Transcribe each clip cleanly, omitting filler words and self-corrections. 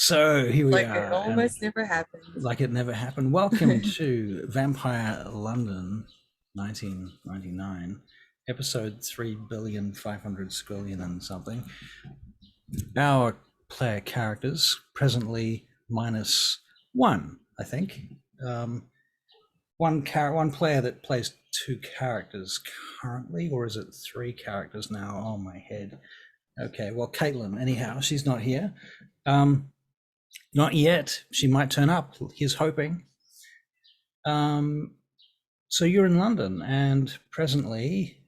So here we Like are. it almost never happened. Like it never happened. Welcome to Vampire London 1999, episode 3,500,000,000,000 and something. Our player characters presently -1, I think. One player that plays 2 characters currently, or is it 3 characters now? Oh, my head. Okay, well, Caitlin, anyhow, she's not here. Not yet. She might turn up. He's hoping. So you're in London, and presently,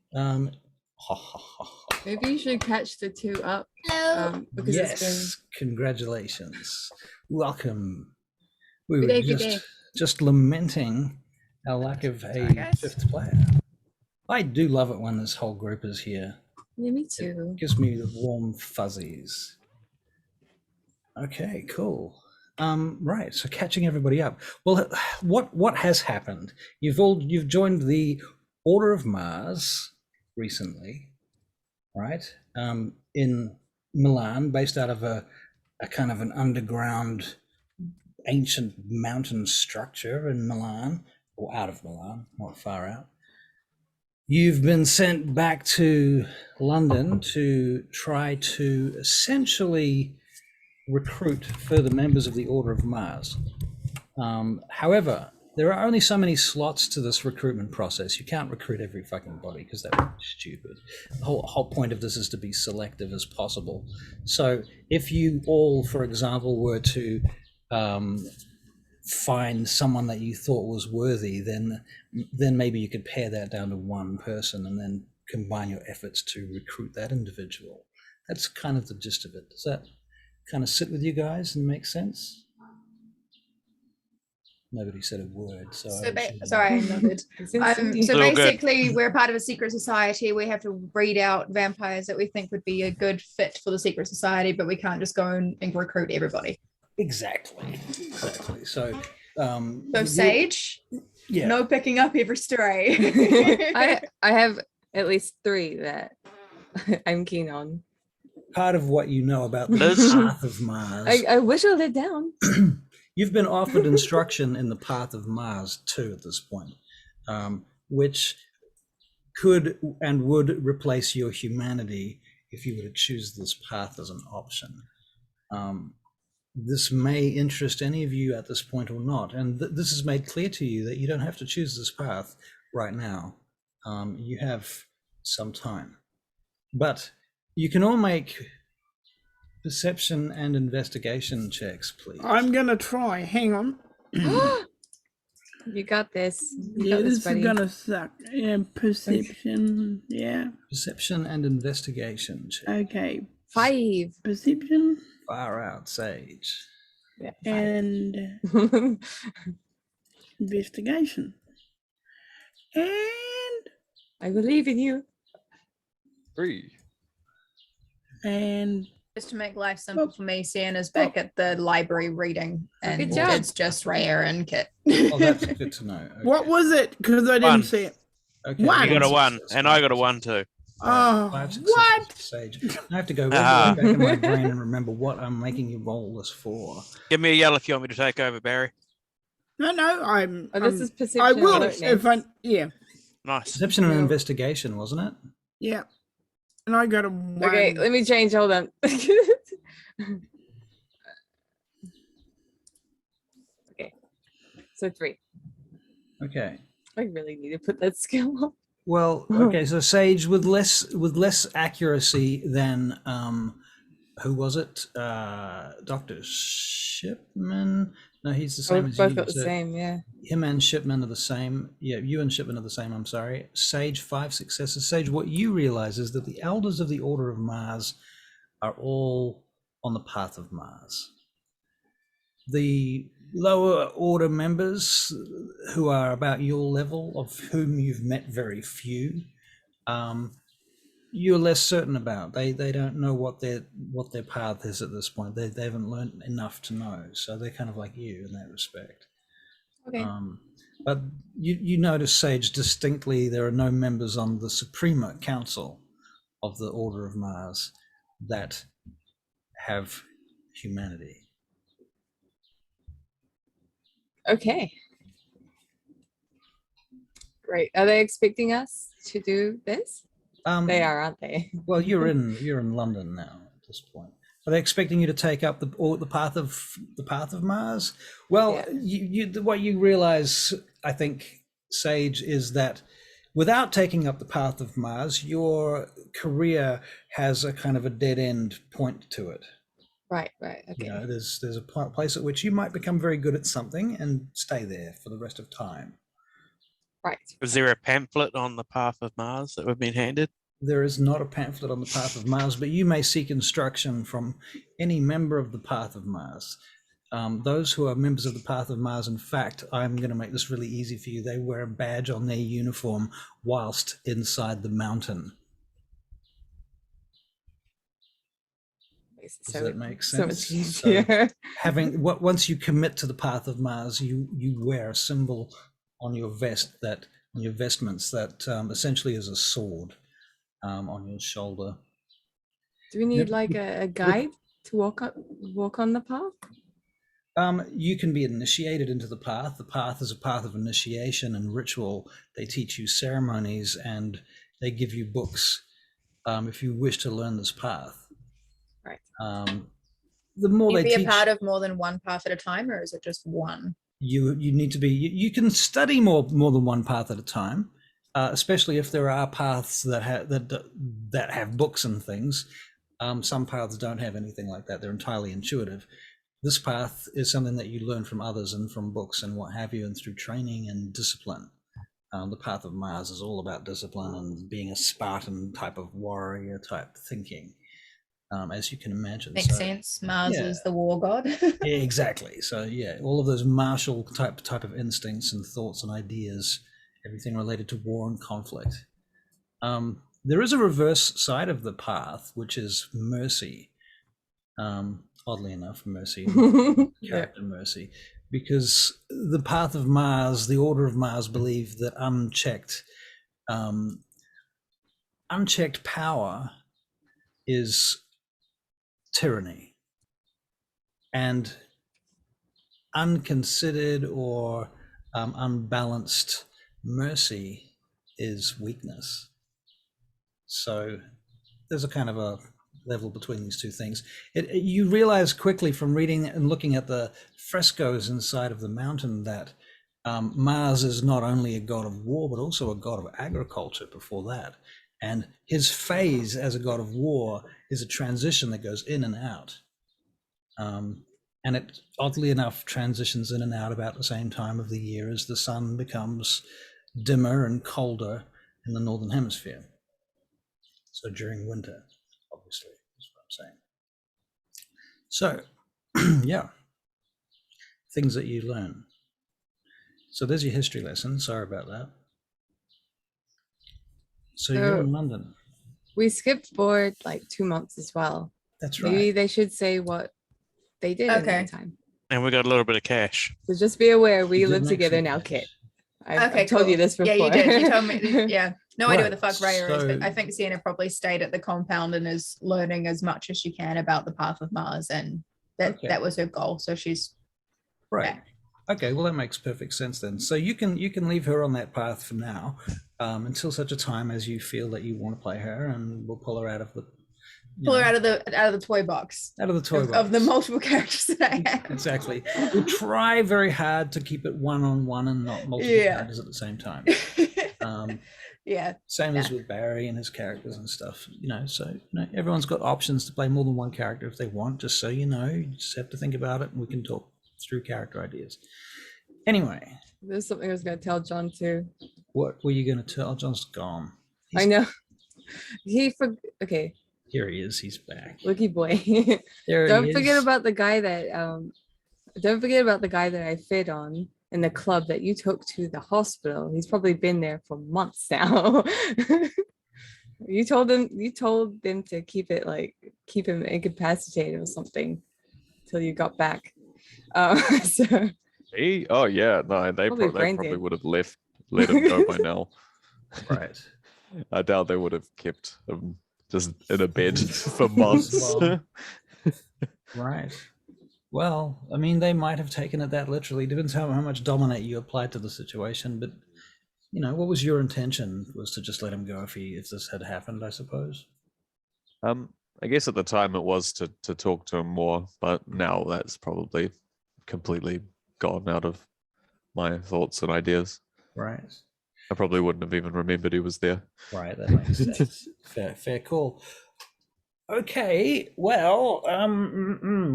Maybe you should catch the 2 up. Because yes, it's congratulations, welcome. We been were just lamenting our lack of a 5th player. I do love it when this whole group is here. Yeah, me too. It gives me the warm fuzzies. Okay, cool. Right, so catching everybody up. Well, what has happened? You've joined the Order of Mars recently, right? In Milan, based out of a kind of an underground ancient mountain structure in Milan, or out of Milan, not far out. You've been sent back to London to try to essentially recruit further members of the Order of Mars. However, there are only so many slots to this recruitment process. You can't recruit every fucking body because that would be stupid. The whole point of this is to be selective as possible. So if you all, for example, were to find someone that you thought was worthy, then maybe you could pare that down to 1 person and then combine your efforts to recruit that individual. That's kind of the gist of it. Does that kind of sit with you guys and make sense? Nobody said a word, so sorry, I nodded. So basically, we're part of a secret society. We have to breed out vampires that we think would be a good fit for the secret society, but we can't just go and recruit everybody. Exactly. So, Sage, yeah, no picking up every stray. I have at least 3 that I'm keen on. Part of what you know about the path of Mars. I whittled it down. You've been offered instruction in the path of Mars too at this point, which could and would replace your humanity if you were to choose this path as an option. This may interest any of you at this point or not, and this is made clear to you that you don't have to choose this path right now. You have some time, but you can all make perception and investigation checks, please. I'm gonna try. Hang on. You got this. This is gonna suck. Yeah, perception. Yeah. Perception and investigation check. Okay. 5. Perception. Far out, Sage. Yeah, and investigation. And I believe in you. 3. And just to make life simple for me, Sienna's back at the library reading, and Good job. it's just Rhea and Kit. Oh, that's good to know. Okay. what was it? Because I didn't 1. see it. Okay. One. You got a 1, and I got a 1 too. Oh, what? Sage. I have to go back in my brain and remember what I'm making you roll this for. Give me a yell if you want me to take over, Barry. No, I'm. This is perception. I will and if I. Yeah. Nice. Perception and investigation, wasn't it? Yeah. And I got a 1. Okay, let me change. Hold on. Okay, so 3. Okay. I really need to put that skill up. Well, okay, so Sage with less accuracy than who was it? Dr. Shipman? No, he's the same as you. Both got the same, yeah. Him and Shipman are the same. Yeah, you and Shipman are the same, I'm sorry. Sage, 5 successes. Sage, what you realize is that the elders of the Order of Mars are all on the path of Mars. The lower order members who are about your level, of whom you've met very few, you're less certain about. They don't know what their path is at this point. They haven't learned enough to know, so they're kind of like you in that respect. Okay. But you notice, Sage, distinctly there are no members on the Suprema Council of the Order of Mars that have humanity. Okay. Great. Are they expecting us to do this? They are, aren't they? Well, you're in London now at this point. Are they expecting you to take up the path of Mars? Well, Yeah. what you realize, I think, Sage, is that without taking up the path of Mars, your career has a kind of a dead end point to it. Right. Okay. You know, there's a place at which you might become very good at something and stay there for the rest of time. Right. Is there a pamphlet on the path of Mars that we've been handed? There is not a pamphlet on the path of Mars, but you may seek instruction from any member of the path of Mars. Those who are members of the path of Mars, in fact, I'm going to make this really easy for you. They wear a badge on their uniform whilst inside the mountain. Does that make sense? So much easier. Once you commit to the path of Mars, you wear a symbol on your vestments that essentially is a sword on your shoulder. Do we need like a guide to walk on the path? You can be initiated into the path. The path is a path of initiation and ritual. They teach you ceremonies and they give you books if you wish to learn this path. Right. The more Can they you teach, be a part of more than one path at a time, or is it just one? you need to be. You can study more than one path at a time, especially if there are paths that have books and things. Some paths don't have anything like that. They're entirely intuitive. This path is something that you learn from others and from books and what have you, and through training and discipline. The path of Mars is all about discipline and being a Spartan type of warrior type thinking, as you can imagine. Makes sense. Mars is the war god. Yeah, exactly. So yeah, all of those martial type of instincts and thoughts and ideas, everything related to war and conflict. There is a reverse side of the path, which is mercy. Oddly enough, mercy, character mercy, because the path of Mars, the Order of Mars, believe that unchecked power is tyranny, and unconsidered or unbalanced mercy is weakness. So there's a kind of a level between these two things. You realize quickly from reading and looking at the frescoes inside of the mountain that Mars is not only a god of war, but also a god of agriculture before that. And his phase as a god of war is a transition that goes in and out. And it, oddly enough, transitions in and out about the same time of the year as the sun becomes dimmer and colder in the northern hemisphere. So during winter, obviously, is what I'm saying. So, yeah, things that you learn. So there's your history lesson. Sorry about that. So you're in London. We skipped forward like 2 months as well. That's right. Maybe they should say what they did in that time. And we got a little bit of cash. So just be aware, we You did live make together some now, cash. Kit. I told you this before. Yeah, you did. You told me. Yeah. No idea what the Right, fuck Raya is, but so- I think Sienna probably stayed at the compound and is learning as much as she can about the path of Mars, and that was her goal. So she's Right. Yeah. Okay, well that makes perfect sense then. So you can leave her on that path for now, until such a time as you feel that you want to play her, and we'll pull her out of the out of the toy box. Out of the toy box. Of the multiple characters that I have. Exactly. We'll try very hard to keep it one-on-one and not multiple characters at the same time. Yeah. Same as with Barry and his characters and stuff, so everyone's got options to play more than one character if they want, just so you know. You just have to think about it and we can talk through character ideas. Anyway. There's something I was going to tell John too. What were you going to tell? John's gone. I know. Okay. Here he is. He's back. Lucky boy. There Don't forget about the guy that I fed on in the club that you took to the hospital. He's probably been there for months now. You told them to keep him incapacitated or something till you got back. So Oh yeah, no, they probably would have let him go by now. Right. I doubt they would have kept just in a bed for months. Right. Well, I mean, they might have taken it that literally. Depends how much dominate you applied to the situation. But what was your intention? Was to just let him go if this had happened, I suppose. I guess at the time it was to talk to him more, but now that's probably completely gone out of my thoughts and ideas. Right. I probably wouldn't have even remembered he was there. Right, that makes sense. Fair call. Okay, well,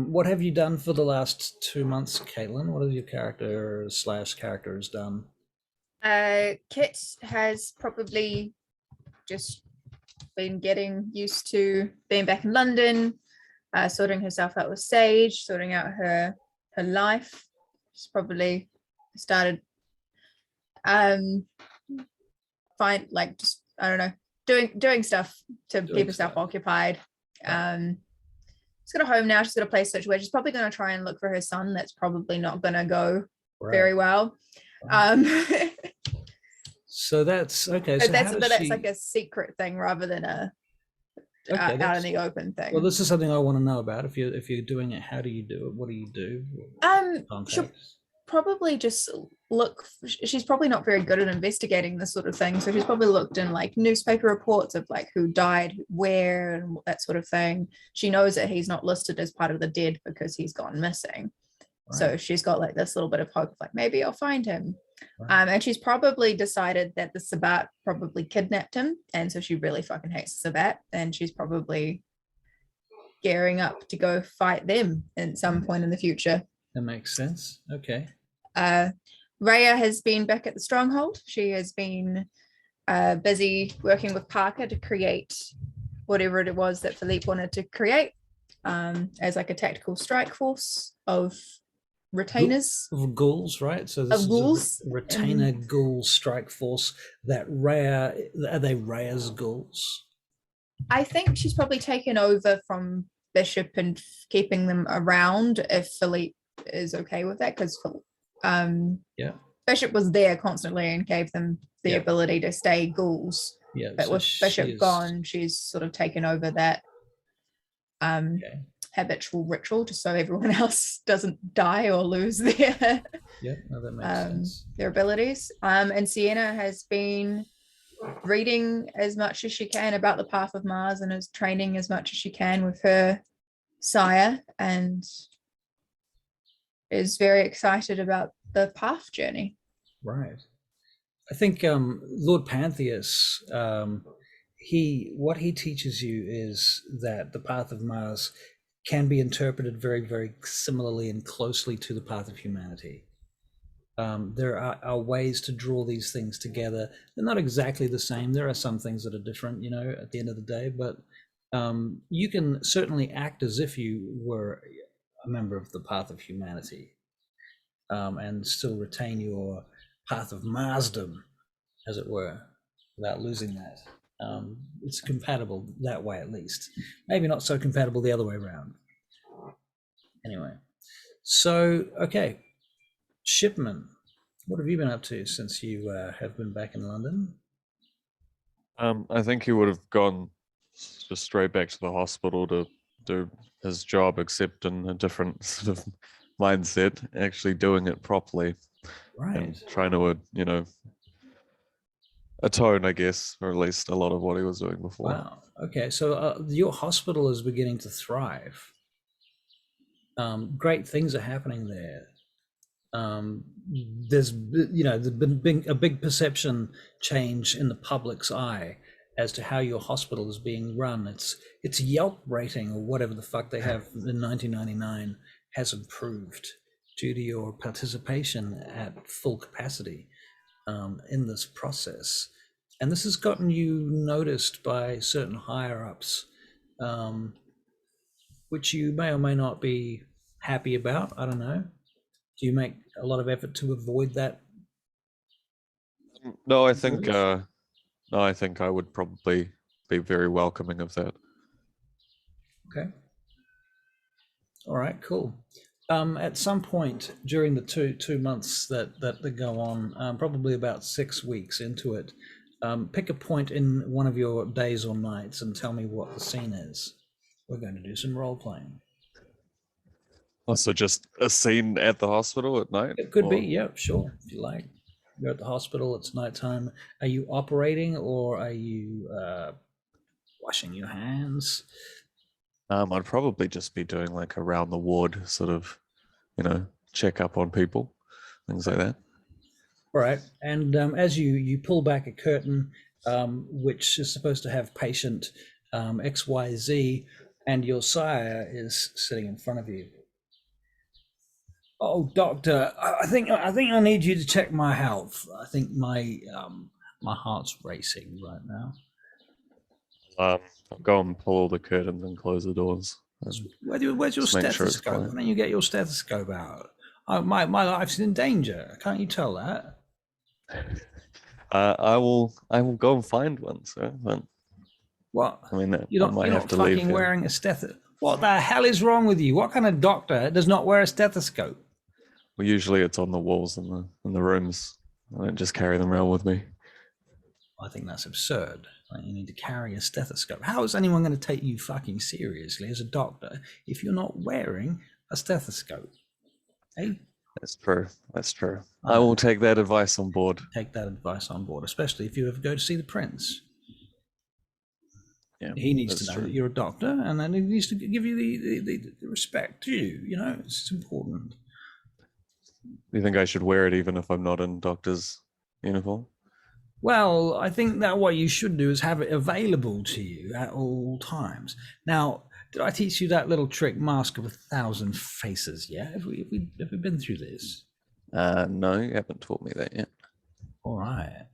what have you done for the last 2 months, Caitlin? What have your characters done? Kit has probably just been getting used to being back in London, sorting herself out with Sage, sorting out her life. She's probably started doing stuff to keep herself occupied. She's got a home now. She's got a place situated. She's probably going to try and look for her son. That's probably not going to go very well. So that's okay. So that's like a secret thing rather than a out in the open thing. Well, this is something I want to know about. If you're doing it, how do you do it? What do you do? She'll probably just look. She's probably not very good at investigating this sort of thing, so she's probably looked in like newspaper reports of like who died where and that sort of thing. She knows that he's not listed as part of the dead because he's gone missing. Right. So she's got like this little bit of hope, like maybe I'll find him. Right. And she's probably decided that the Sabbat probably kidnapped him, and so she really fucking hates the Sabbat, and she's probably gearing up to go fight them at some point in the future. That makes sense. Okay. Rhea has been back at the stronghold. She has been busy working with Parker to create whatever it was that Philippe wanted to create as like a tactical strike force of retainers. Of ghouls, right? So this is a retainer ghoul strike force that Rhea, are they Rhea's ghouls? I think she's probably taken over from Bishop and keeping them around if Philippe is okay with that, because Bishop was there constantly and gave them the ability to stay ghouls. Yeah, but so with Bishop gone, she's sort of taken over that habitual ritual just so everyone else doesn't die or lose their that makes sense. Their abilities. And Sienna has been reading as much as she can about the path of Mars and is training as much as she can with her sire, and is very excited about the path journey. Right. I think Lord Pantheus, what he teaches you is that the path of Mars can be interpreted very, very similarly and closely to the path of humanity. There are ways to draw these things together. They're not exactly the same. There are some things that are different, at the end of the day, but you can certainly act as if you were a member of the path of humanity and still retain your path of Marsdom, as it were, without losing that. It's compatible that way, at least. Maybe not so compatible the other way around. Anyway, so, okay. Shipman, what have you been up to since you have been back in London? I think he would have gone just straight back to the hospital to do his job, except in a different sort of mindset, actually doing it properly. Right. And trying to, atone, I guess, or at least a lot of what he was doing before. Wow. Okay, so your hospital is beginning to thrive. Great things are happening there. There's been a big perception change in the public's eye as to how your hospital is being run. Its Yelp rating, or whatever the fuck they have in 1999, has improved due to your participation at full capacity in this process. And this has gotten you noticed by certain higher ups, which you may or may not be happy about. I don't know. Do you make a lot of effort to avoid that? No, I think I would probably be very welcoming of that. Okay. All right, cool. At some point during the two months that go on, probably about 6 weeks into it, pick a point in one of your days or nights and tell me what the scene is. We're going to do some role playing. Also, just a scene at the hospital at night? It could be, or- yeah, sure, if you like. You're at the hospital, it's nighttime. Are you operating or are you washing your hands? I'd probably just be doing like around the ward sort of, check up on people, things like that. All right. And as you pull back a curtain, which is supposed to have patient XYZ, and your sire is sitting in front of you. Oh, doctor, I think I need you to check my health. I think my heart's racing right now. I'll go and pull all the curtains and close the doors. Where's your Just make sure it's stethoscope? quiet. Why don't you get your stethoscope out? My life's in danger. Can't you tell that? I will go and find one, sir. But, What? I mean, You're I might not have to leave fucking here. wearing a stethoscope. What the hell is wrong with you? What kind of doctor does not wear a stethoscope? Well, usually it's on the walls in the rooms. I don't just carry them around with me. I think that's absurd. Like, you need to carry a stethoscope. How is anyone going to take you fucking seriously as a doctor if you're not wearing a stethoscope? Hey, That's true. That's true. I will take that advice on board. take that advice on board, especially if you ever go to see the prince. Yeah, He needs that's to know true. that you're a doctor, and then he needs to give you the respect due. You know, it's important. Do you think I should wear it even if I'm not in doctor's uniform? Well, I think that what you should do is have it available to you at all times. Now, did I teach you that little trick, Mask of 1,000 Faces? Yeah, have we been through this? No, you haven't taught me that yet. All right.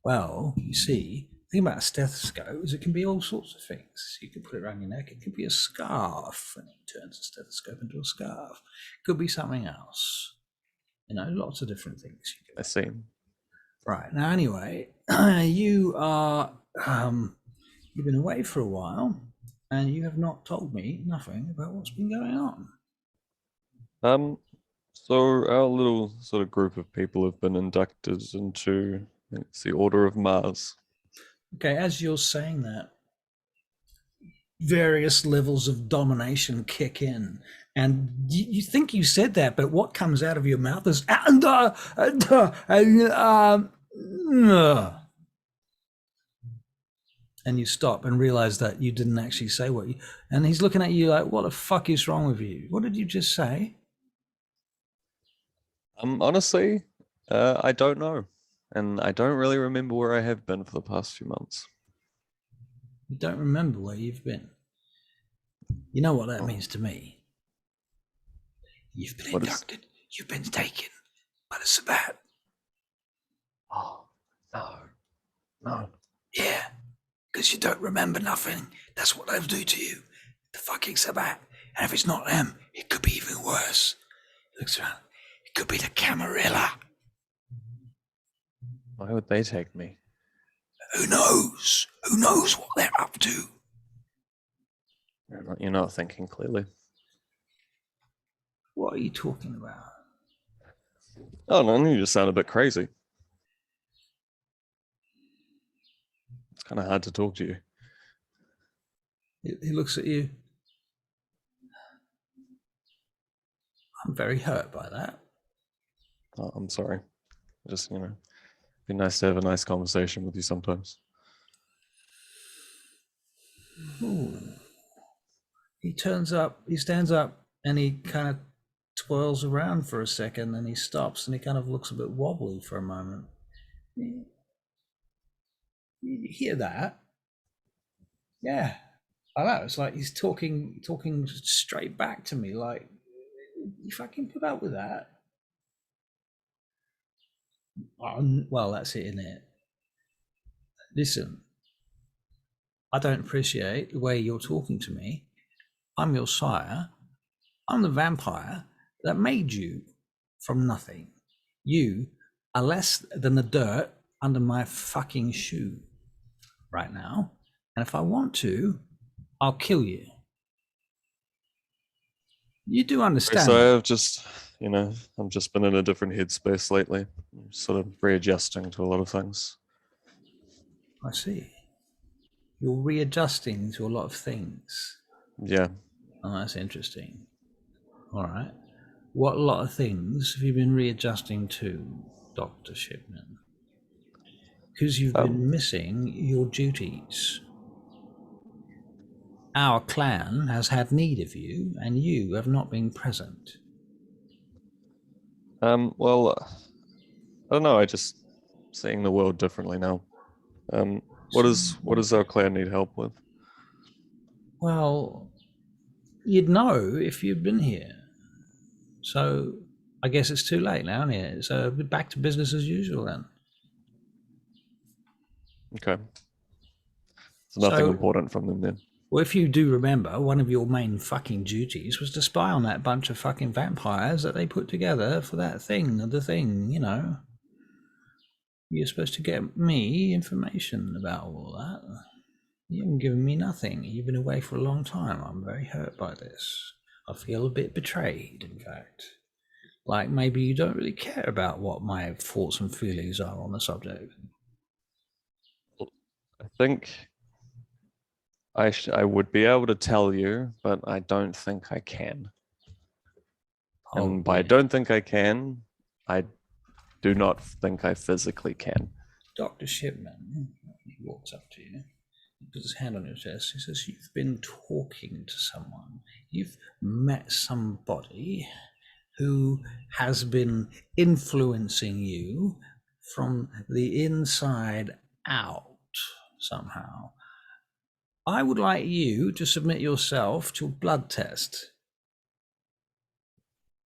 Well, you see, the thing about a stethoscope is it can be all sorts of things. You can put it around your neck. It could be a scarf, and it turns the stethoscope into a scarf. It could be something else. You know, lots of different things. You I can. see. Right now, anyway, you are you've been away for a while, and you have not told me nothing about what's been going on. So our little sort of group of people have been inducted into, I think it's the Order of Mars. Okay, as you're saying that, various levels of domination kick in, and you think you said that, but what comes out of your mouth is and you stop and realize that you didn't actually say what you. And he's looking at you like, "What the fuck is wrong with you? What did you just say?" Honestly, I don't know, and I don't really remember where I have been for the past few months. You don't remember where you've been. You know what that means to me? You've been inducted. You've been taken by the Sabbat. Oh, no. Yeah, because you don't remember nothing. That's what they'll do to you. The fucking Sabbat. And if it's not them, it could be even worse. He looks around. It could be the Camarilla. Why would they take me? Who knows? Who knows what they're up to? You're not thinking clearly. What are you talking about? Oh no, you just sound a bit crazy. It's kind of hard to talk to you. He looks at you. I'm very hurt by that. Oh, I'm sorry. Just, be nice to have a nice conversation with you sometimes. Ooh. He turns up, he stands up, and he kind of twirls around for a second, and he stops, and he kind of looks a bit wobbly for a moment. You hear that? Yeah, I know. It's like he's talking straight back to me. Like, you fucking put up with that? Well, that's it, isn't it? Listen, I don't appreciate the way you're talking to me. I'm your sire. I'm the vampire that made you from nothing. You are less than the dirt under my fucking shoe right now. And if I want to, I'll kill you. You do understand. So I've just, I've just been in a different headspace lately, sort of readjusting to a lot of things. I see. You're readjusting to a lot of things. Yeah. Oh, that's interesting. All right. What lot of things have you been readjusting to, Dr. Shipman? Because you've been missing your duties. Our clan has had need of you, and you have not been present. Well, I don't know. I just seeing the world differently now. What does our clan need help with? Well, you'd know if you'd been here. So I guess it's too late now, isn't it? So back to business as usual then. Okay. So nothing So- important from them then. Well, if you do remember, one of your main fucking duties was to spy on that bunch of fucking vampires that they put together for that thing, the thing, you know. You're supposed to get me information about all that. You haven't given me nothing. You've been away for a long time. I'm very hurt by this. I feel a bit betrayed, in fact. Like maybe you don't really care about what my thoughts and feelings are on the subject. I think I would be able to tell you, but I don't think I can. And by I don't think I can, I do not think I physically can. Dr. Shipman, he walks up to you, he puts his hand on your chest, he says, you've been talking to someone. You've met somebody who has been influencing you from the inside out somehow. I would like you to submit yourself to a blood test.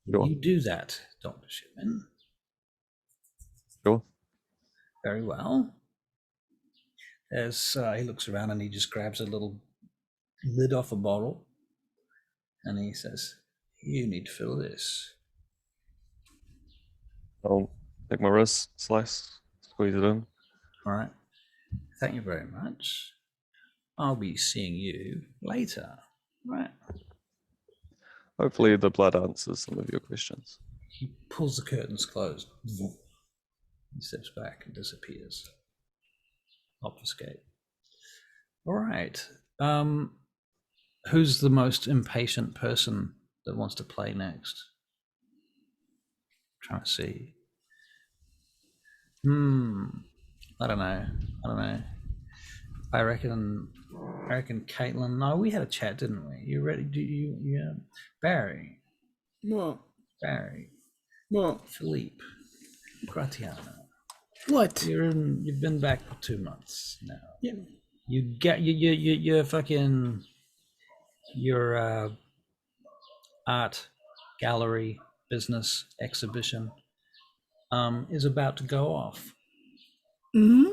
Sure. You do that, Dr. Shipman. Sure. Very well. There's, he looks around and he just grabs a little lid off a bottle and he says, you need to fill this. I'll take my wrist, slice, squeeze it in. All right. Thank you very much. I'll be seeing you later. Right. Hopefully the blood answers some of your questions. He pulls the curtains closed. He steps back and disappears. Obfuscate. All right. Who's the most impatient person that wants to play next? Trying to see. I don't know. I reckon Caitlin. No, we had a chat, didn't we? You ready? Yeah. Barry. What? Barry. What? Philippe. Gratiana. What? You've been back for 2 months now. Yeah. You get your fucking your art gallery business exhibition is about to go off. Mm-hmm.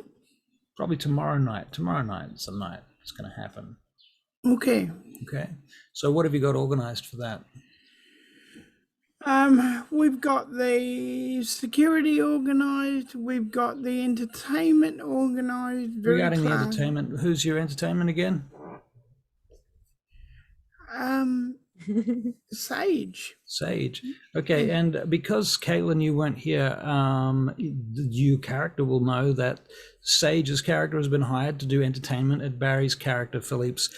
Probably tomorrow night. Tomorrow night is the night it's going to happen. Okay. Okay. So what have you got organized for that? We've got the security organized. We've got the entertainment organized. Regarding the entertainment, who's your entertainment again? Sage. Okay, and because Caitlin, you weren't here, your character will know that Sage's character has been hired to do entertainment at Barry's character Philippe's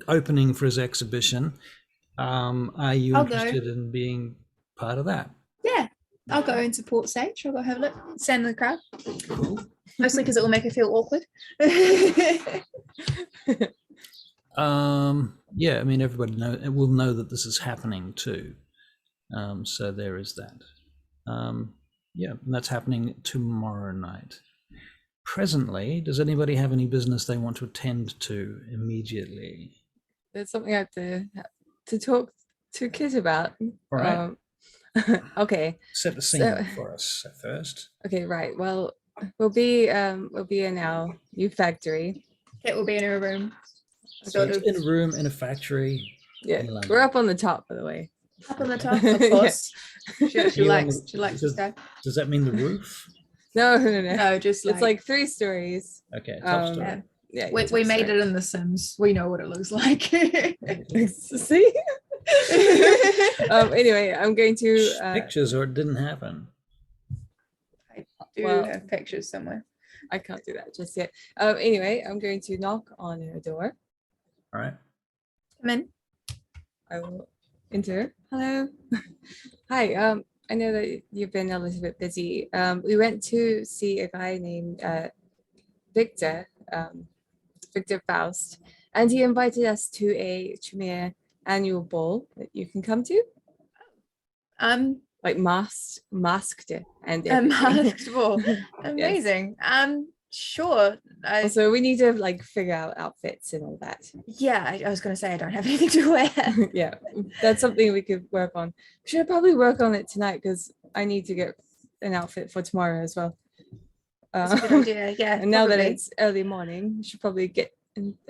opening for his exhibition. Are you interested in being part of that? Yeah, I'll go and support Sage. I'll go have a look. Stand in the crowd. Cool. Mostly because it will make her feel awkward. Yeah, I mean, everybody will know that this is happening too. So there is that. Yeah, and that's happening tomorrow night. Presently, does anybody have any business they want to attend to immediately? There's something I have to talk to Kit about. All right. Okay. Set the scene for us at first. Okay, right. Well, we'll be in our new factory. It will be in her room. So it's in a room in a factory. Yeah, in London. we're up on the top, by the way. Up on the top, of course. She You likes on the- she likes does- this guy. Does that mean the roof? No. No, just It's like 3 stories. Okay, top Um, story. yeah. Yeah, We made it in The Sims. We know what it looks like. See? Anyway, I'm going to Pictures, or it didn't happen. I do Well- have pictures somewhere. I can't do that just yet. Anyway, I'm going to knock on her door. All right. Come in. I will Enter. Hello. Hi. I know that you've been a little bit busy. We went to see a guy named Victor, Victor Faust, and he invited us to a Tremere annual ball that you can come to, like masked and A everything. masked ball. Yes. Amazing. Sure. Also, we need to like figure out outfits and all that. Yeah, I was going to say I don't have anything to wear. Yeah, that's something we could work on. We should probably work on it tonight because I need to get an outfit for tomorrow as well. That's a good idea. Yeah. And now that probably. it's early morning, we should probably get,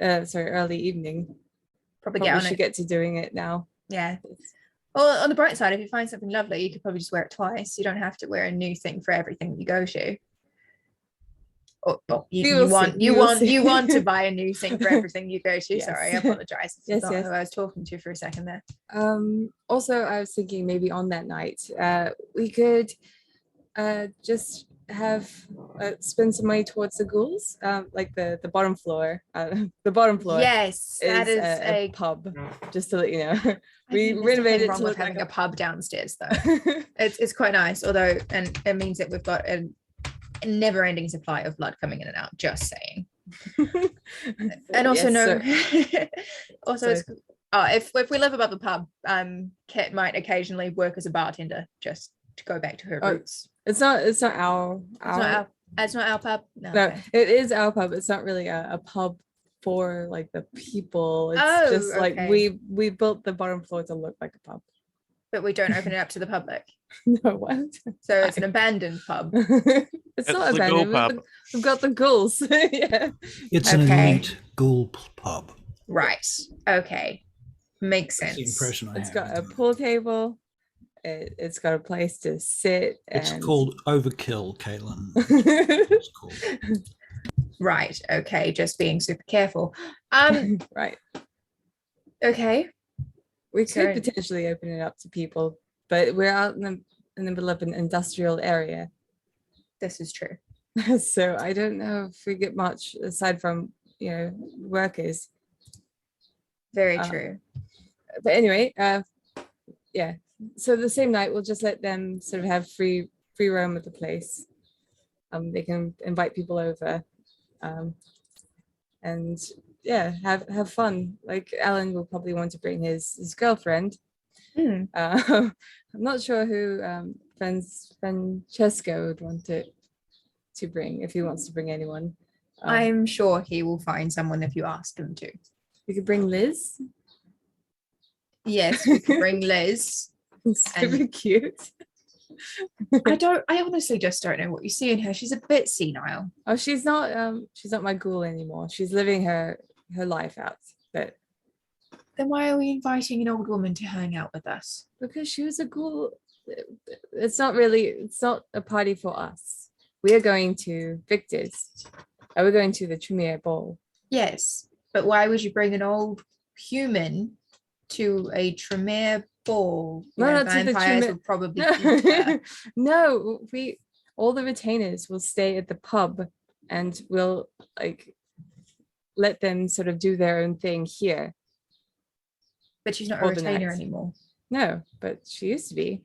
early evening. Probably Probably get on should it. get to doing it now. Yeah. Well, on the bright side, if you find something lovely, you could probably just wear it twice. You don't have to wear a new thing for everything you go to. Or you want to buy a new thing for everything you go to. Yes. Sorry, I apologize. It's Yes, not yes. who I was talking to for a second there. Also, I was thinking maybe on that night, we could just have spend some money towards the ghouls, like the bottom floor. The bottom floor. Yes, that is a pub. Just to let you know, we there's renovated nothing it wrong to with look having like a pub downstairs though. It's quite nice, although and it means that we've got a never-ending supply of blood coming in and out. Just saying. And also Yes, it's if we live above the pub, Kat might occasionally work as a bartender just to go back to her roots. it's not our It's not our pub. No, no, okay. it is our pub. It's not really a pub for like the people. It's Oh, just like okay. we built the bottom floor to look like a pub. But we don't open it up to the public. No, what? So it's an abandoned pub. It's not the ghoul abandoned. pub. We've got the ghouls. Yeah. It's an Okay. elite ghoul pub. Right. Okay. Makes That's the sense. impression I It's have. got a pool table. It's got a place to sit. It's and... called Overkill, Caitlin. It's called. Right. Okay. Just being super careful. Right. Okay. We could So- potentially open it up to people, but we're out in the middle of an industrial area. This is true. So I don't know if we get much aside from, workers. Very Uh, true. But anyway, yeah. So the same night, we'll just let them sort of have free roam of the place. They can invite people over, and yeah, have fun. Like Alan will probably want to bring his girlfriend. Hmm. I'm not sure who Francesco would want to bring, if he wants to bring anyone. I'm sure he will find someone if you ask him to. We could bring Liz. Yes, we could bring Liz. Super cute. I honestly just don't know what you see in her. She's a bit senile. Oh, she's not my ghoul anymore. She's living her life out. But Then why are we inviting an old woman to hang out with us? because she was a ghoul, it's not a party for us. We are going to Victor's. We're going to the Tremere ball. Yes, but why would you bring an old human to a Tremere ball? You No, know, not to the vampires Tremere- would probably eat her. No, all the retainers will stay at the pub and we'll like let them sort of do their own thing here. But she's not a All the retainer nights. anymore. No, but she used to be.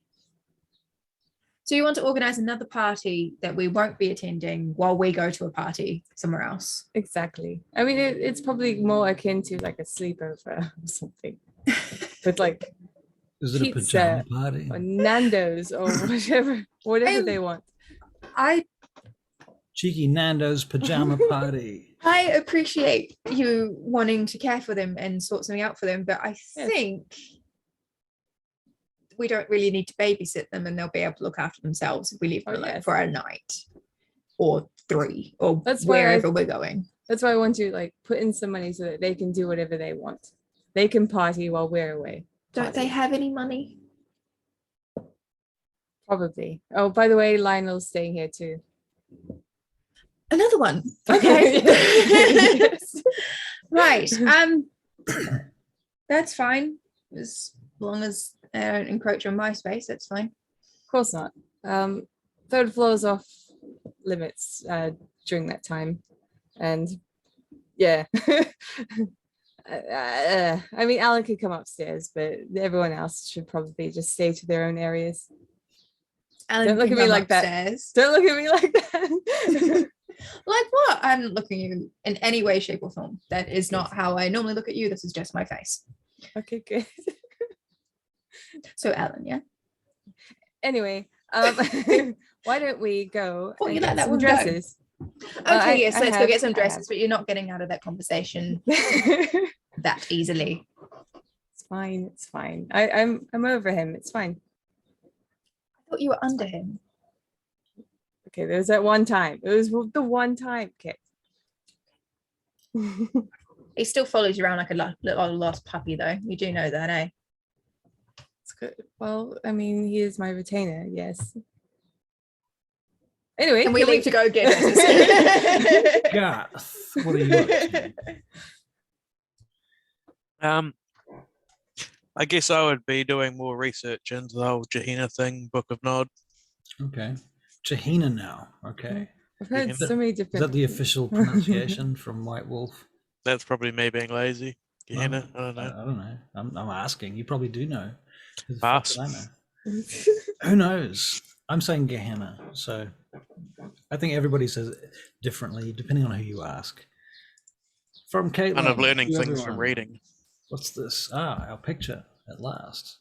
So you want to organize another party that we won't be attending while we go to a party somewhere else? Exactly. I mean, it's probably more akin to like a sleepover or something with like Is it a pizza pajama party? or Nando's or whatever they want. I Cheeky Nando's pajama party. appreciate you wanting to care for them and sort something out for them, but I Yes. think we don't really need to babysit them and they'll be able to look after themselves if we leave them Oh, alone yes. for a night or 3 or That's why wherever we're going. That's why I want to like put in some money so that they can do whatever they want. They can party while we're away. Don't they Party. have any money? Probably. Oh, by the way, Lionel's staying here too. Another one. Okay. Yes. Right. That's fine. As long as I don't encroach on my space, that's fine. Of course not. Third floor is off limits during that time. And yeah. I mean, Alan could come upstairs, but everyone else should probably just stay to their own areas. Alan Don't look can at me come like that. upstairs. Don't look at me like that. Like what? I'm not looking at you in any way, shape, or form. That is not how I normally look at you. This is just my face. Okay, good. So Alan, yeah. Anyway, why don't we go Oh, and you let get that some one go. dresses? Okay, yes, let's go get some I dresses, have. but you're not getting out of that conversation It's that easily. fine. It's fine. I'm over him. It's fine. I thought you were under him. Okay, there was that one time. It was the one time. Okay. He still follows you around like a little lost puppy, though. You do know that, eh? It's good. Well, I mean, he is my retainer. Yes. Anyway, And we can leave to go get dresses. Garth, what are you up to? I guess I would be doing more research into the whole Gehenna thing, Book of Nod. Okay. Gehenna now. Okay. I've heard Gehenna. so many Is different. that the official pronunciation from White Wolf? That's probably me being lazy. Gehenna, Well, I don't know. I don't know. I'm asking. You probably do know. Who the fuck Pass. do I know? Who knows? I'm saying Gehenna. So I think everybody says it differently depending on who you ask. From Caitlin. Kind of learning to things from everyone. reading. What's this? Ah, our picture at last.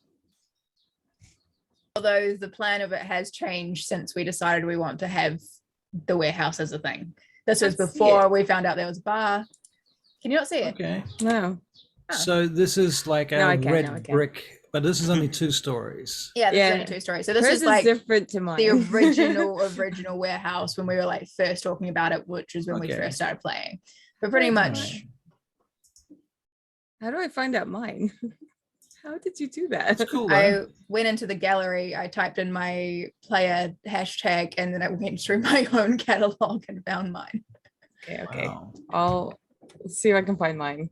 Although the plan of it has changed since we decided we want to have the warehouse as a thing. This was Let's see before it. we found out there was a bar. Can you not see it? Okay. No. Oh. So this is like a Now I can, red now I can. brick, but this is only 2 stories. Yeah, there's Yeah. only 2 stories. So this Hers is like different to mine. the original warehouse when we were like first talking about it, which is when we Okay. first started playing. But pretty much, How do I find out mine? How did you do that? It's cool though. I went into the gallery, I typed in my player hashtag, and then I went through my own catalog and found mine. Okay. Wow. I'll see if I can find mine.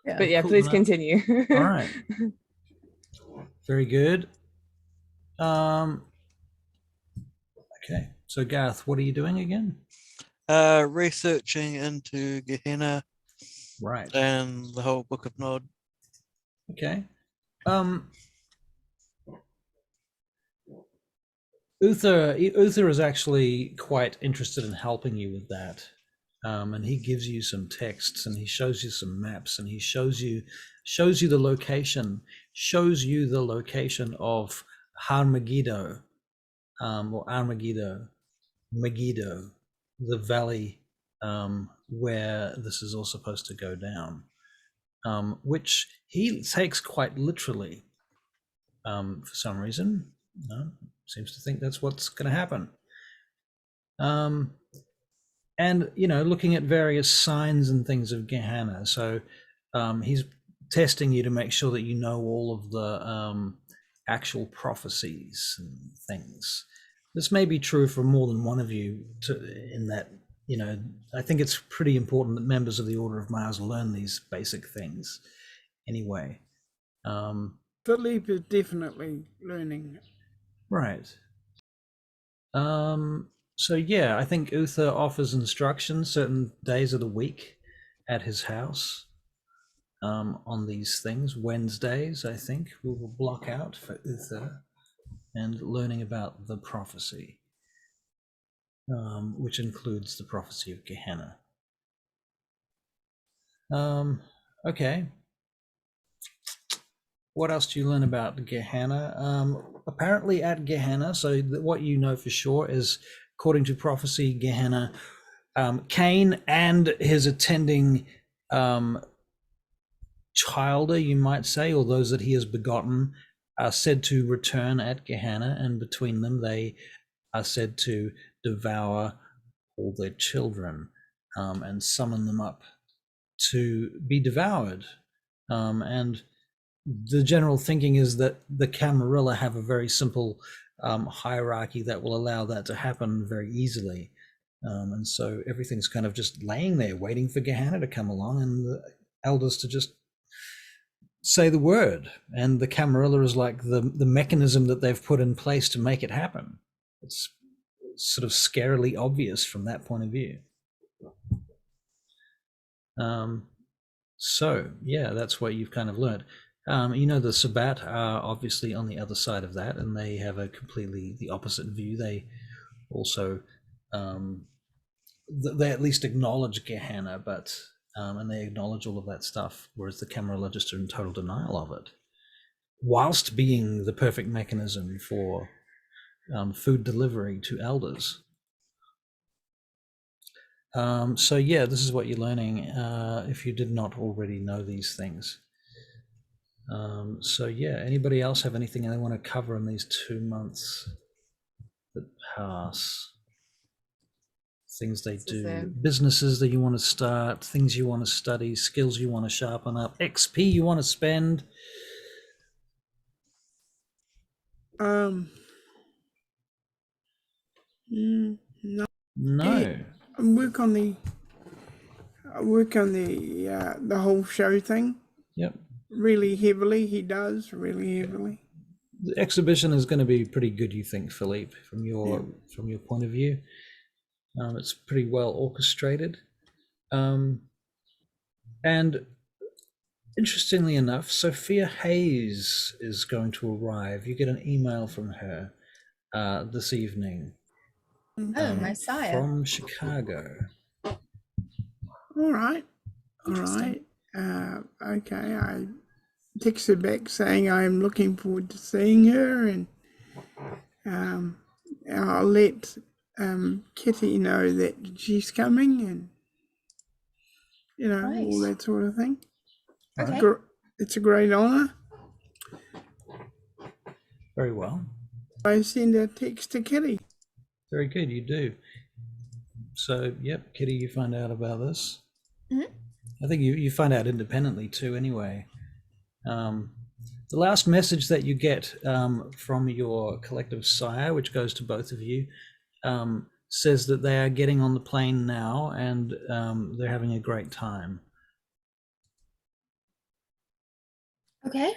Yeah. But yeah, Cool please enough. continue. All right. Very good. Okay. So Garth, what are you doing again? Researching into Gehenna Right. and the whole Book of Nod. Okay. Uther is actually quite interested in helping you with that. And he gives you some texts and he shows you some maps and he shows you the location of Megiddo, Megiddo, the valley where this is all supposed to go down. Which he takes quite literally for some reason. Seems to think that's what's going to happen. And, looking at various signs and things of Gehenna. So he's testing you to make sure that you know all of the actual prophecies and things. This may be true for more than one of you in that, I think it's pretty important that members of the Order of Mars learn these basic things anyway. Philippe is definitely learning. Right. So yeah, I think Uther offers instructions certain days of the week at his house on these things. Wednesdays, I think, we will block out for Uther and learning about the prophecy, which includes the prophecy of Gehenna. Okay. What else do you learn about Gehenna? Apparently at Gehenna, so what you know for sure is, according to prophecy, Gehenna, Cain and his attending childer, you might say, or those that he has begotten, are said to return at Gehenna, and between them they are said to devour all their children and summon them up to be devoured. And the general thinking is that the Camarilla have a very simple hierarchy that will allow that to happen very easily. And so everything's kind of just laying there waiting for Gehenna to come along and the elders to just say the word. And the Camarilla is like the mechanism that they've put in place to make it happen. It's sort of scarily obvious from that point of view. So yeah, that's what you've kind of learned. You know, the Sabbat are obviously on the other side of that, and they have a completely the opposite view. They also they at least acknowledge Gehenna, but and they acknowledge all of that stuff, whereas the Camerologists are in total denial of it, whilst being the perfect mechanism for food delivery to elders. So yeah, this is what you're learning if you did not already know these things. So yeah, anybody else have anything they want to cover in these 2 months that pass? Things they do, businesses that you want to start, things you want to study, skills you want to sharpen up, XP you want to spend. No. No. I work on the whole show thing Yep. really heavily. He does really heavily. The exhibition is going to be pretty good, you think, Philippe, from your point of view. It's pretty well orchestrated. And interestingly enough, Sophia Hayes is going to arrive. You get an email from her this evening. Oh, Messiah. From Chicago. All right. Okay. I texted back saying I'm looking forward to seeing her, and I'll let Kitty know that she's coming, and all that sort of thing. Okay. It's a great honor. Very well. I send a text to Kitty. Very good, you do. So, yep, Kitty, you find out about this. Mm-hmm. I think you find out independently too anyway. The last message that you get from your collective sire, which goes to both of you, says that they are getting on the plane now and they're having a great time. Okay.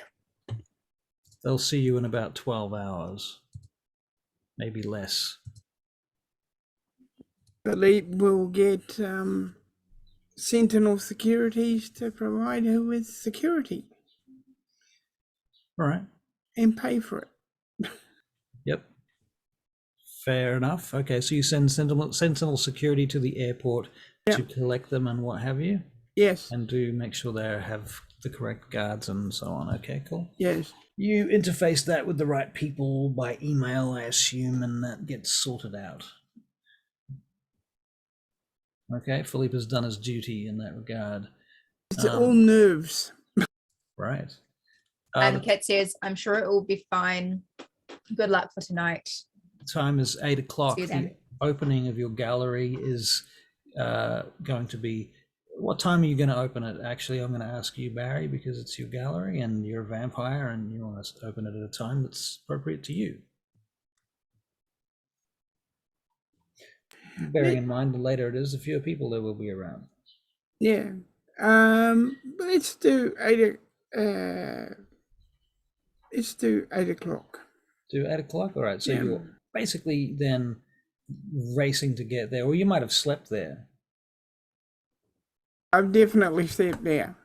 They'll see you in about 12 hours, maybe less. Philippe will get Sentinel Securities to provide her with security. All right. And pay for it. Yep. Fair enough. Okay, so you send Sentinel Security to the airport to collect them and what have you? Yes. And to make sure they have the correct guards and so on. Okay, cool. Yes. You interface that with the right people by email, I assume, and that gets sorted out. Okay, Philippe has done his duty in that regard. It's all nerves. Right. And Kit says, I'm sure it will be fine. Good luck for tonight. Time is 8 o'clock. See you then. The opening of your gallery is going to be... What time are you going to open it? Actually, I'm going to ask you, Barry, because it's your gallery and you're a vampire and you want to open it at a time that's appropriate to you. Bearing in mind, the later it is, the fewer people there will be around. Yeah. Let's do 8 o'clock. Do 8 o'clock? All right. So you're basically then racing to get there, or you might have slept there. I've definitely slept there.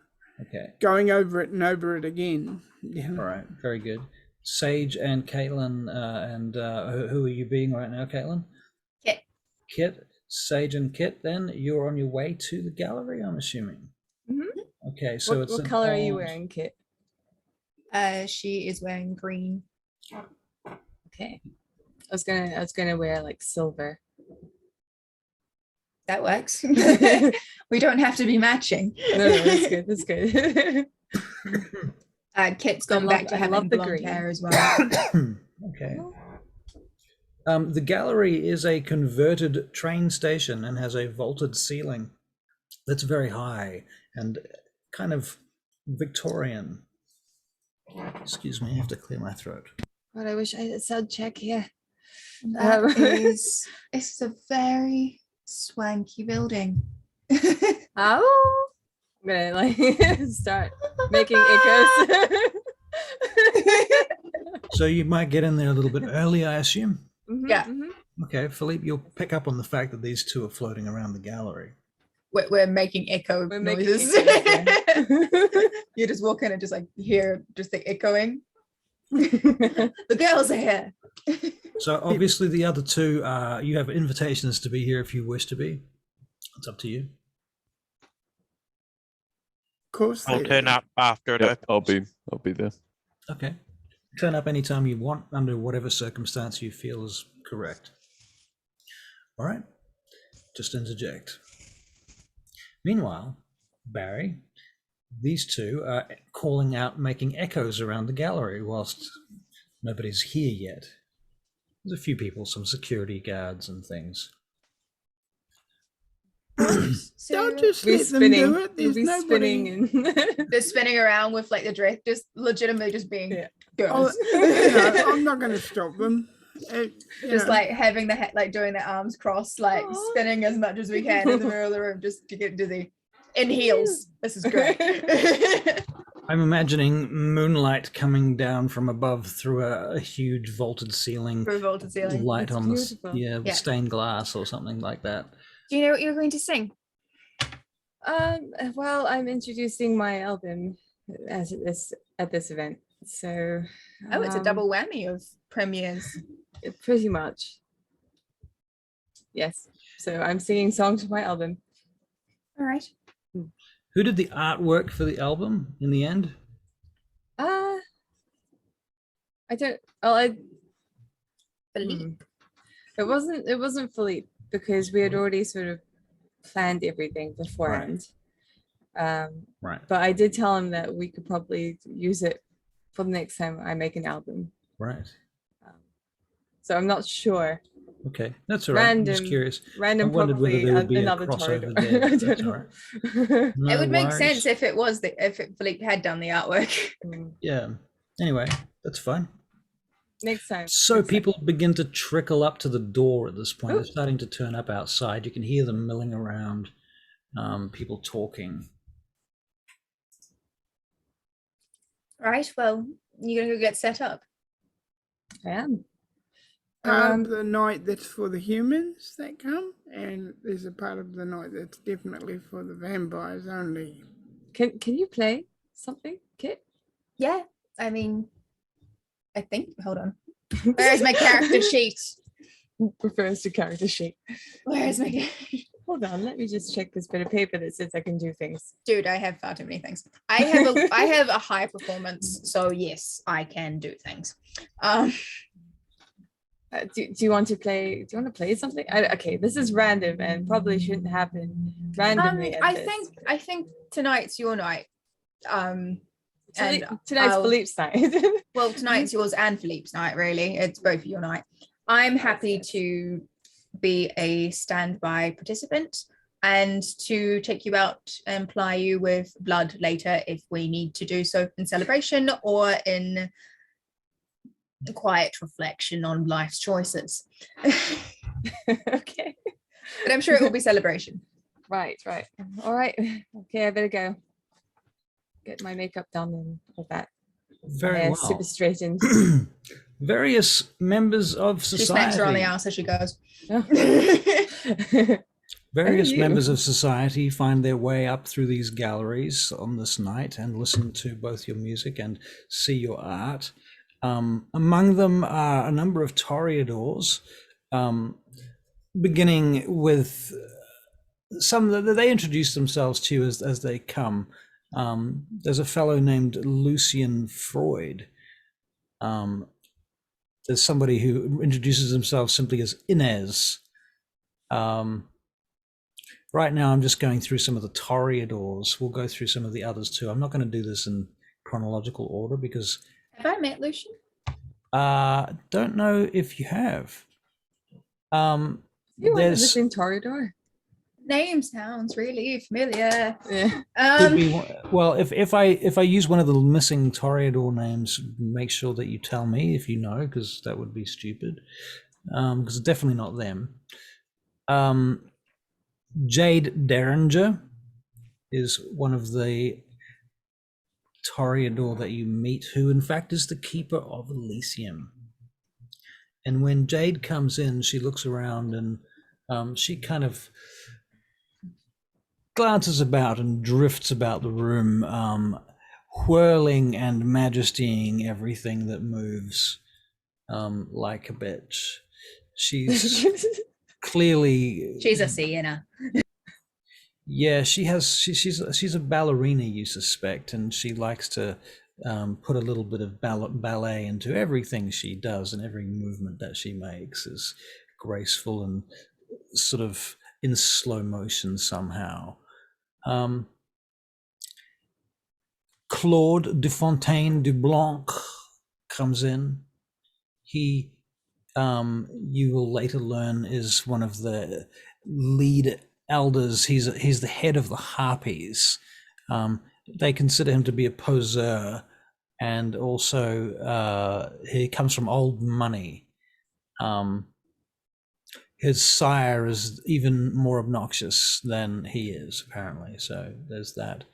Okay. Going over it and over it again. Yeah. All right. Very good. Sage and Caitlin, who are you being right now, Caitlin? Kit, Sage and Kit, then you're on your way to the gallery, I'm assuming. Mm-hmm. Okay, so what color are you wearing, Kit? She is wearing green. Okay. I was gonna wear like silver. That works. We don't have to be matching. No, that's good. That's good. Kit's gone back to having the blonde green hair as well. Okay. The gallery is a converted train station and has a vaulted ceiling that's very high and kind of Victorian. Excuse me, I have to clear my throat. God, I wish I had a sound check here. It's a very swanky building. Oh, I'm gonna like start making echoes. So you might get in there a little bit early, I assume? Yeah. Okay, Philippe, you'll pick up on the fact that these two are floating around the gallery. we're making echo We're making noises. echoes, You just walk in and just like hear just the echoing. The girls are here. So obviously the other two, you have invitations to be here if you wish to be. It's up to you. Of course, I'll they turn do. up after it Yep, opens. I'll be there. Okay. Turn up anytime you want under whatever circumstance you feel is correct. All right. Just interject. Meanwhile, Barry, these two are calling out, making echoes around the gallery whilst nobody's here yet. There's a few people, some security guards and things. Don't just We're let them do it. We'll There's be nobody. spinning and They're spinning around with like the dress, just legitimately just being Yeah. Oh, girls. you know, I'm not going to stop them. You Just know, like having the like doing their arms crossed, like Aw. spinning as much as we can in the middle of the room just to get dizzy. In heels. This is great. I'm imagining moonlight coming down from above through a huge vaulted ceiling, For a vaulted ceiling. light That's on the beautiful. yeah, Yeah. stained glass or something like that. Do you know what you're going to sing? well, I'm introducing my album at this event, so Oh, it's a double whammy of premieres. pretty much. Yes, so I'm singing songs for my album. All right. Who did the artwork for the album in the end? I don't. Oh, Philippe. It wasn't Philippe because we had already sort of planned everything beforehand. Right. But I did tell him that we could probably use it for the next time I make an album. Right. So I'm not sure. Okay. That's all right. I'm just Random- curious. Random, I wondered whether probably there would be a another crossover Toreador. there. I but don't that's all know. right. No It would make worries. sense if it was if Philippe had done the artwork. Yeah. Anyway, that's fine. Next time. So next time. people begin to trickle up to the door at this point. Oh. They're starting to turn up outside. You can hear them milling around, people talking. Right. Well, you're gonna go get set up. I am. part Um, of the night that's for the humans that come, and there's a part of the night that's definitely for the vampires only. Can you play something, Kit? Yeah. I mean, I think. Hold on. Where's my character sheet? Prefers to character sheet. Where's my Hold on, let me just check this bit of paper that says I can do things. dude? I have far too many things. I have a high performance, so yes, I can do things. Do you want to play? Do you want to play something? Okay, this is random and probably shouldn't happen randomly. at I this. think tonight's your night. Tonight- and tonight's I'll- Philippe's night. Well, tonight's yours and Philippe's night, really. It's both of your night. I'm happy to be a standby participant and to take you out and ply you with blood later if we need to do so in celebration or in quiet reflection on life's choices. Okay. But I'm sure it will be celebration. Right. All right. Okay, I better go. Get my makeup done and all that. Very Yeah, well. super straightened. Various members of She smacks her on the society. ass as she goes. Various you. members of society find their way up through these galleries on this night and listen to both your music and see your art. Among them are a number of toreadors, beginning with some that they introduce themselves to you as they come. There's a fellow named Lucian Freud. There's somebody who introduces himself simply as Inez. Right now, I'm just going through some of the toreadors. We'll go through some of the others too. I'm not going to do this in chronological order because Have I met Lucian? don't know if you have. You want to There's listen Toreador? Name sounds really familiar. Yeah. could be well if I use one of the missing toreador names, make sure that you tell me if you know, because that would be stupid. Because it's definitely not them. Jade Derringer is one of the toreador that you meet, who in fact is the keeper of Elysium. And when Jade comes in, she looks around and she kind of glances about and drifts about the room, whirling and majestying everything that moves, like a bitch. She's clearly, She's a Sienna. yeah, she's a ballerina, you suspect, and she likes to put a little bit of ballet into everything she does, and every movement that she makes is graceful and sort of in slow motion somehow. Claude Defontaine du Blanc comes in. He, you will later learn, is one of the lead elders. He's the head of the Harpies. They consider him to be a poseur, and also he comes from old money. His sire is even more obnoxious than he is, apparently. So there's that.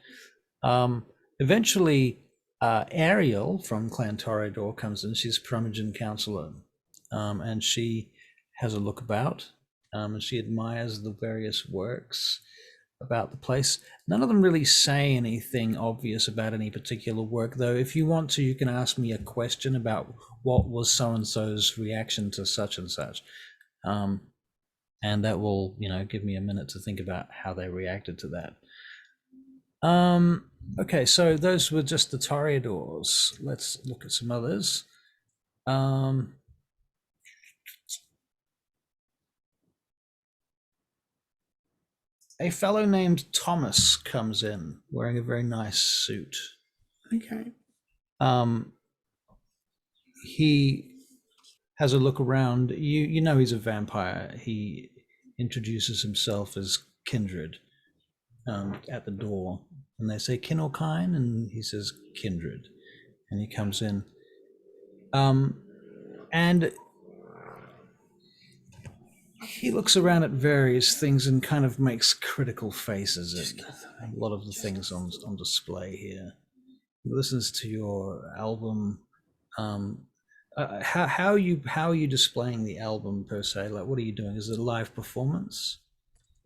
Eventually, Ariel from Clan Toreador comes in. She's Primogen Counselor, and she has a look about, and she admires the various works about the place. None of them really say anything obvious about any particular work, though. If you want to, you can ask me a question about what was so-and-so's reaction to such and such. And that will, give me a minute to think about how they reacted to that. Okay, so those were just the Toreadors. Let's look at some others. A fellow named Thomas comes in wearing a very nice suit. Okay. He has a look around. You know he's a vampire. He introduces himself as Kindred at the door, and they say kin or kine, and he says Kindred, and he comes in. And he looks around at various things and kind of makes critical faces at a lot of the things on display here. He listens to your album. How are you displaying the album per se? Like, what are you doing? Is it a live performance?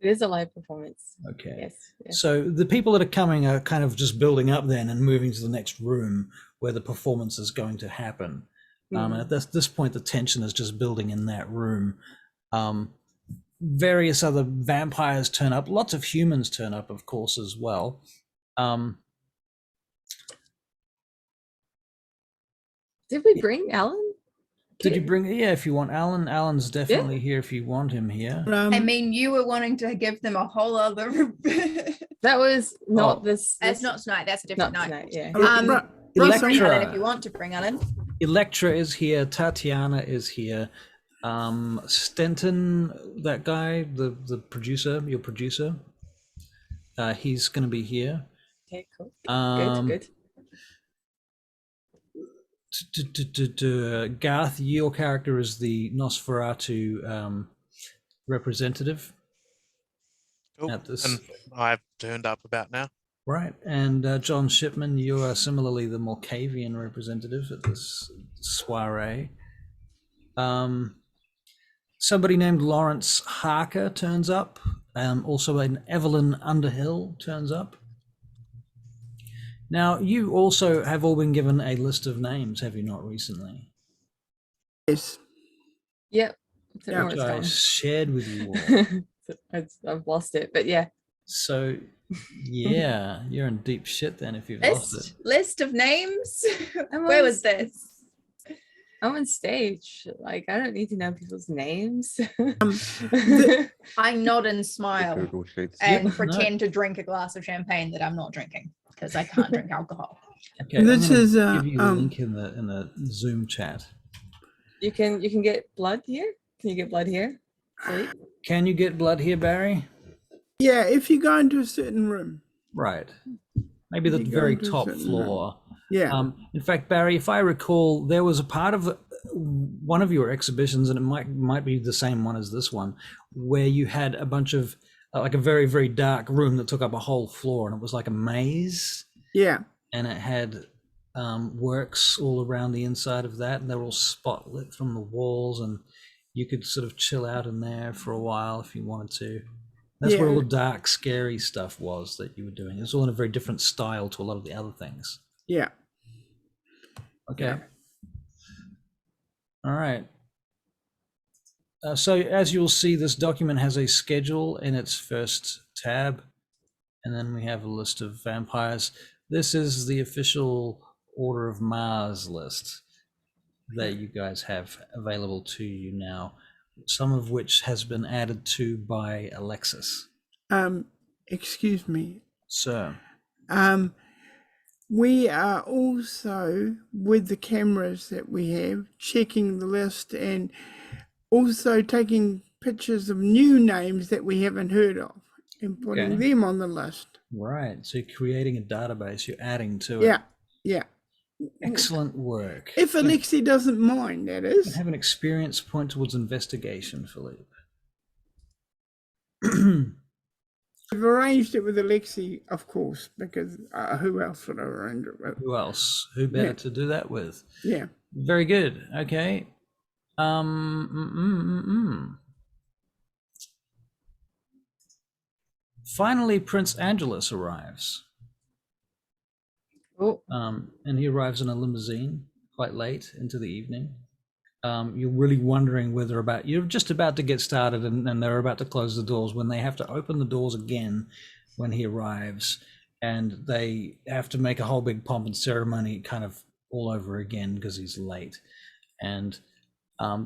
It is a live performance. Okay. Yes. So the people that are coming are kind of just building up then and moving to the next room where the performance is going to happen. And at this point, the tension is just building in that room. Various other vampires turn up. Lots of humans turn up, of course, as well. Did we bring Alan? Did you bring? Yeah, if you want Alan. Alan's definitely here if you want him here. I mean, you were wanting to give them a whole other. That was not this. That's not tonight. That's a different not night. tonight. Yeah. Bring Alan if Electra. you want to bring Alan. Electra is here. Tatiana is here. Stenton, that guy, the producer, your producer, he's going to be here. Okay, cool. Good. Garth, your character is the Nosferatu representative. Cool. At this, And I've turned up about now. right, and John Shipman, you are similarly the Malkavian representative at this soiree. Somebody named Lawrence Harker turns up. Also an Evelyn Underhill turns up. Now, you also have all been given a list of names, have you not, recently? Yes. Yep. Yeah, Which I shared with you all. I've lost it, but yeah. So, yeah, you're in deep shit then if you've lost it. List of names. Where was this? I'm on stage. Like, I don't need to know people's names. I nod and smile Google Sheets. and Yeah, pretend to drink a glass of champagne that I'm not drinking because I can't drink alcohol. Okay, This I'm gonna is, give you the link in the Zoom chat. You can get blood here. Can you get blood here? Sweet. Can you get blood here, Barry? Yeah, if you go into a certain room. Right. Maybe the You go very into a top certain floor. Yeah. In fact, Barry, if I recall, there was a part of one of your exhibitions, and it might be the same one as this one, where you had a bunch of like a very, very dark room that took up a whole floor, and it was like a maze. Yeah. And it had works all around the inside of that, and they're all spotlit from the walls, and you could sort of chill out in there for a while if you wanted to. That's where all Yeah. the dark, scary stuff was that you were doing. It's all in a very different style to a lot of the other things. Yeah. Okay. Yeah. All right. So as you'll see, this document has a schedule in its first tab, and then we have a list of vampires. This is the official Order of Mars list that you guys have available to you now, some of which has been added to by Alexis. Excuse me. So, We are also, with the cameras that we have, checking the list and also taking pictures of new names that we haven't heard of and putting Okay. them on the list. right. So you're creating a database, you're adding to it. Yeah, yeah. Excellent work. If Alexi doesn't mind, that You is. have an experience point towards investigation, Philippe. I've arranged it with Alexi, of course, because who else would I arrange it with? Who else? Who better Yeah. to do that with? Yeah. Very good. Okay. Finally, Prince Angelus arrives. Oh, And he arrives in a limousine quite late into the evening. You're really wondering whether you're just about to get started and they're about to close the doors when they have to open the doors again when he arrives, and they have to make a whole big pomp and ceremony kind of all over again because he's late. And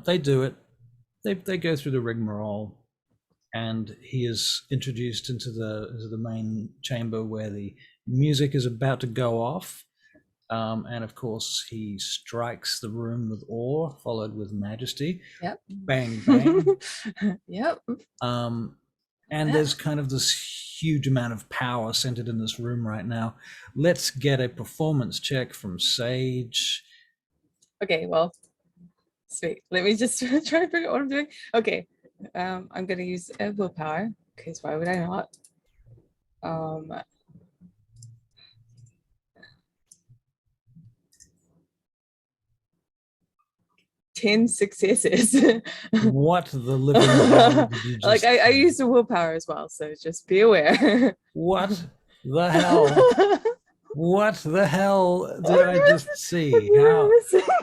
they do it. They go through the rigmarole, and he is introduced into the main chamber where the music is about to go off. And of course, he strikes the room with awe, followed with majesty. yep. Bang, bang. Yep. And there's kind of this huge amount of power centered in this room right now. Let's get a performance check from Sage. Okay, well, sweet. Let me just try to figure out what I'm doing. Okay, I'm gonna use a willpower, because why would I not? 10 successes. What the living hell did you just Like I do? used a willpower as well, so just be aware. What the hell? What the hell did I just see? How?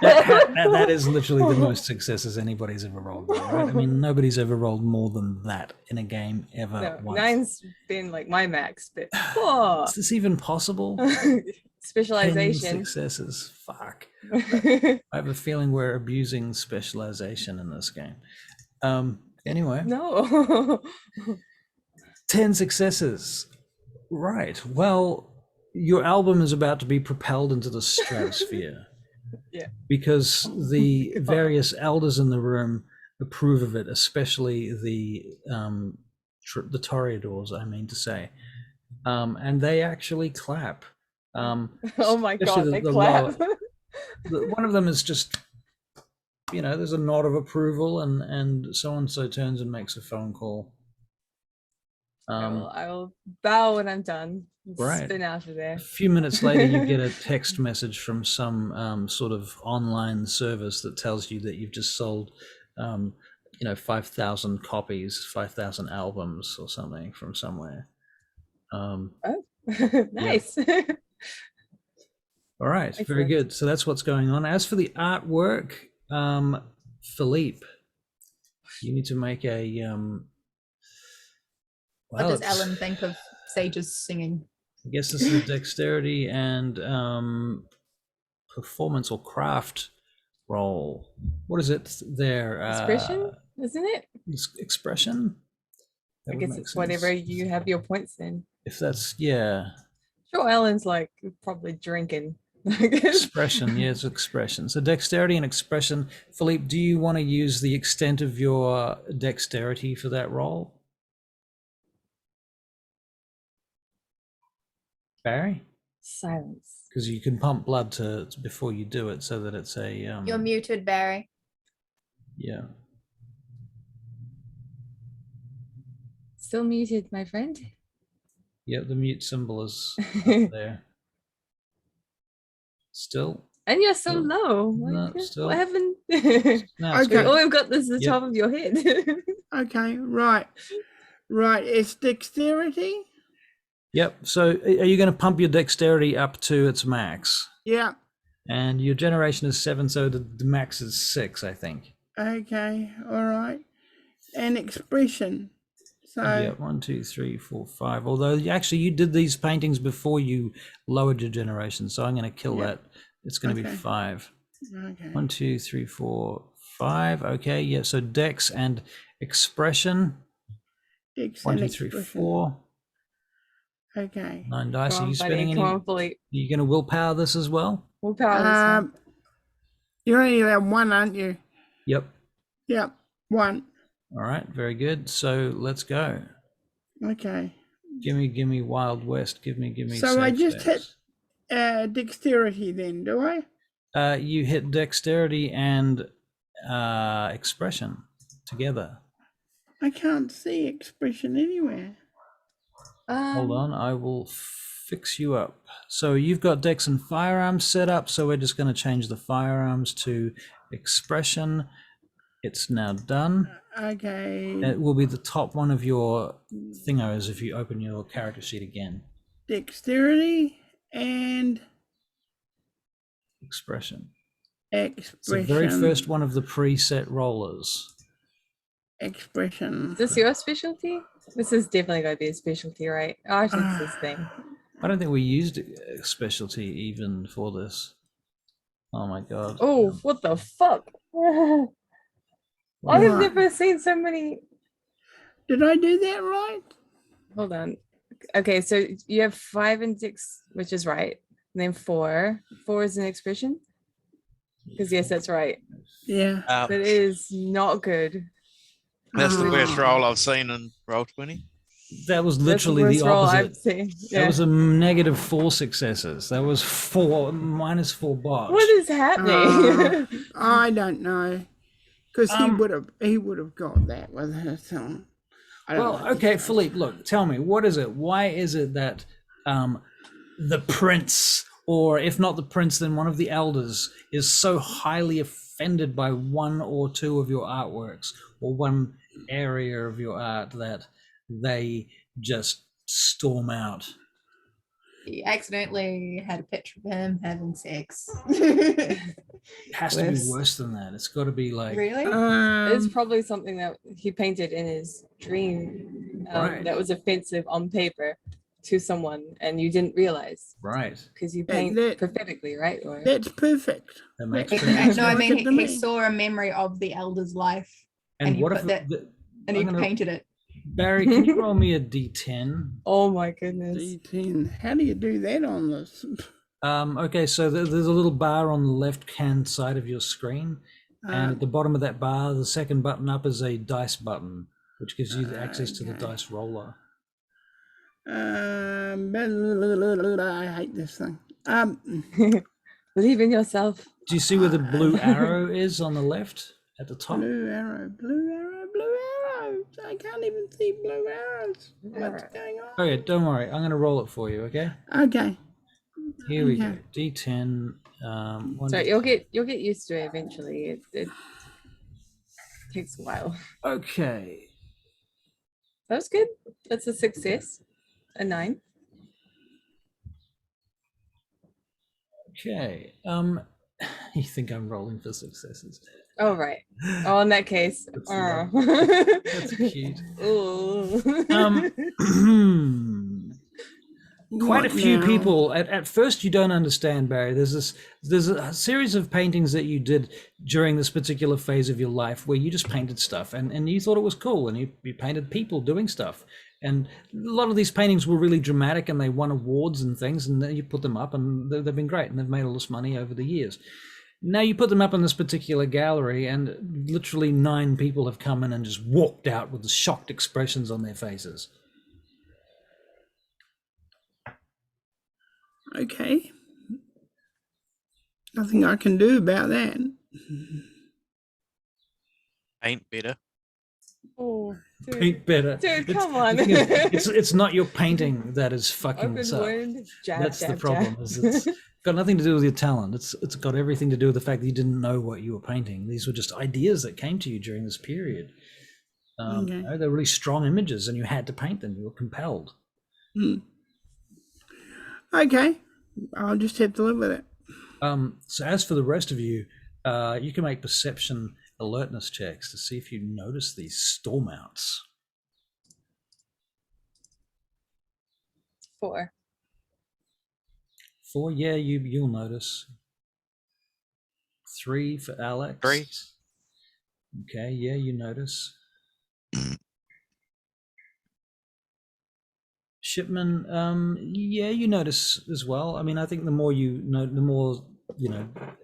That is literally the most successes anybody's ever rolled, though, right? I mean, nobody's ever rolled more than that in a game ever. No, once. 9's been like my max, but oh. Is this even possible? 10 Specialization. successes. Fuck. I have a feeling we're abusing specialization in this game. Anyway, No. 10 successes. Right. Well, your album is about to be propelled into the stratosphere. Yeah. Because the various elders in the room approve of it, especially the Toreadors, I mean to say. And they actually clap. Oh my god, especially they the clap. one of them is just, there's a nod of approval, and so-and-so turns and makes a phone call. I will bow when I'm done. And Right. Spin out of there. A few minutes later, you get a text message from some sort of online service that tells you that you've just sold, 5,000 copies, 5,000 albums or something from somewhere. Nice. All right, very Excellent. good. So that's what's going on. As for the artwork, Philippe, you need to make a. What Well, does it's- Ellen think of Sage's singing? I guess this is a dexterity and performance or craft roll. What is it there? Expression, isn't it? Expression? That I would guess make it's sense. whatever you have your points in. If that's, yeah. Sure, Ellen's like probably drinking. Expression, yeah, it's expression. So dexterity and expression. Philippe, do you want to use the extent of your dexterity for that roll? Barry? Silence. Because you can pump blood before you do it, so that it's a You're muted, Barry. yeah. Still muted, my friend. Yeah, the mute symbol is up there. Still? And you're so No. low. No, Like, still. what happened? No, it's Okay. good. All we've got is the Yep. top of your head. Okay, right. Right, it's dexterity. Yep. So are you going to pump your dexterity up to its max? Yeah. And your generation is 7, so the max is 6, I think. Okay. All right. And expression. So Yeah, 1, 2, 3, 4, 5. Although actually you did these paintings before you lowered your generation, so I'm going to kill Yeah. that. It's going to be Okay. 5. okay. 1, 2, 3, 4, 5. Okay, yeah. So dex and expression. Dex 1, and 2, 3, expression. 4. Okay. 9 dice. Come Are on, you buddy. spending Come any? on, Philippe. Are you going to willpower this as well? We'll power this one. You're only allowed one, aren't you? Yep. Yep. One. All right. Very good. So let's go. Okay. Give me Wild West. Give me. So I safe just stats. hit dexterity then, do I? You hit dexterity and expression together. I can't see expression anywhere. Hold on, I will fix you up. So you've got dex and firearms set up, so we're just going to change the firearms to expression. It's now done. Okay. It will be the top one of your thingos if you open your character sheet again. Dexterity and Expression. expression. It's the very first one of the preset rollers. Expression. Is this your specialty? This is definitely going to be a specialty, right? Oh, I think it's this thing. I don't think we used specialty even for this. Oh my god. Oh, what the fuck? Wow. I've never seen so many. Did I do that right? Hold on. Okay, so you have 5 and 6, which is right. And then 4. 4 is an expression. Because yes, that's right. Yeah. Ouch. That is not good. That's the worst roll I've seen in Roll20. That was That's literally worst the roll opposite. I've seen. That Yeah. was a -4 successes. That was -4 botch. What is happening? I don't know, because Um, he would have got that with her song. I don't Well, know. okay, Philippe, look, tell me, what is it? Why is it that the prince, or if not the prince, then one of the elders, is so highly offended by one or two of your artworks, or one area of your art, that they just storm out? He accidentally had a picture of him having sex. It has to be Worse. worse than that. It's got to be like, Really? It's probably something that he painted in his dream Right. that was offensive on paper to someone, and you didn't realize right. because you That- paint that- prophetically, right? Or That's perfect. That makes He- sense. no, I Look mean at the he man. saw a memory of the elder's life And and you what put if that- and he I'm gonna- painted it. Barry, can you roll me a D10? oh my goodness, D10. How do you do that on this? Okay, so there's a little bar on the left-hand side of your screen, and at the bottom of that bar, the second button up is a dice button, which gives you the access to the Okay. dice roller. I hate this thing. believe in yourself. Do you see where the blue arrow is on the left at the top? Blue arrow, blue arrow, blue arrow. I can't even see blue arrows. What's going on? Okay, don't worry. I'm going to roll it for you, okay? Okay. Here we go. Okay. D10. One So D10. you'll get used to it eventually. It takes a while. Okay. That was good. That's a success. A 9. Okay. You think I'm rolling for successes? Oh right. Oh, in that case. That's Oh. That's cute. Ooh. Quite a What few now? people at first you don't understand, Barry. There's a series of paintings that you did during this particular phase of your life where you just painted stuff and you thought it was cool, and you painted people doing stuff, and a lot of these paintings were really dramatic and they won awards and things, and then you put them up and they've been great and they've made all this money over the years. Now you put them up in this particular gallery and literally 9 people have come in and just walked out with the shocked expressions on their faces. Okay. Nothing I can do about that. Ain't better. Oh, dude. Paint better. Dude, It's- come on. the thing is, it's not your painting that is fucking Open this up. wound. Jab, That's jab, the problem. jab. Is it's got nothing to do with your talent. It's got everything to do with the fact that you didn't know what you were painting. These were just ideas that came to you during this period. Okay. They're really strong images, and you had to paint them. You were compelled. Okay, I'll just have to live with it. So as for the rest of you, you can make perception alertness checks to see if you notice these storm outs. 4. 4, yeah, you'll notice. 3 for Alex. 3. Okay, yeah, you notice. Shipman, yeah, you notice as well. I mean, I think the more you know, the more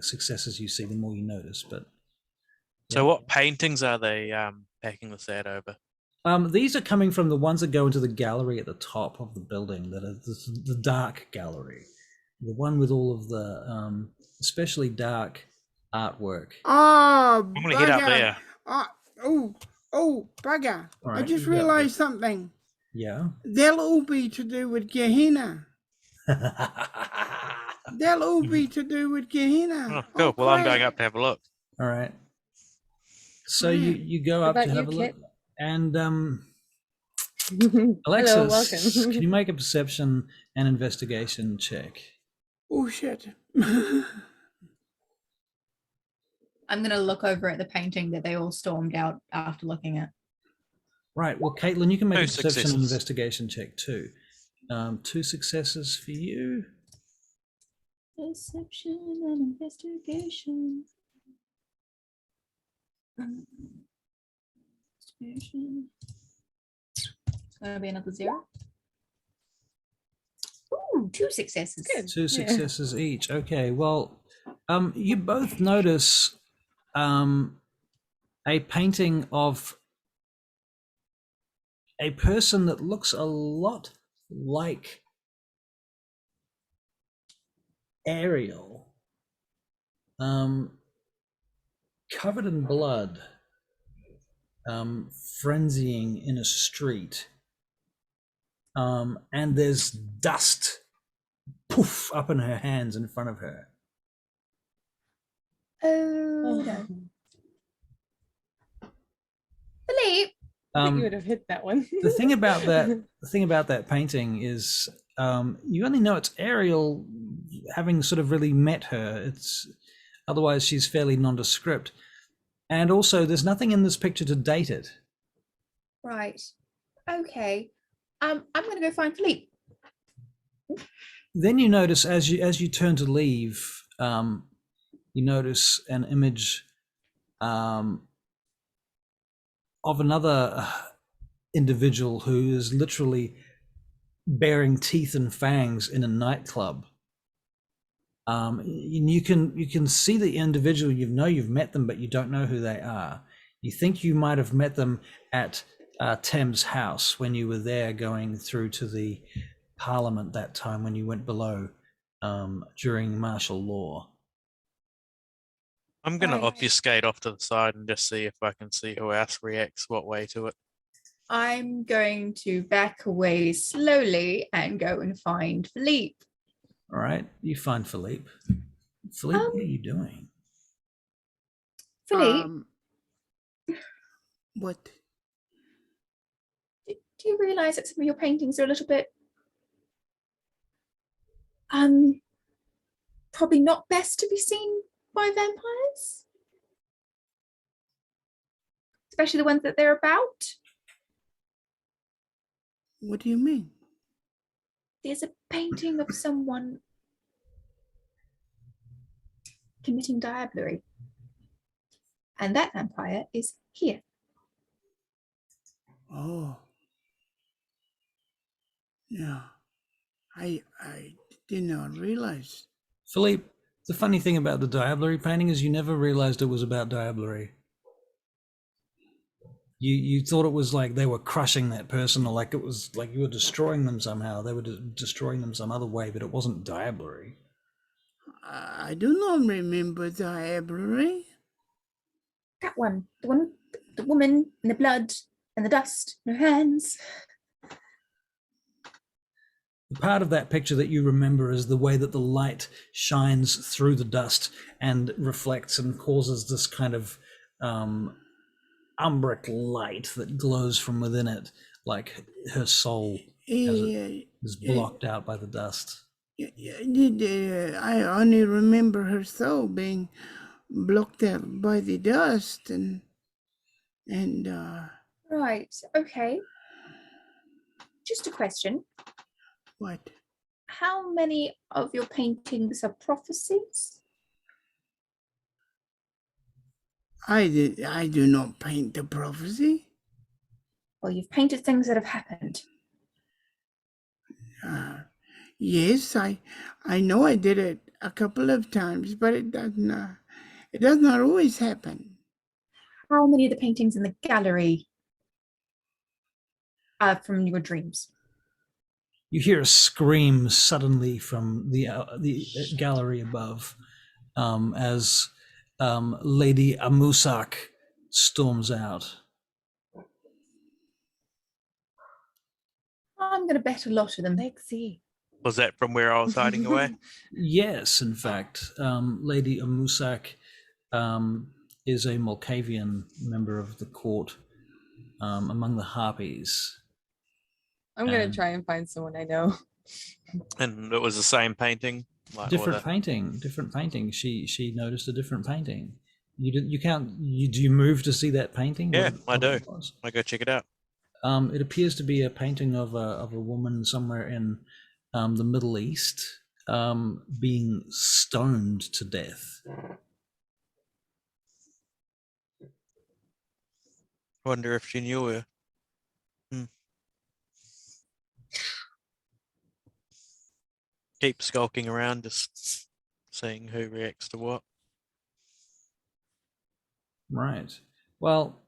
successes you see, the more you notice. But So what paintings are they packing this ad over? these are coming from the ones that go into the gallery at the top of the building, that are the dark gallery, the one with all of the especially dark artwork. Oh, I'm gonna head up there. Oh, bugger. All I right, just you go. realized something. Yeah. They'll all be to do with Gehenna. They'll all be to do with Gehenna. Oh, cool. Well, I'm great. going up to have a look. All right. So Yeah. you go What up to about have you, a look, Kit? and Hello, Alexis, welcome. can you make a perception and investigation check? Oh, shit. I'm going to look over at the painting that they all stormed out after looking at. Right. Well, Caitlin, you can make 2 a perception and successes. investigation check too. 2 successes for you. Perception and investigation. Investigation. It's going to be another 0. Ooh, 2 successes. Good. 2 Yeah. successes each. Okay. Well, you both notice a painting of a person that looks a lot like Ariel, covered in blood, frenzying in a street, and there's dust poof up in her hands in front of her. Oh, no. Philippe. I think you would have hit that one. The thing about that painting is you only know it's Ariel, having sort of really met her. It's otherwise she's fairly nondescript, and also there's nothing in this picture to date it. Right. Okay. I'm going to go find Philippe. Then you notice as you turn to leave, you notice an image of another individual who is literally baring teeth and fangs in a nightclub. You can see the individual. You've met them, but you don't know who they are. You think you might have met them at Thames House when you were there going through to the Parliament that time when you went below during martial law. I'm going to Right. obfuscate off to the side and just see if I can see who else reacts what way to it. I'm going to back away slowly and go and find Philippe. All right, you find Philippe. Philippe, what are you doing? Philippe, What? do you realize that some of your paintings are a little bit probably not best to be seen by vampires? Especially the ones that they're about. What do you mean? There's a painting of someone committing diablerie. And that vampire is here. Oh. Yeah. I did not realize. Philippe, the funny thing about the diablerie painting is you never realized it was about diablerie. You thought it was like they were crushing that person, or like it was like you were destroying them somehow. They were destroying them some other way, but it wasn't diablerie. I do not remember diablerie. That one. The woman in the blood and the dust in her hands. The part of that picture that you remember is the way that the light shines through the dust and reflects and causes this kind of umbric light that glows from within it, like her soul is blocked out by the dust. I only remember her soul being blocked out by the dust and Right. Okay. Just a question. what? How many of your paintings are prophecies? I do not paint the prophecy. Well, you've painted things that have happened. Yes, I know I did it a couple of times, but it does not always happen. How many of the paintings in the gallery are from your dreams? You hear a scream suddenly from the gallery above, as Lady Amusak storms out. I'm going to bet a lot of them. Lexi. Was that from where I was hiding away? Yes, in fact, Lady Amusak is a Malkavian member of the court among the Harpies. I'm gonna And try and find someone I know. And it was the same painting? Like, or different the- painting. She noticed a different painting. Do you move to see that painting? Yeah, I What do. it was? I go check it out. It appears to be a painting of a woman somewhere in the Middle East being stoned to death. Wonder if she knew her. Keep skulking around, just seeing who reacts to what. Right. Well,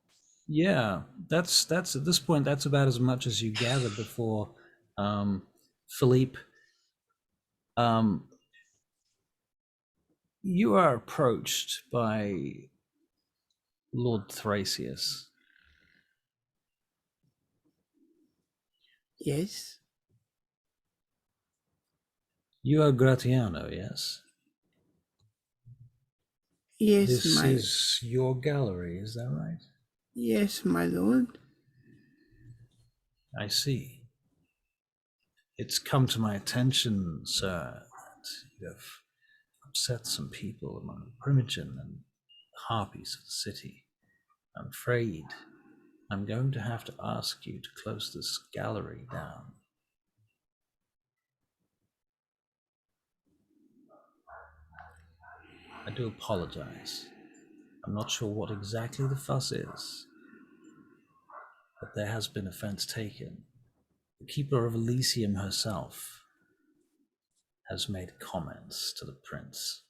yeah, that's at this point that's about as much as you gather before Philippe. You are approached by Lord Thracius. Yes. You are Gratiano, yes? Yes, This my is your gallery, is that right? yes, my lord. I see. It's come to my attention, sir, that you have upset some people among Primogen and harpies of the city. I'm afraid I'm going to have to ask you to close this gallery down. I do apologize. I'm not sure what exactly the fuss is, but there has been offense taken. The Keeper of Elysium herself has made comments to the prince.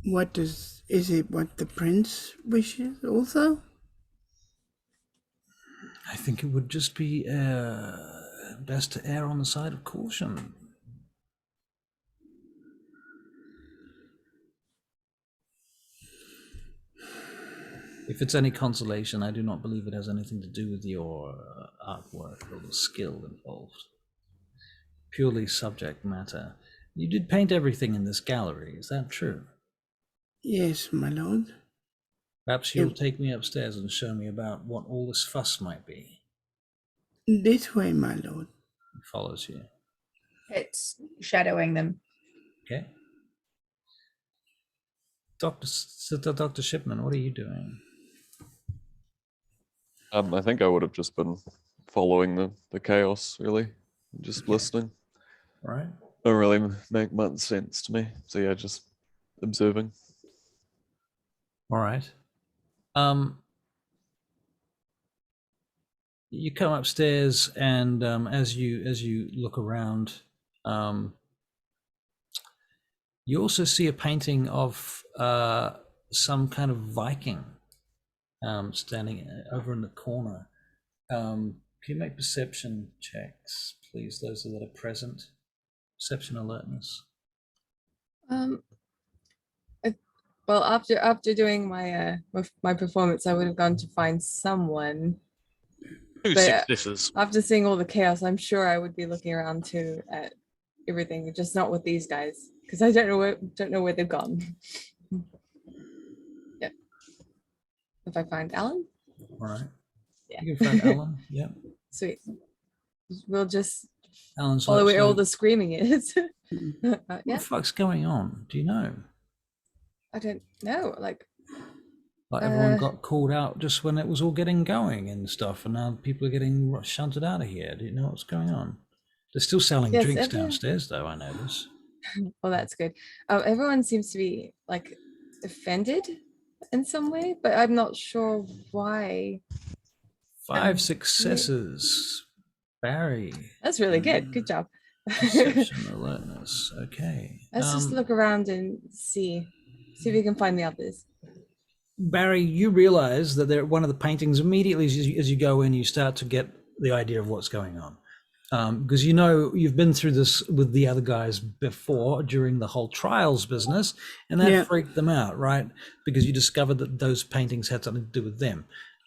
Is it what the prince wishes also? I think it would just be best to err on the side of caution. If it's any consolation, I do not believe it has anything to do with your artwork or the skill involved. Purely subject matter. You did paint everything in this gallery, is that true? Yes, my lord. Perhaps you'll take me upstairs and show me about what all this fuss might be. This way, my lord. He follows you. It's shadowing them. Okay. Dr. Shipman, what are you doing? I think I would have just been following the chaos, really, just listening. All right. Don't really make much sense to me. So yeah, just observing. All right. You come upstairs, and as you look around, you also see a painting of some kind of Viking standing over in the corner. Can you make perception checks, please? Those that are present. Perception alertness. Well, after doing my my performance, I would have gone to find someone. Two But, successes. After seeing all the chaos, I'm sure I would be looking around too at everything, just not with these guys, because I don't know where they've gone. if I find Alan. All right. Yeah. You can find Alan. Yep. Sweet. We'll just Alan's follow like, where all so the screaming is. what the Yeah, fuck's going on? Do you know? I don't know. Like, Like everyone Uh, got called out just when it was all getting going and stuff, and now people are getting shunted out of here. Do you know what's going on? They're still selling Yes, drinks everyone- downstairs, though. I notice. well, that's good. Everyone seems to be like offended in some way, but I'm not sure why. 5 Um, successes. Barry. That's really good. Good job. Perception alertness. Okay. Let's just look around and see if we can find the others. Barry, you realize that they're one of the paintings immediately as you go in, you start to get the idea of what's going on. Because you know you've been through this with the other guys before during the whole trials business, and that freaked them out, right? Because you discovered that those paintings had something to do with them.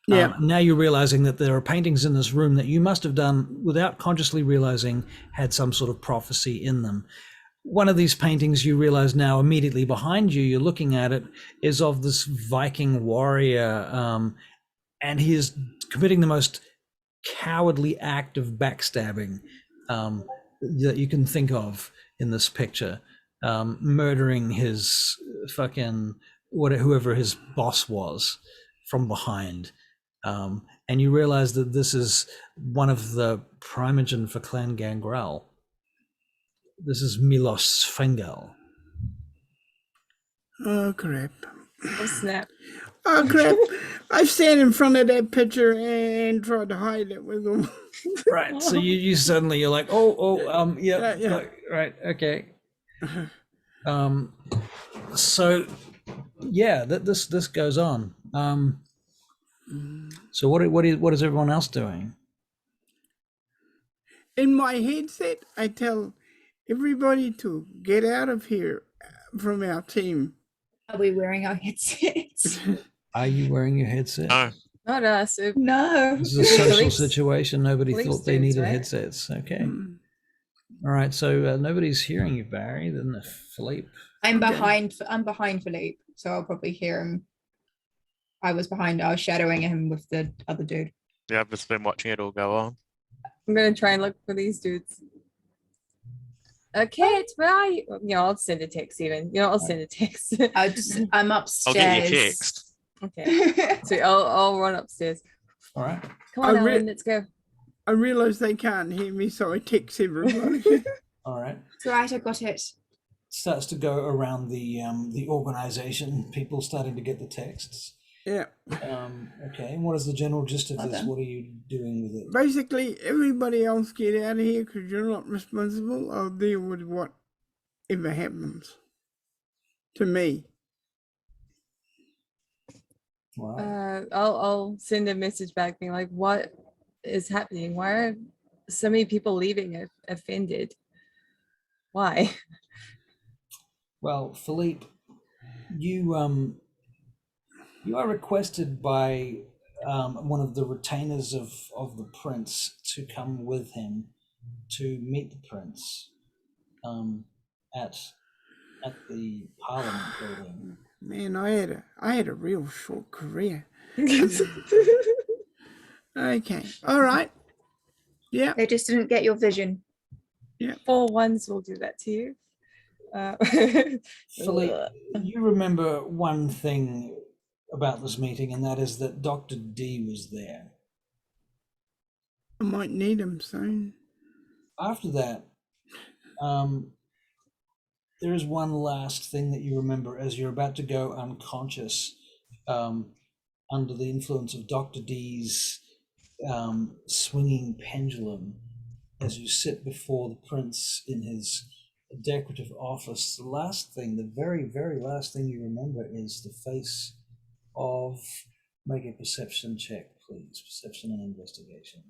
Now you're realizing that there are paintings in this room that you must have done without consciously realizing had some sort of prophecy in them. One of these paintings you realize now immediately behind you, you're looking at it, is of this Viking warrior, and he is committing the most cowardly act of backstabbing that you can think of in this picture, murdering his fucking whoever his boss was from behind. And you realize that this is one of the primogen for Clan Gangrel. This is Milos Fengel. Oh, crap. Oh, snap. Oh, crap. I've sat in front of that picture and tried to hide it with them. Right. So you suddenly you're like, yeah. Right. Okay. So yeah, this goes on. So what is everyone else doing? In my headset, I tell everybody to get out of here from our team. Are we wearing our headsets? Are you wearing your headset? No. Not us. No. This is a social Police- situation. Nobody police thought they dudes, needed right? headsets. Okay. All right. So nobody's hearing you, Barry. Then Philippe. I'm behind Philippe, so I'll probably hear him. I was shadowing him with the other dude. Yeah, I've just been watching it all go on. I'm gonna try and look for these dudes. Okay, it's where are you? I'll send a text even. I'll send a text. I'm I'll upstairs. get you text. Okay. So I'll run upstairs. All right. Come on, I re- Alan, let's go. I realise they can't hear me, so I text everybody. All right. It's right, I got it. Starts to go around the organization. People starting to get the texts. Yeah. Okay. And what is the general gist of this? Okay. What are you doing with it? Basically, everybody else get out of here because you're not responsible. I'll deal with whatever happens to me. Wow. I'll send a message back being like, what is happening? Why are so many people leaving offended? Why? Well, Philippe, you are requested by one of the retainers of the prince to come with him to meet the prince at the Parliament building. Man, I had a real short career. Okay. All right. Yeah. They just didn't get your vision. For ones will do that to you. Philippe, you remember one thing about this meeting, and that is that Dr. D was there. I might need him soon. After that, there is one last thing that you remember as you're about to go unconscious under the influence of Dr. D's swinging pendulum as you sit before the prince in his decorative office. The last thing, the very, very last thing you remember is the face of, make a perception check, please, perception and investigation,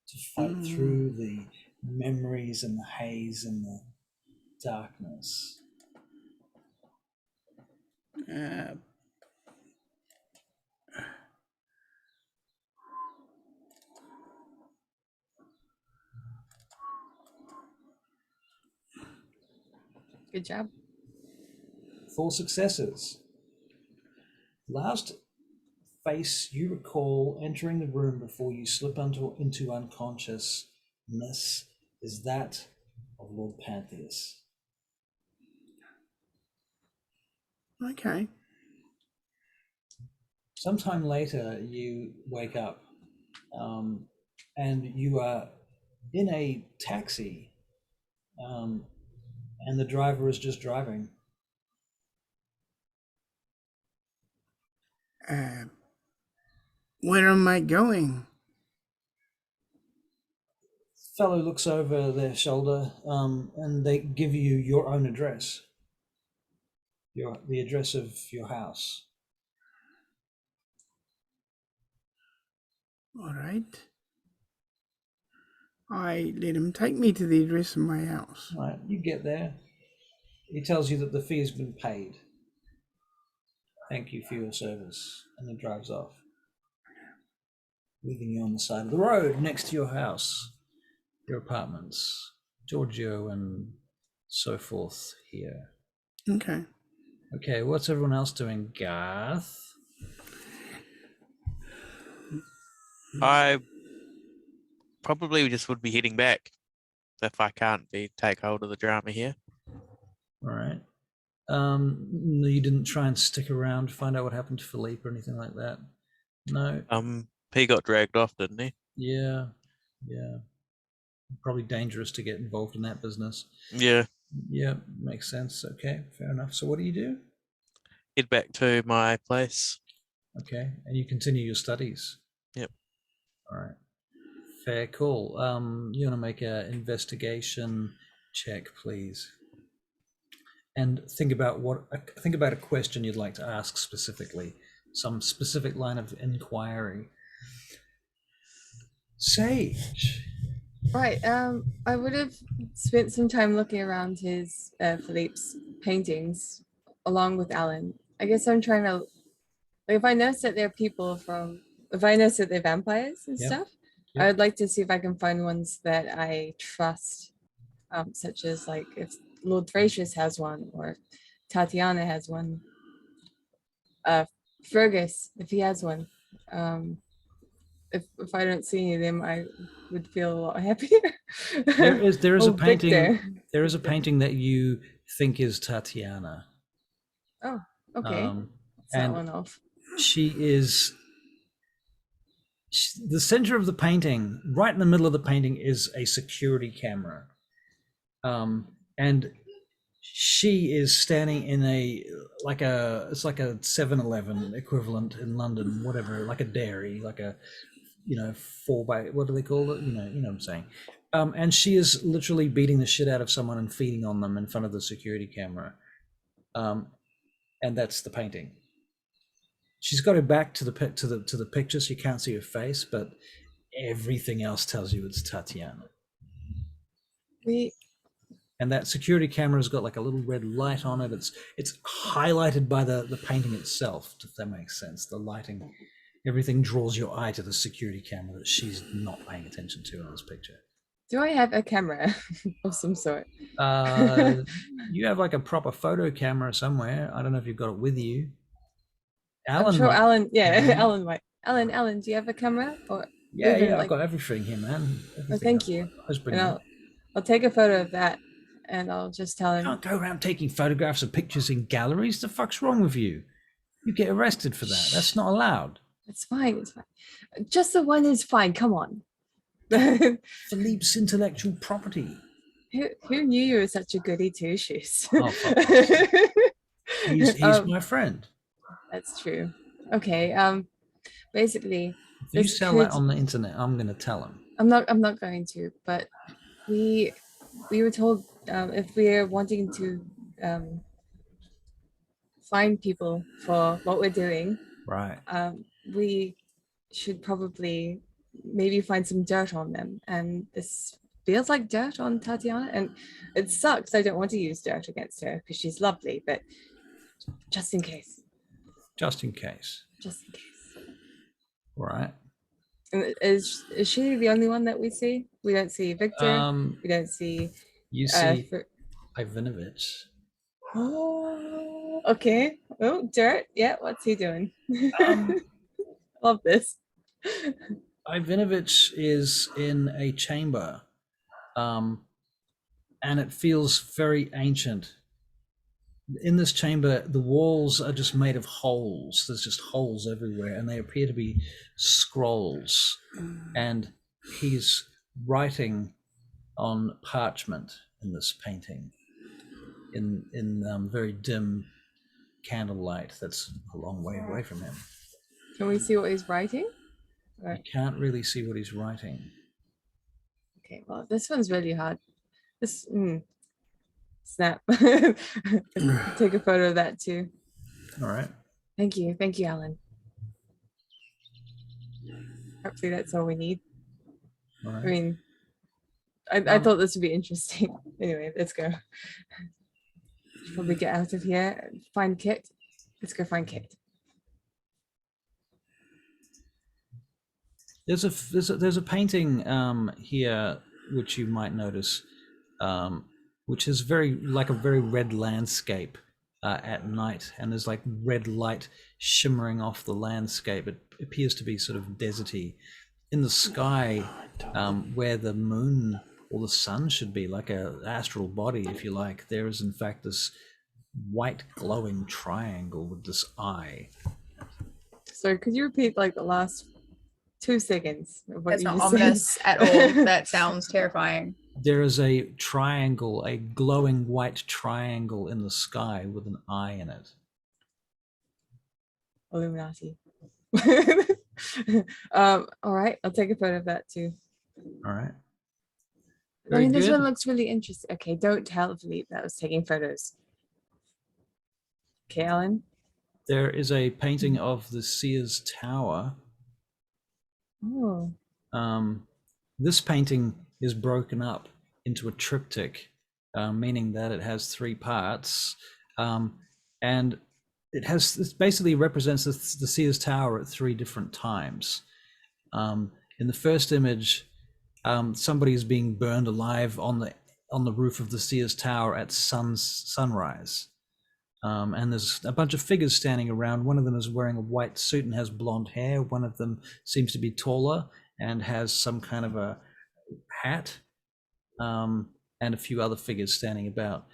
to fight through the memories and the haze and the darkness. Good job. 4 successes. Last face you recall entering the room before you slip into unconsciousness is that of Lord Pantheus. Okay. Sometime later, you wake up and you are in a taxi, and the driver is just driving. Where am I going? Fellow looks over their shoulder, and they give you your own address, the address of your house. All right. I let him take me to the address of my house. Right, you get there. He tells you that the fee has been paid. Thank you for your service, and he drives off, leaving you on the side of the road next to your house, your apartments, Giorgio and so forth here. Okay. Okay, what's everyone else doing? Garth? I probably just would be heading back if I can't take hold of the drama here. All right. No, you didn't try and stick around to find out what happened to Philippe or anything like that? No? He got dragged off, didn't he? Yeah. Probably dangerous to get involved in that business. Yeah. Yeah, makes sense. Okay, fair enough. So what do you do? Head back to my place. Okay, and you continue your studies? Yep. All right. Fair, cool. You want to make an investigation check, please? And think about a question you'd like to ask specifically, some specific line of inquiry. Sage. Right. I would have spent some time looking around his Philippe's paintings along with Alan. I guess I'm trying to, like, if I notice that they're vampires and Yep. stuff, Yep. I would like to see if I can find ones that I trust, such as like if Lord Thracius has one or Tatiana has one. Fergus, if he has one. If I don't see any of them, I would feel a lot happier. There is Oh, a painting. Victor. There is a painting that you think is Tatiana. Oh, okay. That's that and one off. The center of the painting, right in the middle of the painting, is a security camera. And she is standing in it's like a 7-Eleven equivalent in London, whatever, like a dairy, like a, 4 by, what do they call it? You know what I'm saying. And she is literally beating the shit out of someone and feeding on them in front of the security camera. And that's the painting. She's got her back to the picture, so you can't see her face, but everything else tells you it's Tatiana. And that security camera's got like a little red light on it. It's highlighted by the painting itself, if that makes sense. The lighting, everything draws your eye to the security camera that she's not paying attention to in this picture. Do I have a camera of some sort? You have like a proper photo camera somewhere. I don't know if you've got it with you. Alan, I'm sure might. Alan, yeah, Alan might. Alan, do you have a camera? Or Yeah, even, I've got everything here, man. Oh, thank you. And I'll take a photo of that, and I'll just tell him. You can't go around taking photographs of pictures in galleries. The fuck's wrong with you? You get arrested for that. That's not allowed. It's fine. It's fine. Just the one is fine. Come on. Philippe's intellectual property. Who knew you were such a goody two shoes? Oh, fuck. He's my friend. That's true. Okay. Basically, if you sell that on the internet, I'm going to tell him. I'm not going to. But we were told if we're wanting to find people for what we're doing, right? We should probably maybe find some dirt on them, and this feels like dirt on Tatiana, and it sucks. I don't want to use dirt against her because she's lovely, but just in case. Just in case. Just in case. All right. And is she the only one that we see? We don't see Victor. We don't see. You see Ivanovich. Oh, okay. Oh, dirt. Yeah, what's he doing? Love this. Ivanovich is in a chamber, and it feels very ancient. In this chamber, the walls are just made of holes. There's just holes everywhere, and they appear to be scrolls. And he's writing on parchment in this painting, in very dim candlelight that's a long way away from him. Can we see what he's writing? You can't really see what he's writing. Okay, well, this one's really hard. This snap. Take a photo of that too. All right. Thank you, Alan. Hopefully that's all we need. All right. I mean, I thought this would be interesting. Anyway, let's go. Should probably get out of here. Find Kit. Let's go find Kit. There's a painting here which you might notice, which is very like a very red landscape at night, and there's like red light shimmering off the landscape. It appears to be sort of deserty. In the sky, where the moon or the sun should be, like a astral body, if you like, there is in fact this white glowing triangle with this eye. Sorry, could you repeat like the last 2 seconds of what That's you not just said? ominous at all. That sounds terrifying. There is a triangle, a glowing white triangle in the sky with an eye in it. Illuminati. All right, I'll take a photo of that too. All right. I Very mean, this good. one looks really interesting. Okay, don't tell Philippe that I was taking photos. Okay, Alan. There is a painting of the Sears Tower. Oh, This painting is broken up into a triptych, meaning that it has 3 parts, and it basically represents the Sears Tower at 3 different times. In the first image, somebody is being burned alive on the roof of the Sears Tower at sunrise. And there's a bunch of figures standing around. One of them is wearing a white suit and has blonde hair. One of them seems to be taller and has some kind of a hat, and a few other figures standing about.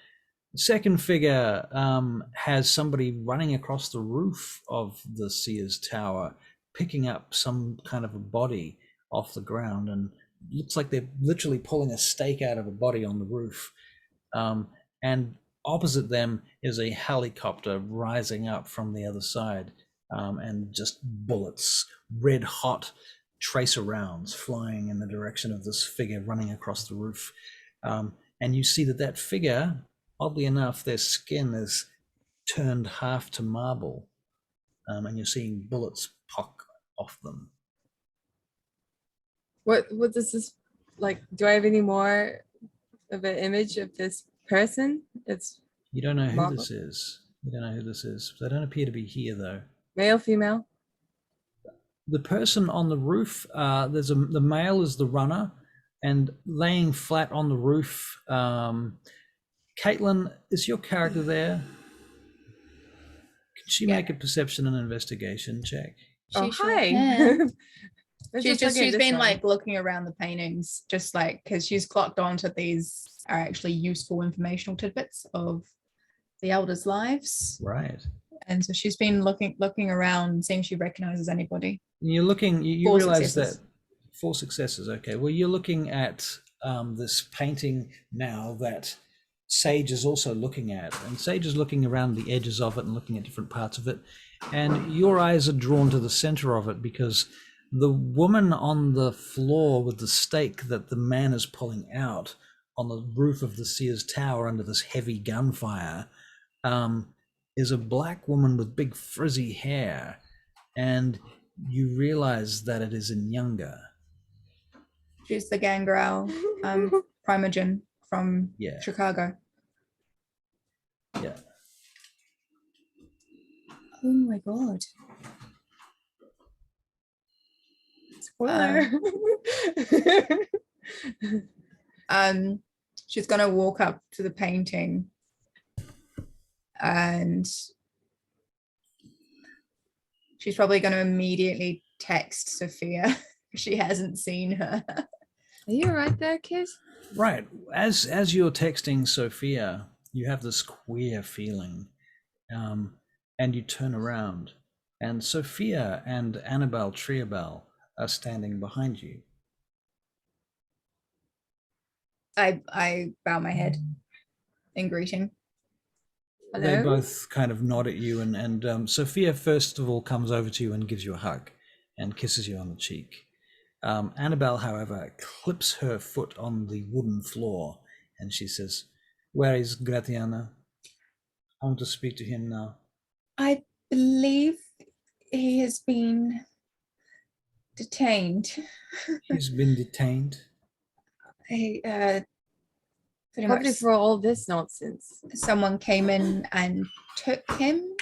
The second figure has somebody running across the roof of the Sears Tower, picking up some kind of a body off the ground, and looks like they're literally pulling a stake out of a body on the roof. And opposite them is a helicopter rising up from the other side, and just bullets, red hot tracer rounds flying in the direction of this figure running across the roof. And you see that figure, oddly enough, their skin is turned half to marble, and you're seeing bullets pock off them. what does this like? Do I have any more of an image of this person? It's You don't know who marble. this is. You don't know who this is. They don't appear to be here, though. Male, female? The person on the roof, the male is the runner, and laying flat on the roof. Caitlin, is your character there? Can she make a perception and investigation check? Oh, sure hi. can. Let's She's look at she's this been one. like looking around the paintings, just like because she's clocked on to these are actually useful informational tidbits of the elders' lives, Right. and so she's been looking around, seeing if she recognizes anybody. You're looking. You 4 realize successes. that 4 successes. Okay. Well, you're looking at this painting now that Sage is also looking at, and Sage is looking around the edges of it and looking at different parts of it, and your eyes are drawn to the center of it because the woman on the floor with the stake that the man is pulling out on the roof of the Sears Tower under this heavy gunfire is a black woman with big frizzy hair, and you realize that it is Inyanga. She's the gangrel primogen from Yeah. Chicago. Yeah. Oh my god. Spoiler. She's gonna walk up to the painting and she's probably going to immediately text Sophia. She hasn't seen her. Are you right there, kid? Right. As you're texting Sophia, you have this queer feeling, and you turn around, and Sophia and Annabelle Triabel are standing behind you. I bow my head in greeting. They Hello? both kind of nod at you, and Sophia first of all comes over to you and gives you a hug and kisses you on the cheek. Annabelle, however, clips her foot on the wooden floor and she says, "Where is Gratiana? I want to speak to him now." I believe he has been detained. He's been detained. He, pretty Probably much for all this nonsense. someone came in and took him.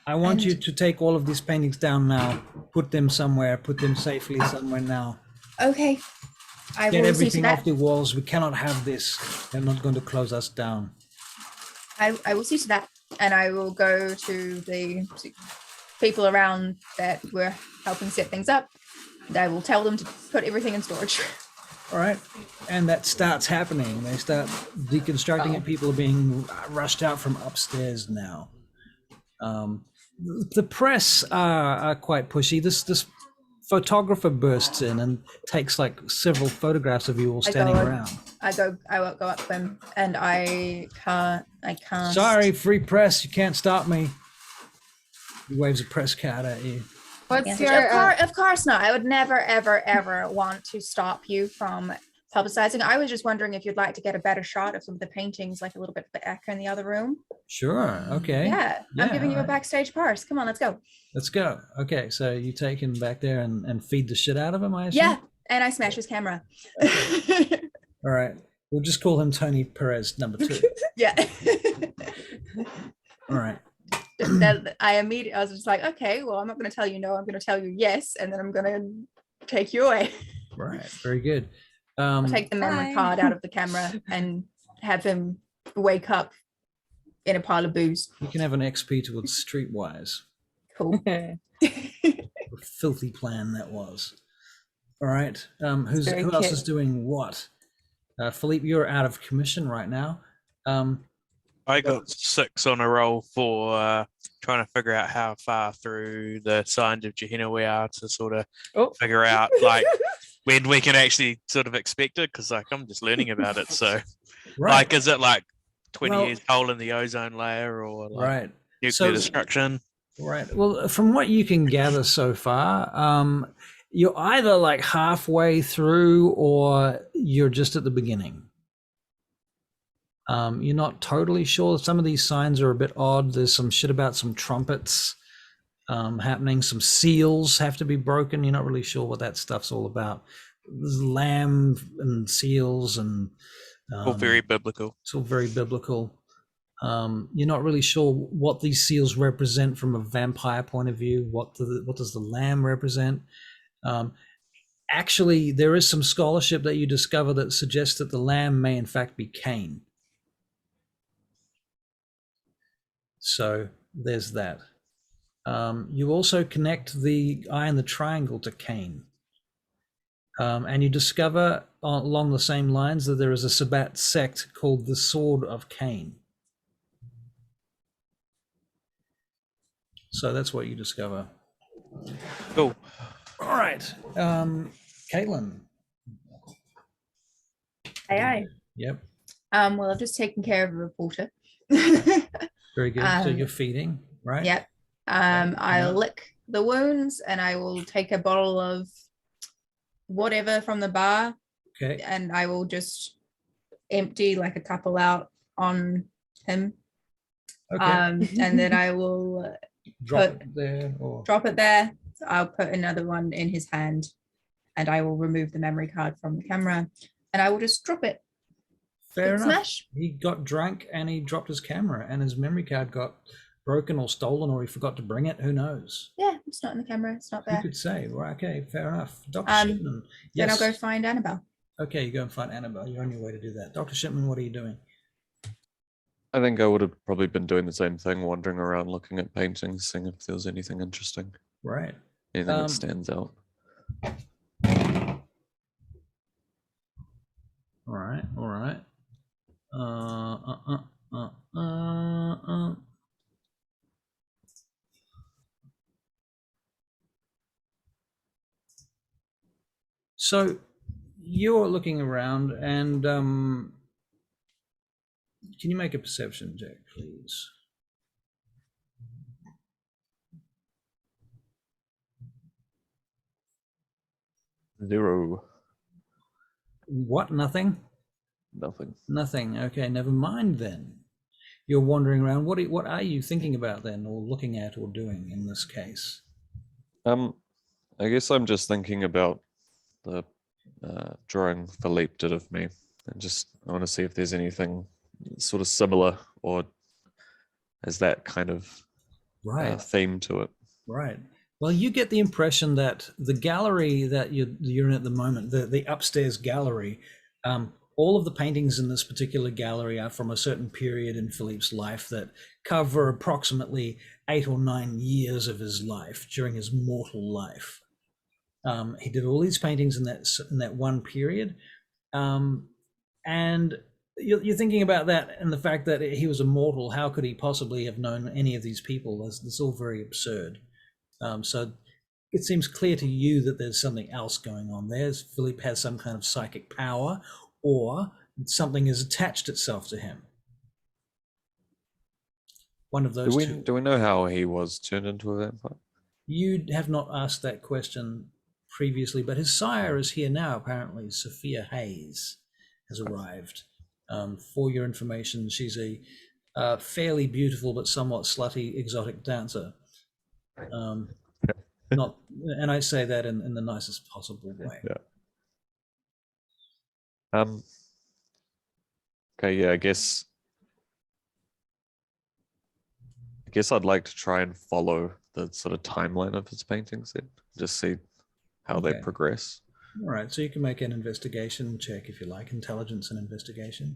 I want And- you to take all of these paintings down now. Put them somewhere. Put them safely somewhere now. Okay. I Get will see to everything off that. the walls. We cannot have this. They're not going to close us down. I will see to that. And I will go to the people around that were helping set things up. And I will tell them to put everything in storage. All right. And that starts happening. They start deconstructing it. People are being rushed out from upstairs now. The press are quite pushy. This photographer bursts in and takes like several photographs of you all standing around. I will go up to him and I can't. Sorry, free press. You can't stop me. He waves a press card at you. What's Yeah, your of course not. I would never, ever, ever want to stop you from publicizing. I was just wondering if you'd like to get a better shot of some of the paintings, like a little bit back in the other room. Sure. Okay. Yeah, I'm giving you a all right. backstage pass. Come on, let's go. Let's go. Okay, so you take him back there and feed the shit out of him, I assume? Yeah, and I smash his camera. All right. We'll just call him Tony Perez number 2. Yeah. All right. I was just like, okay, well, I'm not going to tell you no. I'm going to tell you yes, and then I'm going to take you away. Right. Very good. I'll take the memory Bye. card out of the camera and have him wake up in a pile of booze. You can have an XP towards Streetwise. Cool. What a filthy plan that was. All right. very Who else kid. is doing what? Philippe, you're out of commission right now. I got 6 on a roll for trying to figure out how far through the signs of Gehenna we are to sort of Oh. figure out like when we can actually sort of expect it, because like I'm just learning about it. So Right. like, is it like 20 Well- years hole in the ozone layer or like Right. nuclear So- destruction? Right. Well, from what you can gather so far, you're either like halfway through or you're just at the beginning. You're not totally sure. Some of these signs are a bit odd. There's some shit about some trumpets happening. Some seals have to be broken. You're not really sure what that stuff's all about. There's lamb and seals and All very biblical. it's all very biblical. You're not really sure what these seals represent from a vampire point of view. What does the lamb represent? Actually, there is some scholarship that you discover that suggests that the lamb may in fact be Cain. So there's that. You also connect the eye and the triangle to Cain. And you discover along the same lines that there is a Sabbat sect called the Sword of Cain. So that's what you discover. Cool. All right. Caitlin. Aye. Yep. Well, I've just taken care of a reporter. Very good. So Um, you're feeding, right? Yep. yeah. I'll lick the wounds and I will take a bottle of whatever from the bar Okay. and I will just empty like a couple out on him. Okay. And then I will Drop put- it there or drop it there. I'll put another one in his hand and I will remove the memory card from the camera and I will just drop it. fair Good enough. smash. He got drunk and he dropped his camera and his memory card got broken or stolen or he forgot to bring it. Who knows? Yeah, it's not in the camera. It's not Who there. could say? Right, okay, fair enough. Dr. Um, Shipman. Then Yes. I'll go find Annabelle. Okay, you go and find Annabelle. You're on your way to do that. Dr. Shipman, what are you doing? I think I would have probably been doing the same thing, wandering around looking at paintings, seeing if there was anything interesting. Right. Anything that stands out? All right, all right. So you're looking around, and can you make a perception check, please? Zero. What? Nothing? Nothing. Nothing. Okay, never mind then. You're wandering around. What are you thinking about then, or looking at, or doing in this case? I guess I'm just thinking about the drawing Philippe did of me, and I want to see if there's anything sort of similar, or has that kind of theme to it. Right. Well, you get the impression that the gallery that you're in at the moment, the upstairs gallery, all of the paintings in this particular gallery are from a certain period in Philippe's life that cover approximately 8 or 9 years of his life during his mortal life. He did all these paintings in that one period, and you're thinking about that and the fact that he was immortal. How could he possibly have known any of these people? It's all very absurd. So it seems clear to you that there's something else going on there. Philippe has some kind of psychic power, or something has attached itself to him. One of those two. Do we know how he was turned into a vampire? You have not asked that question previously, but his sire is here now, apparently. Sophia Hayes has arrived. For your information, she's a fairly beautiful but somewhat slutty exotic dancer. Not, and I say that in the nicest possible way. Yeah. Okay, yeah, I guess I'd like to try and follow the sort of timeline of his paintings then, just see how they progress. All right, so you can make an investigation check if you like, intelligence and investigation.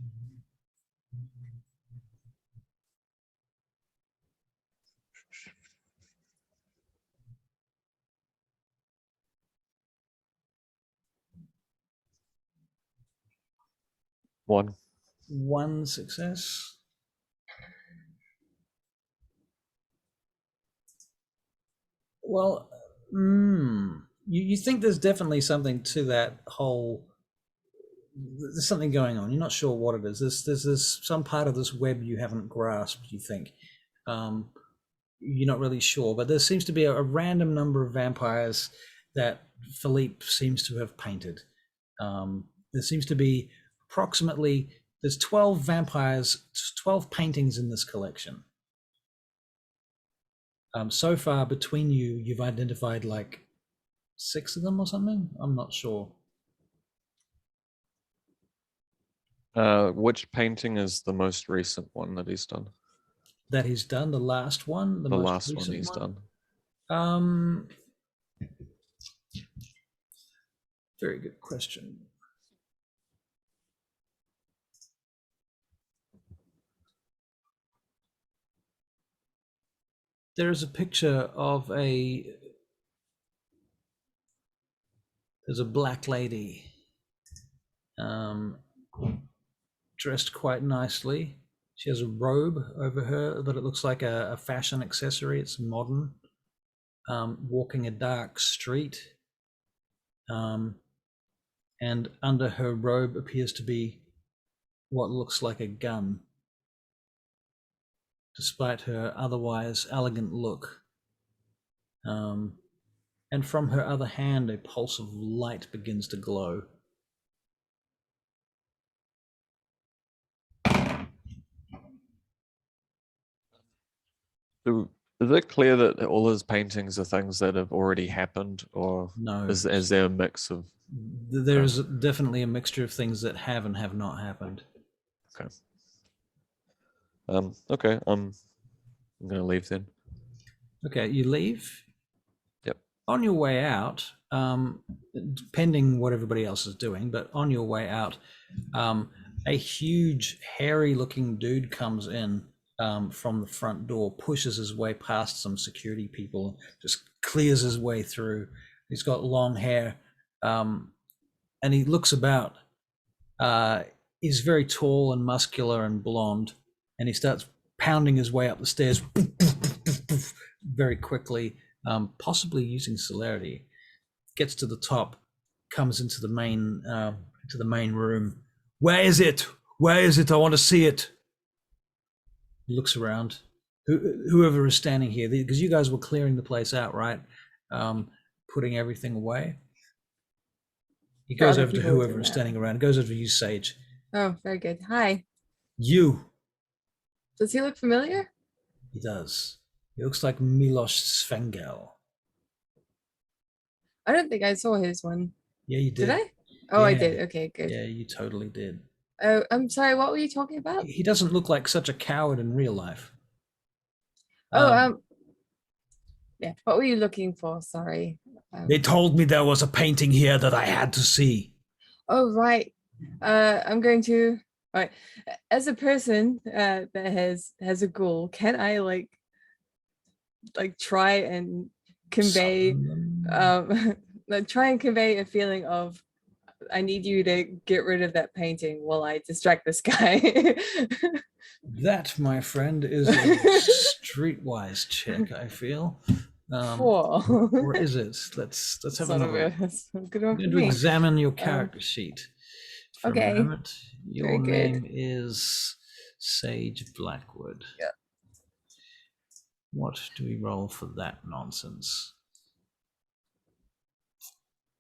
One success. Well, you think there's definitely something to that whole. There's something going on. You're not sure what it is. There's some part of this web you haven't grasped. You think you're not really sure, but there seems to be a random number of vampires that Philippe seems to have painted. There seems to be approximately, there's 12 vampires, 12 paintings in this collection. So far between you've identified like 6 of them or something. I'm not sure. Which painting is the most recent one that he's done? That he's done, the last one, the most last one recent he's one? done. Very good question. There is a picture of there's a black lady dressed quite nicely. She has a robe over her, but it looks like a fashion accessory. It's modern. Walking a dark street. And under her robe appears to be what looks like a gun, despite her otherwise elegant look. And from her other hand, a pulse of light begins to glow. Is it clear that all his paintings are things that have already happened, or No. is there a mix of? There's definitely a mixture of things that have and have not happened. Okay. Okay. I'm gonna leave then. Okay, you leave. Yep. On your way out, depending what everybody else is doing, but on your way out, a huge, hairy-looking dude comes in from the front door, pushes his way past some security people, just clears his way through. He's got long hair, and he looks about. He's very tall and muscular and blonde, and he starts pounding his way up the stairs very quickly, possibly using celerity. Gets to the top, comes into the main room. Where is it? Where is it? I want to see it. He looks around. Whoever is standing here, because you guys were clearing the place out, right? Putting everything away. He goes over to whoever is standing around. Goes over to you, Sage. Oh, very good. Hi. You. Does he look familiar? He does. He looks like Milos Svengel. I don't think I saw his one. Yeah, you did. Did I? Oh, I Yeah. did. Okay, good. Yeah, you totally did. Oh, I'm sorry. What were you talking about? He doesn't look like such a coward in real life. Yeah. What were you looking for? Sorry. They told me there was a painting here that I had to see. Oh, right. I'm going to. All right. As a person that has a goal, can I like try and convey like try and convey a feeling of I need you to get rid of that painting while I distract this guy. That, my friend, is a streetwise check, I feel. Cool. Or is it? Let's have Son of another. a good one I'm for going to me. examine your character sheet for okay. a moment. Your Very good. name is Sage Blackwood. Yeah. What do we roll for that nonsense?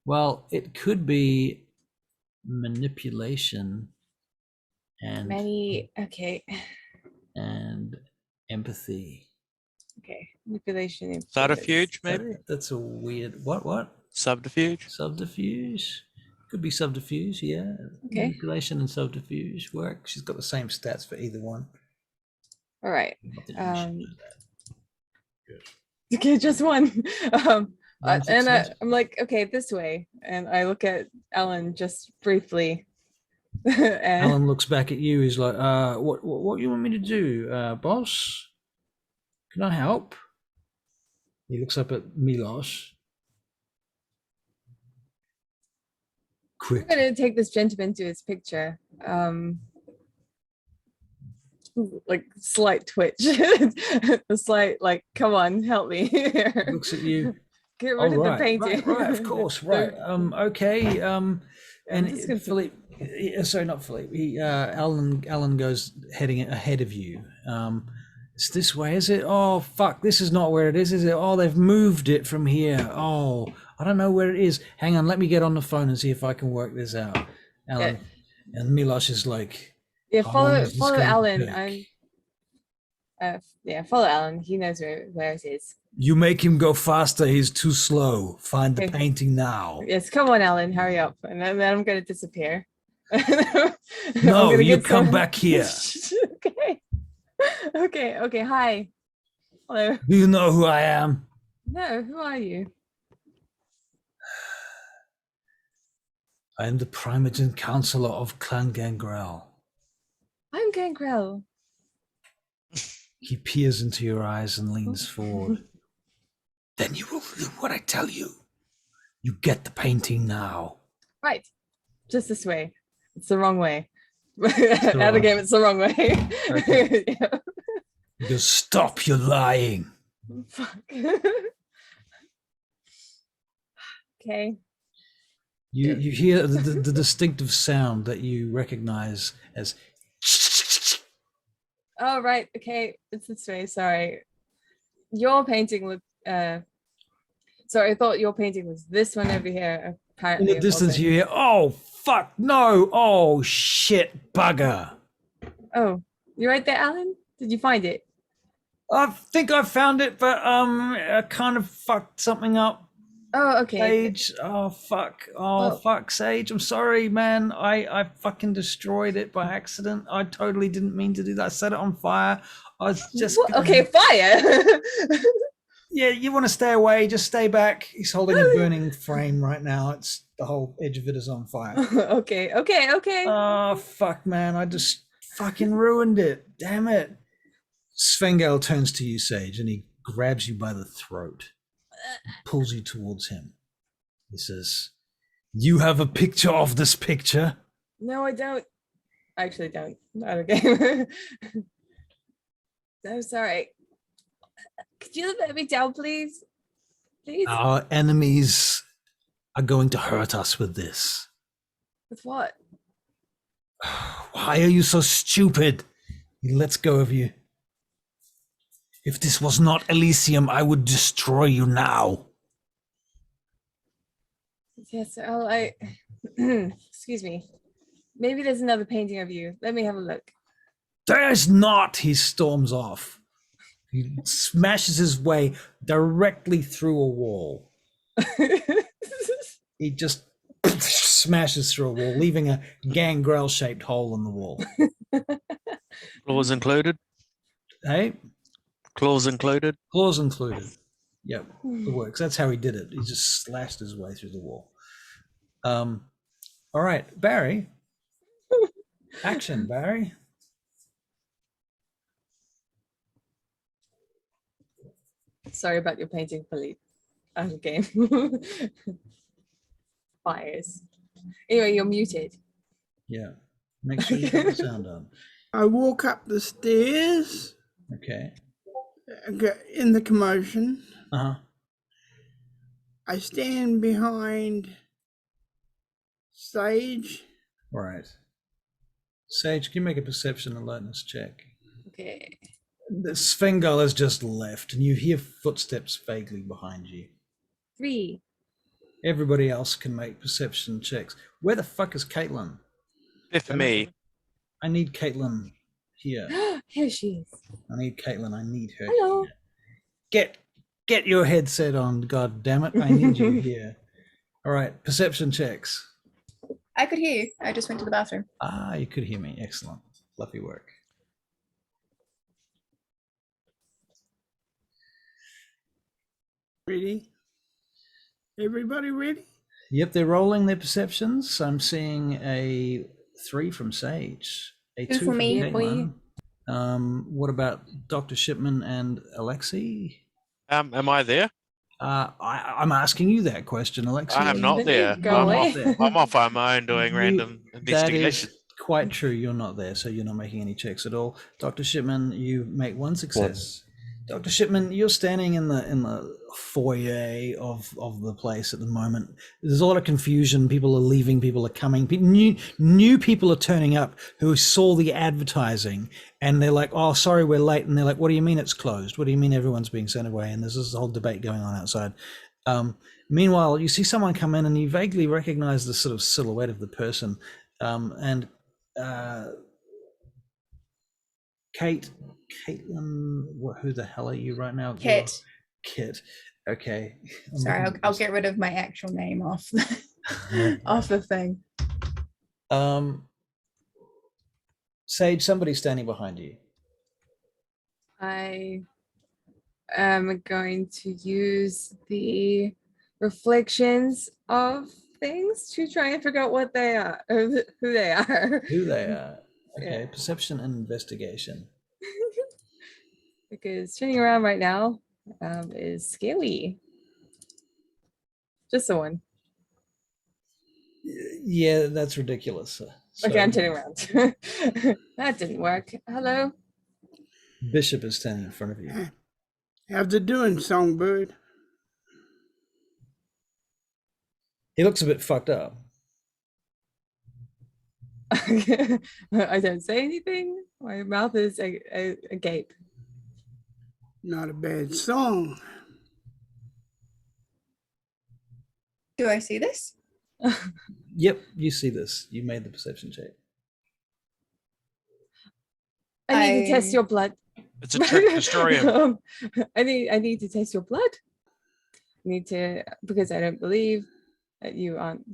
Well, it could be manipulation and okay. and empathy. Okay. Manipulation. and Subterfuge, maybe? That's a weird what? Subterfuge. Subterfuge. Could be subterfuge, yeah. Okay. Manipulation and subterfuge work. She's got the same stats for either one. All right. I think you should know that. Okay, just one. One success. I'm like, okay, this way, and I look at Alan just briefly. and Alan looks back at you. He's like, what you want me to do, boss? Can I help? He looks up at Milos. I'm Quick. gonna take this gentleman to his picture. Like slight twitch, a slight like, come on, help me here. Looks at you. Get rid of the painting. Right, of course, right. Okay. And just gonna- Philippe, sorry, not Philippe. Alan goes heading ahead of you. It's this way, is it? Oh fuck, this is not where it is it? Oh, they've moved it from here. Oh, I don't know where it is. Hang on, let me get on the phone and see if I can work this out. Alan, and Milos is like, Yeah, how long is this follow gonna Alan. take? Yeah, follow Alan. He knows where it is. You make him go faster. He's too slow. Find the Okay. painting now. Yes, come on, Alan, hurry up, and then I'm gonna disappear. No, you come back here. Okay. Hi. Hello. Do you know who I am? No, who are you? I am the Primogen Counselor of Clan Gangrel. I'm Gangrel. He peers into your eyes and leans forward. Then you will do what I tell you. You get the painting now. Right. Just this way. It's the wrong way. the Out of wrong- game, it's the wrong way. Okay. Yeah. He goes, stop, you're lying. Fuck. Okay. You hear the distinctive sound that you recognize as Oh, right. Okay. It's this way. Sorry. Your painting looked. Sorry, I thought your painting was this one over here. in Apparently, the it distance wasn't. you hear, oh fuck no, oh shit bugger. Oh, you right there, Alan? Did you find it? I think I found it, but I kind of fucked something up. Oh, okay. Sage, oh fuck, Well- fuck, Sage. I'm sorry, man. I fucking destroyed it by accident. I totally didn't mean to do that. I set it on fire. I was just What? Okay, fire. Yeah, you want to stay away? Just stay back. He's holding a burning frame right now. It's the whole edge of it is on fire. Okay. Oh fuck, man! I just fucking ruined it. Damn it! Svengal turns to you, Sage, and he grabs you by the throat, pulls you towards him. He says, "You have a picture of this picture?" No, I don't. I actually don't. Not okay. I'm sorry. Could you let me down, please? Please? Our enemies are going to hurt us with this. With what? Why are you so stupid? He lets go of you. If this was not Elysium, I would destroy you now. Yes, well, excuse me. Maybe there's another painting of you. Let me have a look. There's not, he storms off. He smashes his way directly through a wall. He just smashes through a wall, leaving a gangrel-shaped hole in the wall. Claws included. Hey? Claws included. Claws included. Yep, it works. That's how he did it. He just slashed his way through the wall. All right, Barry. Action, Barry. Sorry about your painting, Philippe. Out of game. Fires. Anyway, you're muted. Yeah. Make sure you have the sound on. I walk up the stairs Okay. in the commotion. Uh-huh. I stand behind Sage. All right. Sage, can you make a perception alertness check? Okay. The Svengal has just left, and you hear footsteps vaguely behind you. 3. Everybody else can make perception checks. Where the fuck is Caitlin? There for me. I need Caitlin here. Here she is. I need Caitlin. I need her Hello. here. Get your headset on, god damn it. I need you here. All right, perception checks. I could hear you. I just went to the bathroom. Ah, you could hear me. Excellent. Lovely work. Ready? Everybody ready? Yep, they're rolling their perceptions. I'm seeing a 3 from Sage, a 2 for from me. Caitlin. What about Dr. Shipman and Alexi? Am I there? I'm asking you that question, Alexi. I am not Then there. go away. I'm off on my own doing random That investigation. is quite true. You're not there, so you're not making any checks at all. Dr. Shipman, you make one success. Dr. Shipman, you're standing in the foyer of the place at the moment. There's a lot of confusion. People are leaving. People are coming. New people are turning up who saw the advertising, and they're like, "Oh, sorry, we're late." And they're like, "What do you mean it's closed? What do you mean everyone's being sent away?" And there's this whole debate going on outside. Meanwhile, you see someone come in, and you vaguely recognize the sort of silhouette of the person, and Caitlin, who the hell are you right now? Kit. Kit. Okay. Sorry, I'll get rid of my actual name off off the thing. Sage, somebody's standing behind you. I am going to use the reflections of things to try and figure out what they are, or who they are. Who they are. Okay, Yeah. perception and investigation. Because turning around right now is scary. Just the one. Yeah, that's ridiculous. Okay, I'm turning around. That didn't work. Hello. Bishop is standing in front of you. How's it doing, Songbird? He looks a bit fucked up. I don't say anything. My mouth is agape. Not a bad song. Do I see this? Yep, you see this. You made the perception check. I need to test I- your blood. It's a trick. Destroy him. I need to test your blood. I need to, because I don't believe that you aren't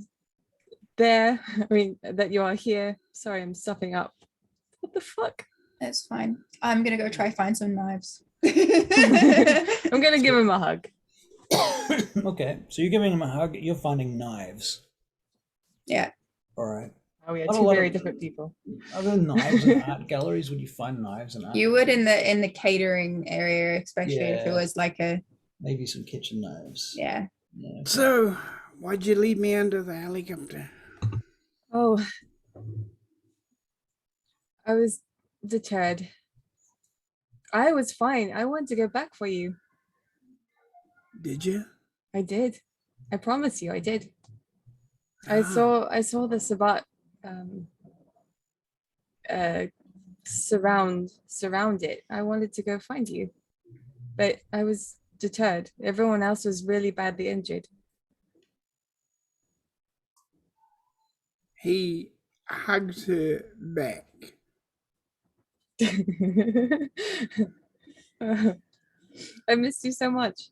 there. I mean, that you are here. Sorry, I'm stuffing up. What the fuck? That's fine. I'm gonna go try find some knives. I'm gonna give him a hug. Okay, so you're giving him a hug. You're finding knives. Yeah. All right. Oh, yeah, Not a two lot very of- different people. Are there knives in art galleries? Would you find knives in art? You would galleries? in the catering area, especially if it Yeah. was like a Maybe some kitchen knives. yeah. Yeah, okay. So, why'd you leave me under the helicopter? Oh, I was deterred. I was fine. I wanted to go back for you. Did you? I did. I promise you, I did. Ah. I saw the Sabat surround it. I wanted to go find you, but I was deterred. Everyone else was really badly injured. He hugs her back. I missed you so much.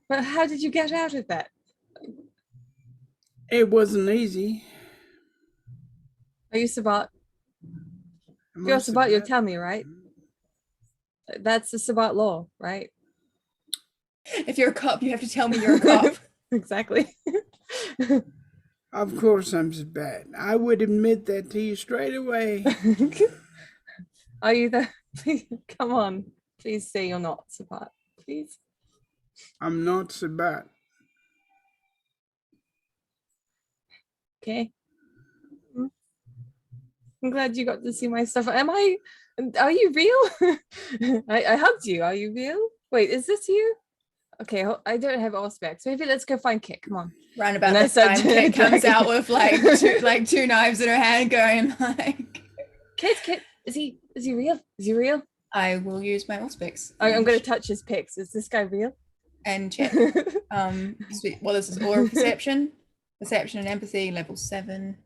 But how did you get out of that? It wasn't easy. Are you Sabat? Am If you're I Sabat, you'll Sabat? tell me, right? That's the Sabat law, right? If you're a cop, you have to tell me you're a cop. Exactly. Of course I'm Sabat. I would admit that to you straight away. Are you the? Please, come on. Please say you're not Sabat. Please. I'm not Sabat. Okay. I'm glad you got to see my stuff. Am I? Are you real? I hugged you. Are you real? Wait, is this you? Okay, I don't have all specs. Maybe let's go find Kit. Come on. Round about And I this said time, Kit comes dragon. out with like two knives in her hand, going like, Kit, is he real? Is he real? "I will use my Auspex." I'm going to touch his pics. Is this guy real? and check. Well, this is aura perception, and empathy, level 7.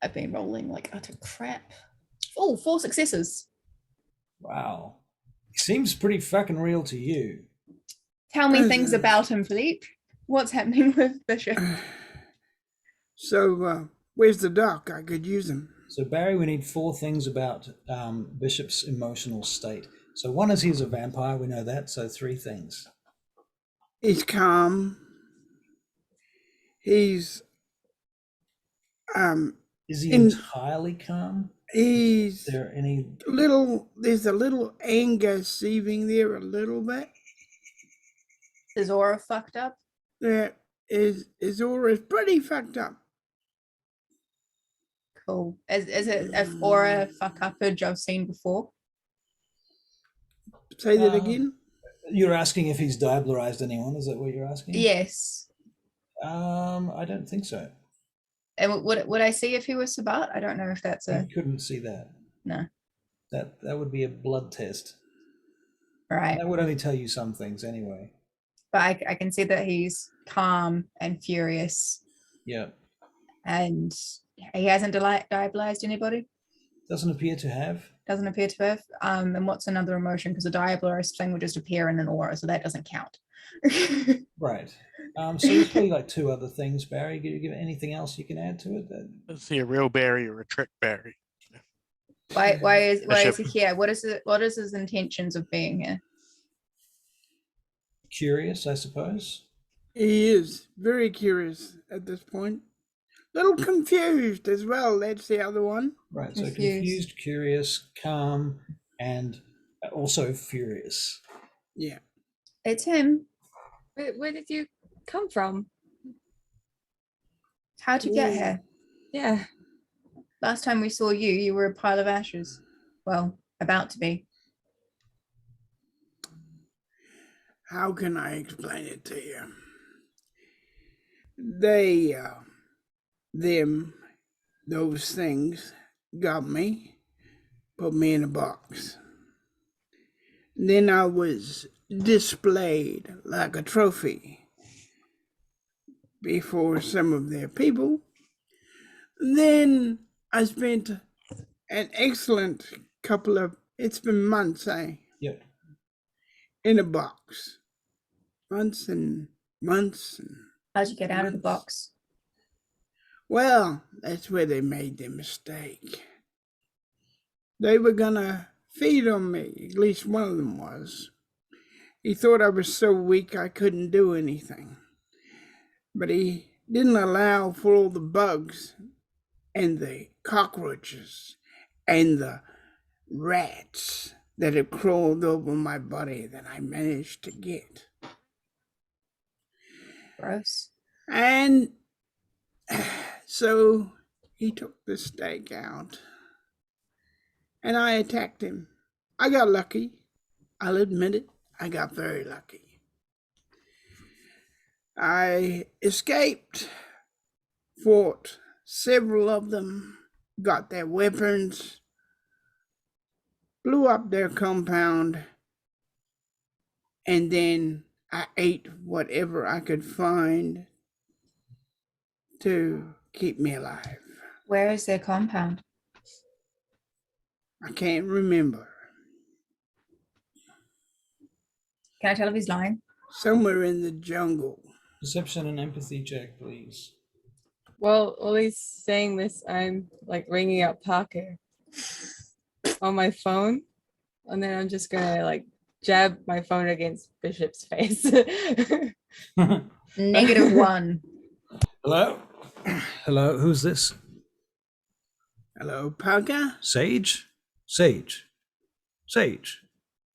I've been rolling like utter crap. Oh, 4 successes. Wow. He seems pretty fucking real to you. Tell me things about him, Philippe. What's happening with Bishop? So, where's the doc? I could use him. So Barry, we need 4 things about Bishop's emotional state. So one is he's a vampire, we know that, so 3 things. He's calm. He's Is he In- entirely calm? he's Is there any there's a little anger seething there a little bit. Is aura fucked up? That his aura is pretty fucked up. Cool. Is it a aura fuck uppage I've seen before? Say that again. You're asking if he's diablerized anyone, is that what you're asking? Yes. I don't think so. And would I see if he was Sabat? I don't know if that's I a couldn't see that. no. That would be a blood test. Right. That would only tell you some things anyway. But I can see that he's calm and furious, Yeah. and he hasn't diabolized anybody. Doesn't appear to have. Doesn't appear to have. And what's another emotion? Because a diabolized thing would just appear in an aura, so that doesn't count. Right. So there's probably like 2 other things, Barry. Do you give anything else you can add to it? Is he a real Barry or a trick Barry? why is he Bishop. here? What is his intentions of being here? Curious, I suppose. He is very curious at this point. Little confused as well. That's the other one. Right. So Confused. confused, curious, calm, and also furious. Yeah. It's him. Where did you come from? How'd you get here? Yeah. Last time we saw you, you were a pile of ashes. Well, about to be. How can I explain it to you? Those things got me, put me in a box. Then I was displayed like a trophy before some of their people. Then I spent an excellent it's been months, Yep. in a box. Months and months. How'd you get out of the box? Well, that's where they made their mistake. They were gonna feed on me, at least one of them was. He thought I was so weak I couldn't do anything. But he didn't allow for all the bugs and the cockroaches and the rats that had crawled over my body that I managed to get. Gross. And so he took the stake out and I attacked him. I got lucky. I'll admit it. I got very lucky. I escaped, fought several of them, got their weapons, blew up their compound, and then I ate whatever I could find to keep me alive. Where is their compound? I can't remember. Can I tell if he's lying? Somewhere in the jungle. Perception and empathy check, please. Well, while he's saying this, I'm like ringing up Parker on my phone, and then I'm just gonna like jab my phone against Bishop's face. -1. Hello? Hello, who's this? Hello, Parker? Sage? Sage? Sage?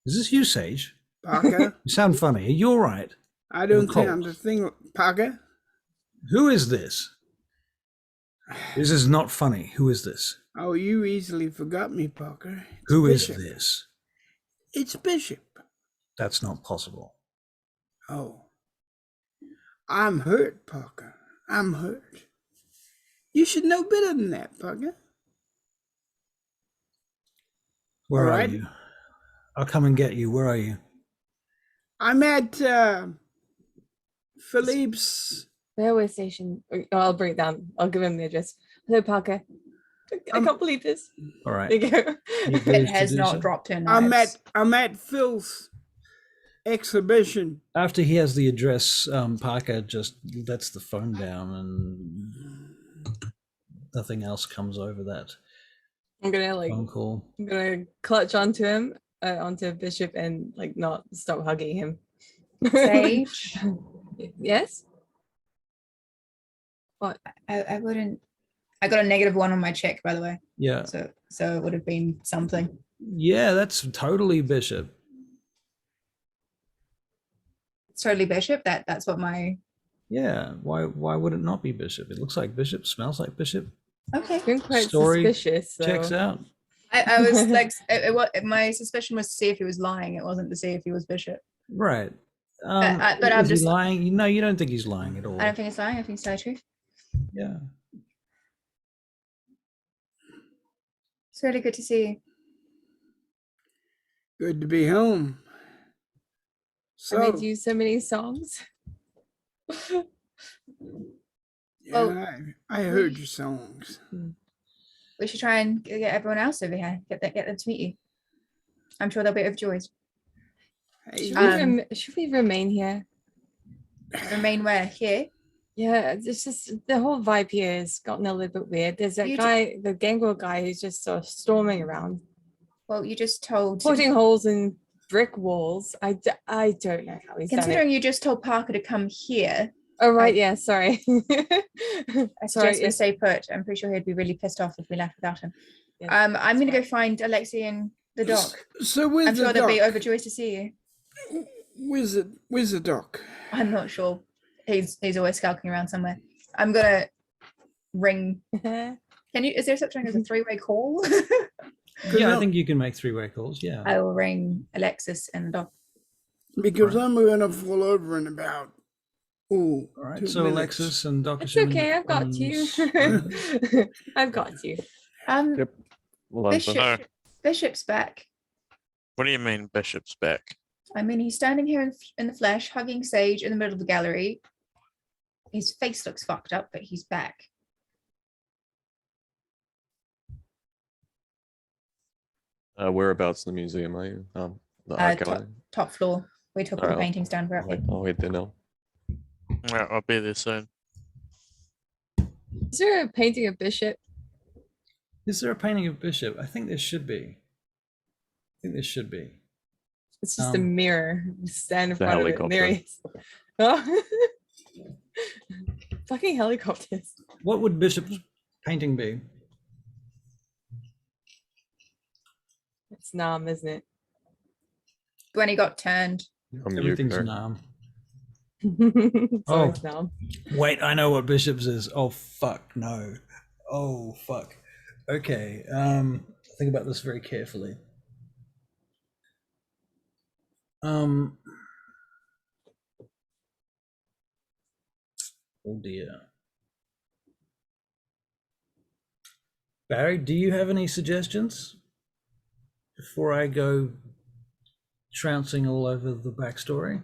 Is this you, Sage? Parker? You sound funny. Are you all right? I don't Cold. sound a thing. Parker? Who is this? This is not funny. Who is this? Oh, you easily forgot me, Parker. It's Who is Bishop. this? It's Bishop. That's not possible. Oh. I'm hurt, Parker. I'm hurt. You should know better than that, Parker. Where All are right. you? I'll come and get you. Where are you? I'm at Philippe's. Railway station. Oh, I'll bring it down. I'll give him the address. Hello, Parker. I can't believe this. All right. There you go. You It pleased to has do not so? dropped her knives. I'm at Phil's exhibition. After he has the address, Parker just lets the phone down and nothing else comes over that I'm gonna like phone call. I'm gonna clutch onto him, onto Bishop, and like not stop hugging him. Sage, Yes. What? I wouldn't. I got a -1 on my check, by the way. Yeah. So it would have been something. Yeah, that's totally Bishop. It's totally Bishop. That's what my. Yeah. Why would it not be Bishop? It looks like Bishop, smells like Bishop, Okay. Been quite Story suspicious. So. checks out. I was like, my suspicion was to see if he was lying. It wasn't to see if he was Bishop. Right. but I'm is he just- lying? No, you don't think he's lying at all. I don't think it's lying. I think it's telling the truth. Yeah. It's really good to see you. Good to be home. I made So, you so many songs. yeah, I heard your songs. We should try and get everyone else over here. Get them to meet you. I'm sure they'll be overjoyed. Hey, Should we remain here? Remain where? Here? Yeah, it's just the whole vibe here has gotten a little bit weird. There's that You guy, the gangrel guy, who's just sort of storming around, Well, you just told. putting holes in brick walls. I don't know how he's done Considering it. you just told Parker to come here, Oh right, yeah, sorry. I Sorry, suggest we stay put. I'm pretty sure he'd be really pissed off if we left without him. Yeah, I'm that's gonna go right. find Alexi and the doc. So where's I'm sure the they'll be doc? overjoyed to see you. Where's the doc? I'm not sure. He's always skulking around somewhere. I'm gonna ring. Can you? Is there such thing as a three-way call? Yeah, I I'm- think you can make three-way calls. Yeah. I will ring Alexis and the doc. Because I'm gonna fall over in about All right. 2 So minutes. Alexis and Dr. It's Schumann okay, I've got you. becomes- I've got you. Yep. London. Bishop, Bishop's back. What do you mean Bishop's back? I mean, he's standing here in the flesh, hugging Sage in the middle of the gallery. His face looks fucked up, but he's back. Whereabouts in the museum are you? The art top, gallery. top floor. We took all the Alright. paintings down. We're up here. I'll head there now. Yeah, I'll be there soon. Is there a painting of Bishop? Is there a painting of Bishop? I think there should be. It's just a mirror. Stand in The front of it. And there he is. Oh. Fucking helicopters. What would Bishop's painting be? It's Nam, isn't it? When he got turned. Everything's Kirk. Nam. It's Oh. always Nam. Wait, I know what Bishop's is. Oh fuck, no. Oh fuck. Okay. Think about this very carefully. Oh dear. Barry, do you have any suggestions before I go trouncing all over the backstory?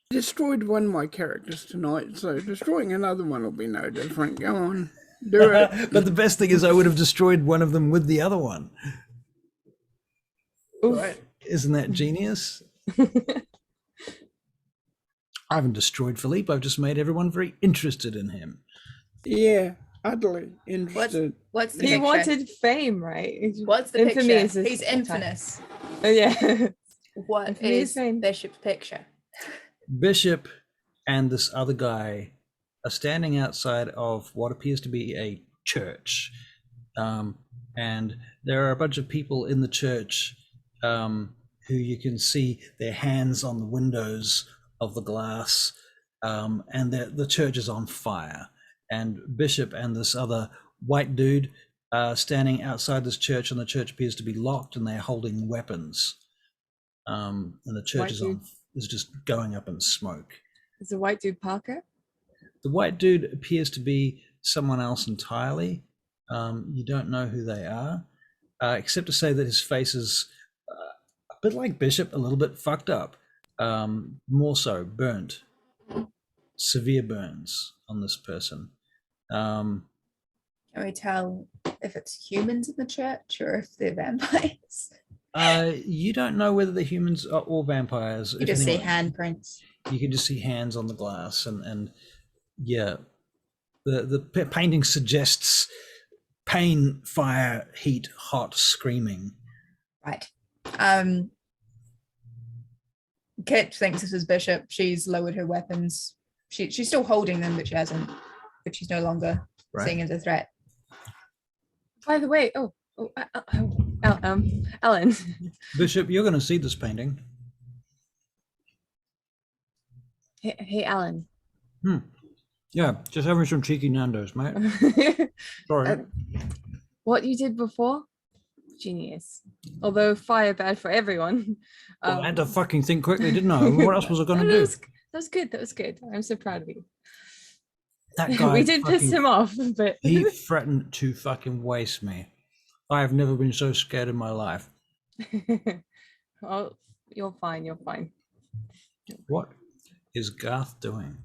Destroyed one of my characters tonight, so destroying another one will be no different. Go on, do it. But the best thing is I would have destroyed one of them with the other one. Oof. Right? Isn't that genius? I haven't destroyed Philippe. I've just made everyone very interested in him. Yeah, utterly interested. What's the He picture? wanted fame, right? What's the Infamy picture? is his He's attack. infamous. Oh, yeah. What Infamy is is fame. Bishop's picture? Bishop and this other guy are standing outside of what appears to be a church. And there are a bunch of people in the church who you can see their hands on the windows of the glass, and the church is on fire. And Bishop and this other white dude are standing outside this church, and the church appears to be locked, and they're holding weapons. And the church is just going up in smoke. Is the white dude Parker? The white dude appears to be someone else entirely. You don't know who they are, except to say that his face is a bit like Bishop, a little bit fucked up. More so, burnt. Severe burns on this person. Can we tell if it's humans in the church or if they're vampires? You don't know whether the humans are or vampires. You If just see anyone- handprints. You can just see hands on the glass, and yeah, the painting suggests pain, fire, heat, hot, screaming. Right. Kit thinks this is Bishop. She's lowered her weapons. She's still holding them, but she hasn't. But she's no longer seeing as a threat. By the way, Ellen. Bishop, you're going to see this painting. Hey, Alan. Yeah, just having some cheeky Nando's, mate. Sorry. What you did before, genius. Although fire bad for everyone. Well, I had to fucking think quickly, didn't I? What else was I going to do? That was good. That was good. I'm so proud of you. That guy. We did piss him off, but He threatened to fucking waste me. I have never been so scared in my life. Oh, you're fine. You're fine. What is Garth doing?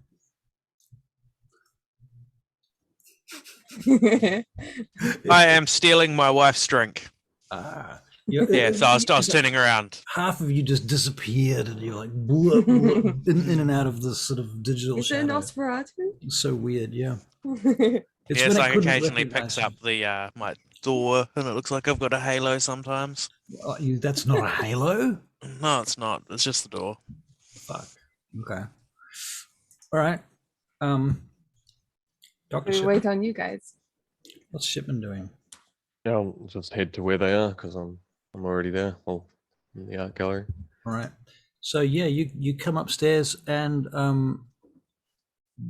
I am stealing my wife's drink. Yeah, So I was turning around. Half of you just disappeared, and you're like blub, blub, in and out of this sort of digital Is it shadow. an Nosferatu? It's so weird, yeah. It's Yes, when I I couldn't occasionally recognize picks up the my door, and it looks like I've got a halo sometimes. That's not a halo. No, it's not. It's just the door. Fuck. Okay. All right. Dr. We Shipman, wait on you guys. what's Shipman doing? Yeah, I'll just head to where they are because I'm already there. Well, in the art gallery. All right. So yeah, you come upstairs, and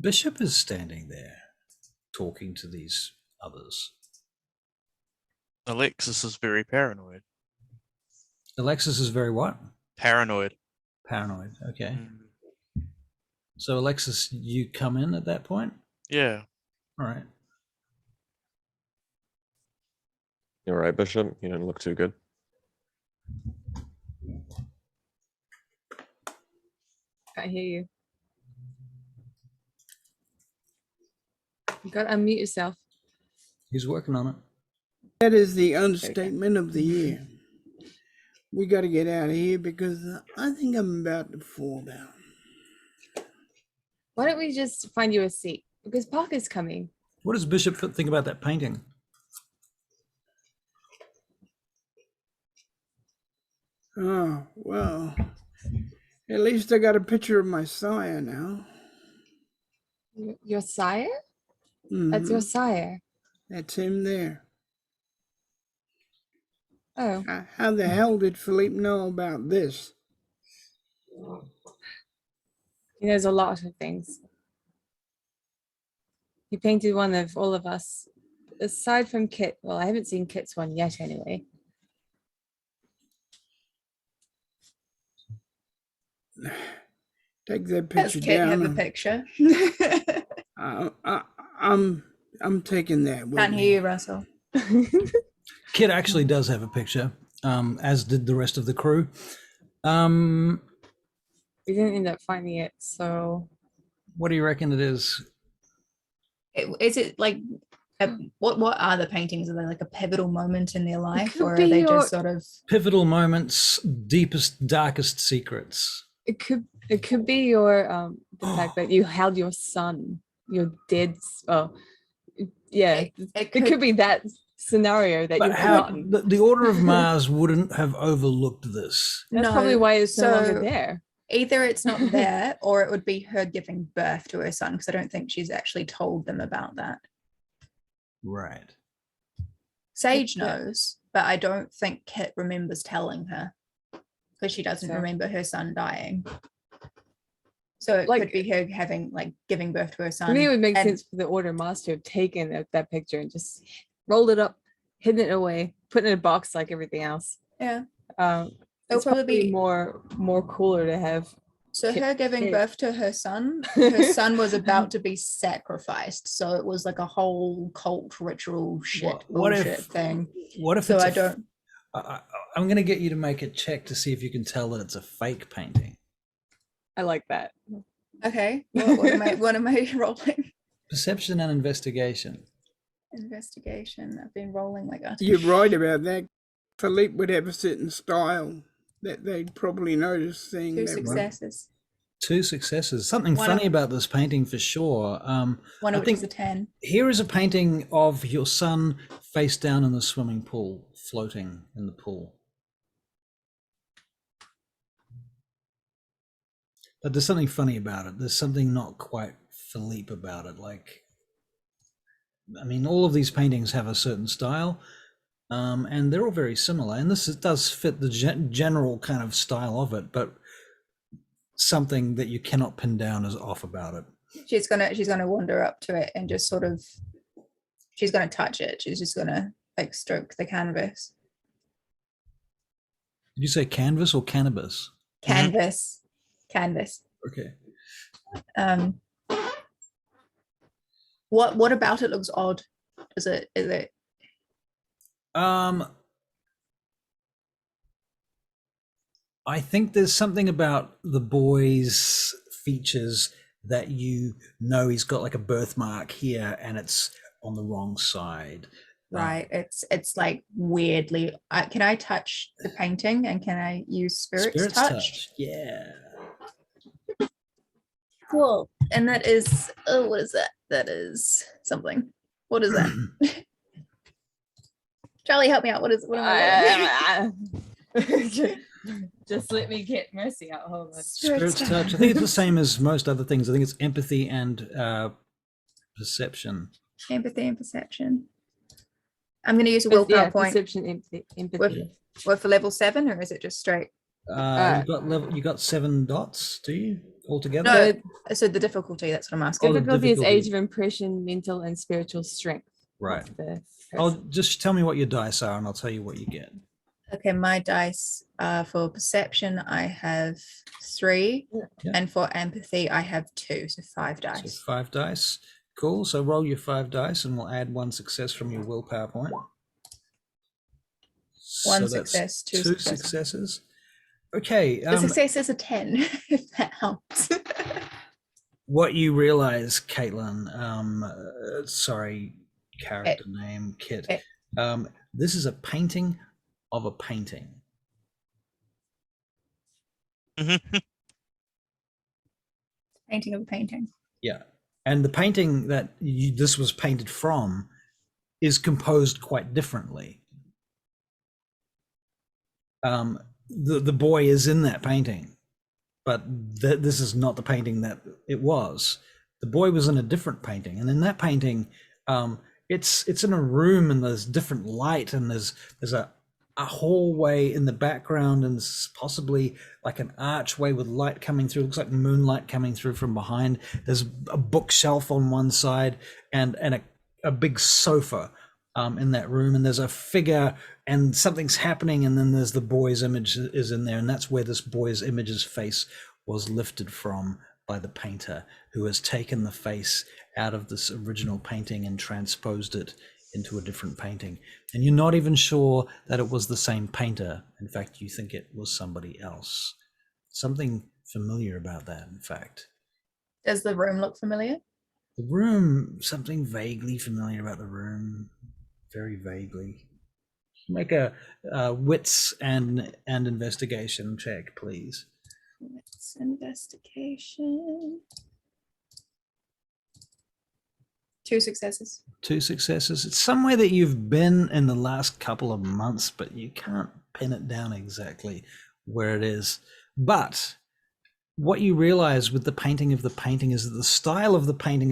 Bishop is standing there talking to these others. Alexis is very paranoid. Alexis is very what? Paranoid. Paranoid. Okay. Mm. So Alexis, you come in at that point? Yeah. All right. You're right, Bishop. You don't look too good. Can't hear you. You gotta unmute yourself. He's working on it. That is the understatement of the year. We got to get out of here because I think I'm about to fall down. Why don't we just find you a seat? Because Parker's coming. What does Bishop think about that painting? Oh, well, at least I got a picture of my sire now. Your sire? That's your Mhm. sire. That's him there. Oh, How the hell did Philippe know about this? he knows a lot of things. He painted one of all of us, aside from Kit. Well, I haven't seen Kit's one yet, anyway. Take that Does picture Kit have a down. picture? I'm taking that with Can't me. hear you, Russell. Kit actually does have a picture, as did the rest of the crew. We didn't end up finding it, so What do you reckon it is? Is it like what are the paintings? Are they like a pivotal moment in their life, could or are be they your- just sort of Pivotal moments, deepest, darkest secrets. it could be your the fact that you held your son, your dead. Yeah, it could be that scenario that But you've how forgotten. the Order of Mars wouldn't have overlooked this. That's No, probably why it's no longer so- there. either it's not there or it would be her giving birth to her son, because I don't think she's actually told them about that. Right. Sage Yeah. knows, but I don't think Kit remembers telling her, because she doesn't So- remember her son dying. So it Like- could be her having giving birth to her son. To me, it would make and- sense for the Order Master to have taken that picture and just rolled it up, hidden it away, put it in a box like everything else. Yeah. It's It'll probably probably be more cooler to have. so Kit- her giving Kit. birth to her son was about to be sacrificed. So it was like a whole cult ritual shit What if- bullshit thing. What if So it's I a f- don't I'm going to get you to make a check to see if you can tell that it's a fake painting. I like that. okay. What am I rolling? Perception and investigation. Investigation. I've been rolling like a You're right about that. Philippe would have a certain style that they'd probably notice seeing two that. successes. 2 successes. Something One funny of- about this painting for sure. One I of which think- is a 10. Here is a painting of your son face down in the swimming pool, floating in the pool. But there's something funny about it. There's something not quite Philippe about it. I mean, all of these paintings have a certain style, and they're all very similar. And does fit the general kind of style of it, but something that you cannot pin down is off about it. She's gonna wander up to it and just sort of she's gonna touch it. She's just gonna stroke the canvas. Did you say canvas or cannabis? Canvas. Okay. What about it looks odd? Is it I think there's something about the boy's features that he's got like a birthmark here and it's on the wrong side. right? It's like weirdly. Can I touch the painting and can I use spirits touch? Yeah. Cool. And that is what is that? That is something. What is that? Charlie, help me out. What am I rolling? Just let me get Mercy out. Hold on. Spirits touch. I think it's the same as most other things. I think it's empathy and perception. Empathy and perception. I'm going to use a willpower point. Perception, empathy. What for level 7, or is it just straight? You got 7 dots, do you altogether? No, so the difficulty. That's what I'm asking. the Difficulty is difficulty. age of impression, mental and spiritual strength. Right. of the I'll person. just tell me what your dice are, and I'll tell you what you get. Okay, my dice for perception I have 3, Yeah. and for empathy I have 2, so 5 So dice. 5 dice. Cool. So roll your 5 dice, and we'll add 1 success from your willpower point. One So that's success, 2 2 successes. successes. Okay. The success is a 10, if that helps. What you realize, Caitlin, sorry, character name, Kit. Kit. This is a painting of a painting. Painting of a painting. Yeah. And the painting that this was painted from is composed quite differently. The boy is in that painting, but this is not the painting that it was. The boy was in a different painting, and in that painting, it's in a room, and there's different light, and there's a hallway in the background, and possibly like an archway with light coming through. It looks like moonlight coming through from behind. There's a bookshelf on one side, and a big sofa in that room, and there's a figure, and something's happening, and then there's the boy's image is in there, and that's where this boy's image's face was lifted from by the painter, who has taken the face out of this original painting and transposed it into a different painting. And you're not even sure that it was the same painter. In fact, you think it was somebody else. Something familiar about that, in fact. Does the room look familiar? The room, something vaguely familiar about the room, very vaguely. Make a wits and investigation check, please. It's investigation. 2 successes. 2 successes. It's somewhere that you've been in the last couple of months, but you can't pin it down exactly where it is. But what you realize with the painting of the painting is that the style of the painting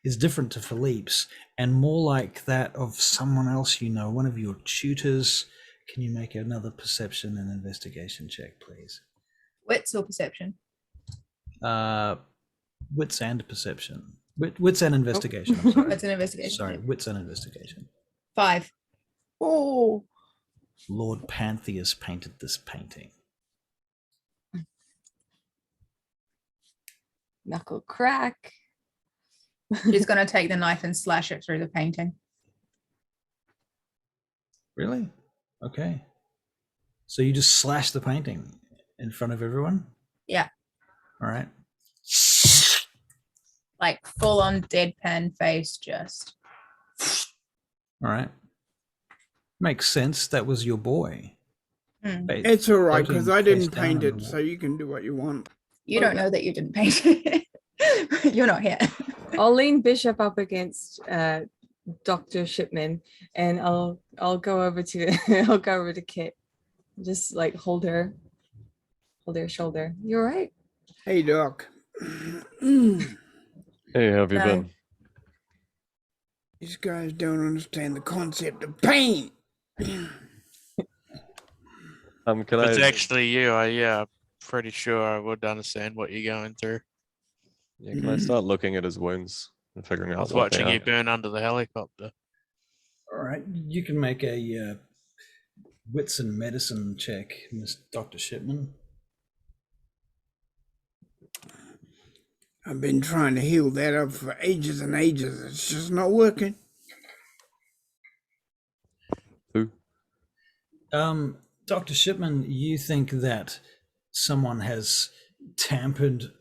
is different to Philippe's, and more like that of someone else you know, one of your tutors. Can you make another perception and investigation check, please? Wits or perception? Wits and perception. Wits and investigation. I'm sorry. That's an investigation. Sorry, wits and investigation. 5. Oh, Lord Pantheus painted this painting. knuckle crack. She's going to take the knife and slash it through the painting. Really? Okay. So you just slash the painting in front of everyone? Yeah. All right. Like full on deadpan face, just. All right. Makes sense. That was your boy. Mm. It's all right, Floating because I didn't face down paint in it, the so you can do what you want. You don't know that you didn't paint it. You're not here. I'll lean Bishop up against Dr. Shipman, and I'll go over to I'll go over to Kit, just like hold her shoulder. You all right? Hey, Doc. Hey, how have you No. been? These guys don't understand the concept of pain. Can It's I? actually you. Yeah, pretty sure I would understand what you're going through. Yeah, can I start looking at his wounds and figuring I out was what they watching are? you burn under the helicopter. All right. You can make a wits and medicine check, Miss Dr. Shipman. I've been trying to heal that up for ages and ages. It's just not working. Who? Dr. Shipman, you think that someone has tampered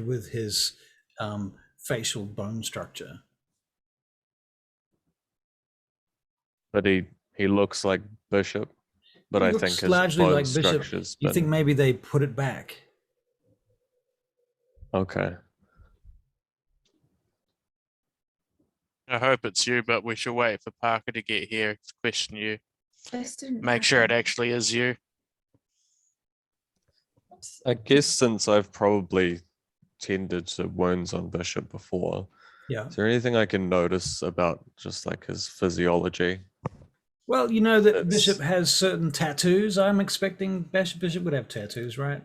with his facial bone structure. But he looks like Bishop, but He I looks think his largely bone like Bishop. structure's You been... think maybe they put it back? Okay. I hope it's you, but we should wait for Parker to get here to question you. This didn't Make sure it happen. actually is you. I guess since I've probably tended to wounds on Bishop before, Yeah. is there anything I can notice about just like his physiology? Well, you know that That's- Bishop has certain tattoos. I'm expecting Bishop would have tattoos, right?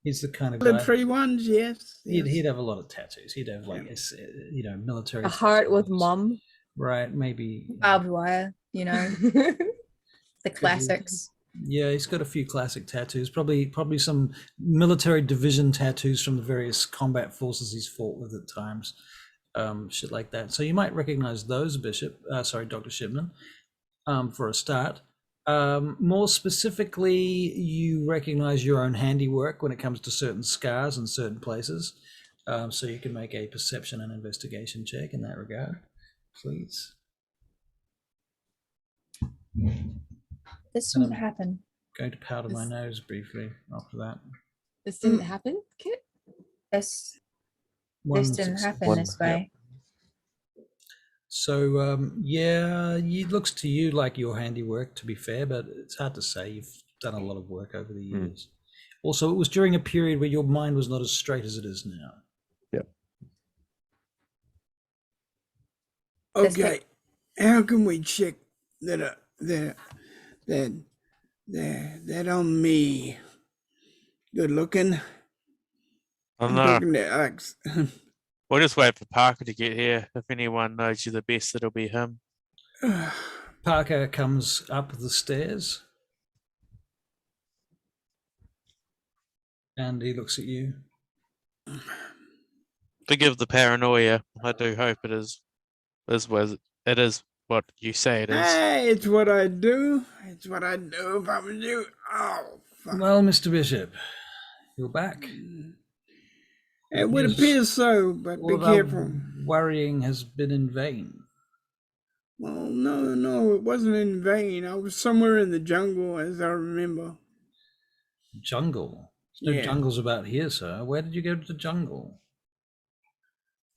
He's the kind of guy. Military ones, yes. He'd have a lot of tattoos. He'd have like his, military. A heart with tattoos. mum. Right, maybe. Barbed wire, the classics. Yeah, he's got a few classic tattoos. Probably some military division tattoos from the various combat forces he's fought with at times. Shit like that. So you might recognize those, Dr. Shipman, for a start. More specifically, you recognize your own handiwork when it comes to certain scars in certain places. So you can make a perception and investigation check in that regard, please. This didn't happen. Going to powder my nose briefly after that. This didn't happen, Kit? This One didn't success. happen One, this way. So yeah, it looks to you like your handiwork, to be fair, but it's hard to say. You've done a lot of work over the years. Also, it was during a period where your mind was not as straight as it is now. Yep. Let's Okay, how can we check that that on me? Good looking. I don't I'm know. talking to Alex. We'll just wait for Parker to get here. If anyone knows you the best, it'll be him. Parker comes up the stairs and he looks at you. Forgive the paranoia. I do hope it is what you say it is. Hey, it's what I do. It's what I do if I was you. Oh, fuck. Well, Mr. Bishop, you're back. It would Yes. appear so, but All be of our careful. worrying has been in vain. Well, no, it wasn't in vain. I was somewhere in the jungle, as I remember. Jungle? There's no Yeah. jungles about here, sir. Where did you go to the jungle?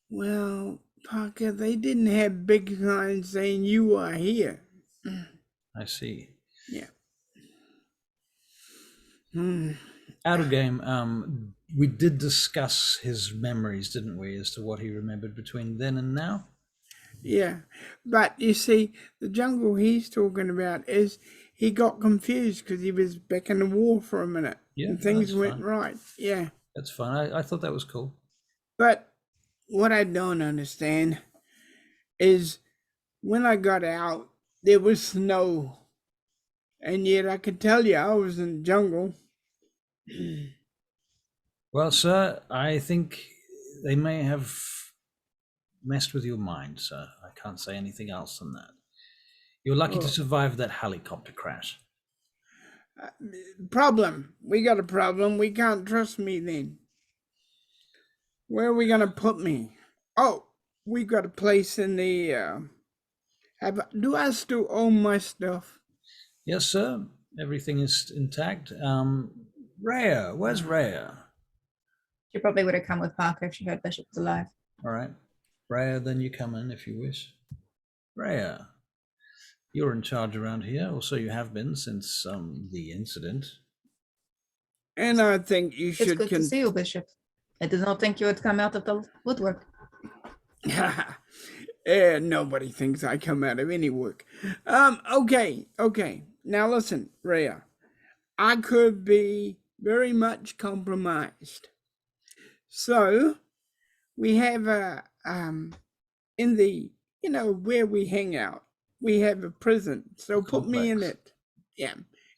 Well, Parker, they didn't have big signs saying you are here. I see. Yeah. Out of game, we did discuss his memories, didn't we, as to what he remembered between then and now? Yeah, but you see, the jungle he's talking about is he got confused because he was back in the war for a minute. Yeah, and things that's went fine. right. Yeah, That's fine. I thought that was cool. but what I don't understand is when I got out, there was snow, and yet I could tell you I was in the jungle. Well, sir, I think they may have messed with your mind, sir. I can't say anything else than that. You're lucky to Oh. survive that helicopter crash. Problem. We got a problem. We can't trust me then. Where are we gonna put me? Oh, we got a place in the. Do I still own my stuff? Yes, sir. Everything is intact. Rhea, where's Rhea? She probably would have come with Parker if she heard Bishop was alive. All right. Rhea, then you come in if you wish. Rhea, you're in charge around here, or so you have been since the incident. And I think you It's should. good to see you, Bishop. I did not think you would come out of the woodwork. Nobody thinks I come out of any work. Okay. Now listen, Rhea. I could be very much compromised. So we have in the where we hang out, we have a prison. So put me in Complex. it. Yeah.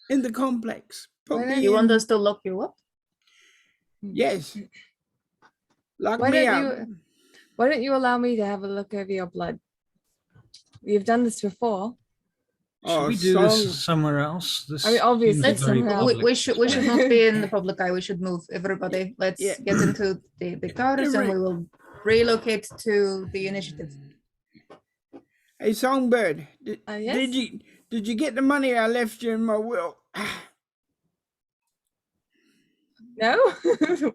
In the complex. Put Why me don't You in. want us to lock you up? Yes. Lock Why me don't up. Why don't you allow me to have a look over your blood? You've done this before. Should we do this somewhere else? This I mean, obviously seems a it's very somewhere else. public We should display. not be in the public eye. We should move, everybody. Let's Yeah. get into the cars and we will relocate to the initiative. Hey, Songbird, Yes? did you get the money I left you in my will? No?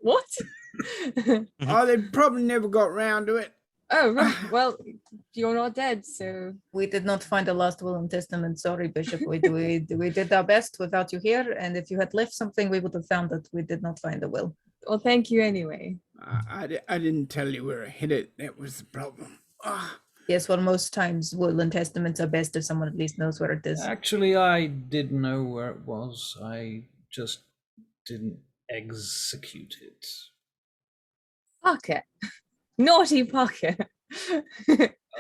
What? Oh, they probably never got round to it. Oh, right. Well, you're not dead, so We did not find a last will and testament. Sorry, Bishop. We did our best without you here. And if you had left something, we would have found it. We did not find a will. well, thank you anyway. I didn't tell you where I hid it. That was the problem. Yes, well, most times will and testaments are best if someone at least knows where it is. Actually, I did know where it was. I just didn't execute it. Pocket. Naughty pocket.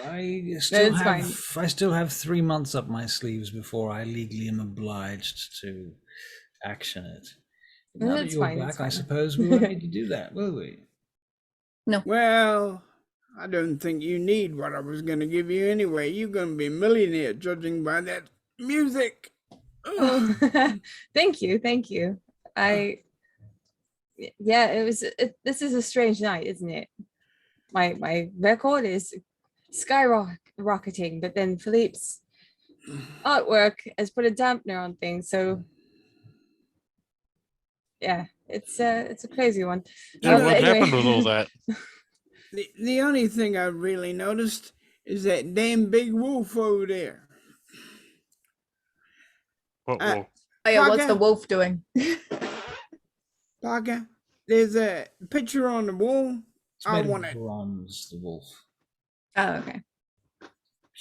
I it's still have 3 months up my sleeves before I legally am obliged to action it. No, Now that that's you're fine, back, that's I fine. suppose we won't need to do that, will we? Well, I don't think you need what I was going to give you anyway. You're going to be a millionaire, judging by that music. Oh, thank you. This is a strange night, isn't it? My record is skyrocketing, but then Philippe's artwork has put a dampener on things, so yeah, it's a crazy one. Yeah, But what anyway. happened with all that? The only thing I really noticed is that damn big wolf over there. What Uh, will? Oh, yeah, what's the Parker? wolf doing? Parker, there's a picture on the wall. It's I made want of it. bronze, the wolf. Oh, okay.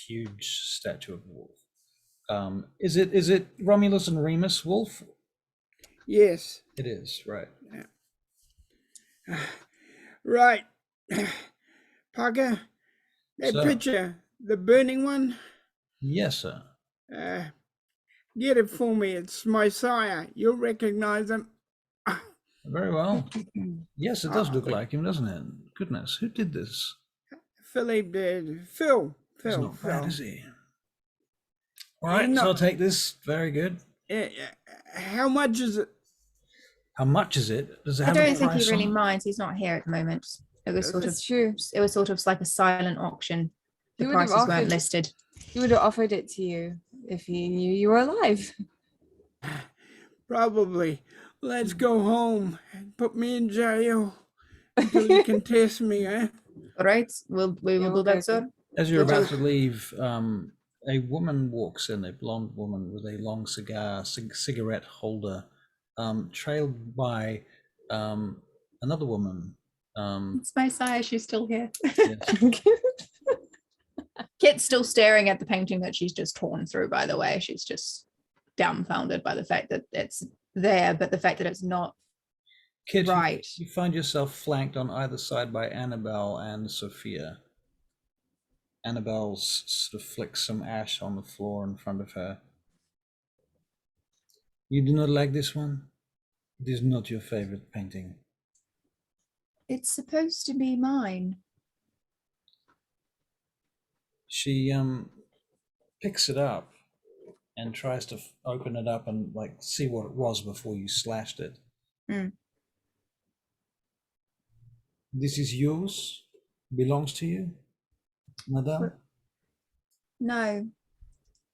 huge statue of a wolf. Is it Romulus and Remus wolf? Yes. It is, right. Right. Parker, that Sir. picture, the burning one, Yes, sir. get it for me. It's my sire. You'll recognize him. Very well. Yes, it does look but- like him, doesn't it? Goodness, who did this? Philippe did. Phil. He's Phil. not bad, Phil. is he? All right, so not- I'll take this. Very good. How much is it? How much is it? Does it I have don't a think he price really on it? minds. He's not here at the moment. It was sort of It's true. like a silent auction. The He would have prices weren't offered- listed. He would have offered it to you if he knew you were alive. Probably. Let's go home and put me in jail until you can test me, eh? All right, we will do okay, that, sir. As you're We'll about do- to leave, a woman walks in, a blonde woman with a long cigarette holder, trailed by another woman. It's my sire. She's still here. Yes. Kit's still staring at the painting that she's just torn through. By the way, she's just dumbfounded by the fact that it's there, but the fact that it's not Kit, you- right. you find yourself flanked on either side by Annabelle and Sophia. Annabelle sort of flicks some ash on the floor in front of her. You do not like this one? It is not your favorite painting. It's supposed to be mine. She picks it up and tries to open it up and like see what it was before you slashed it. Mm. This is yours? Belongs to you, madame? No,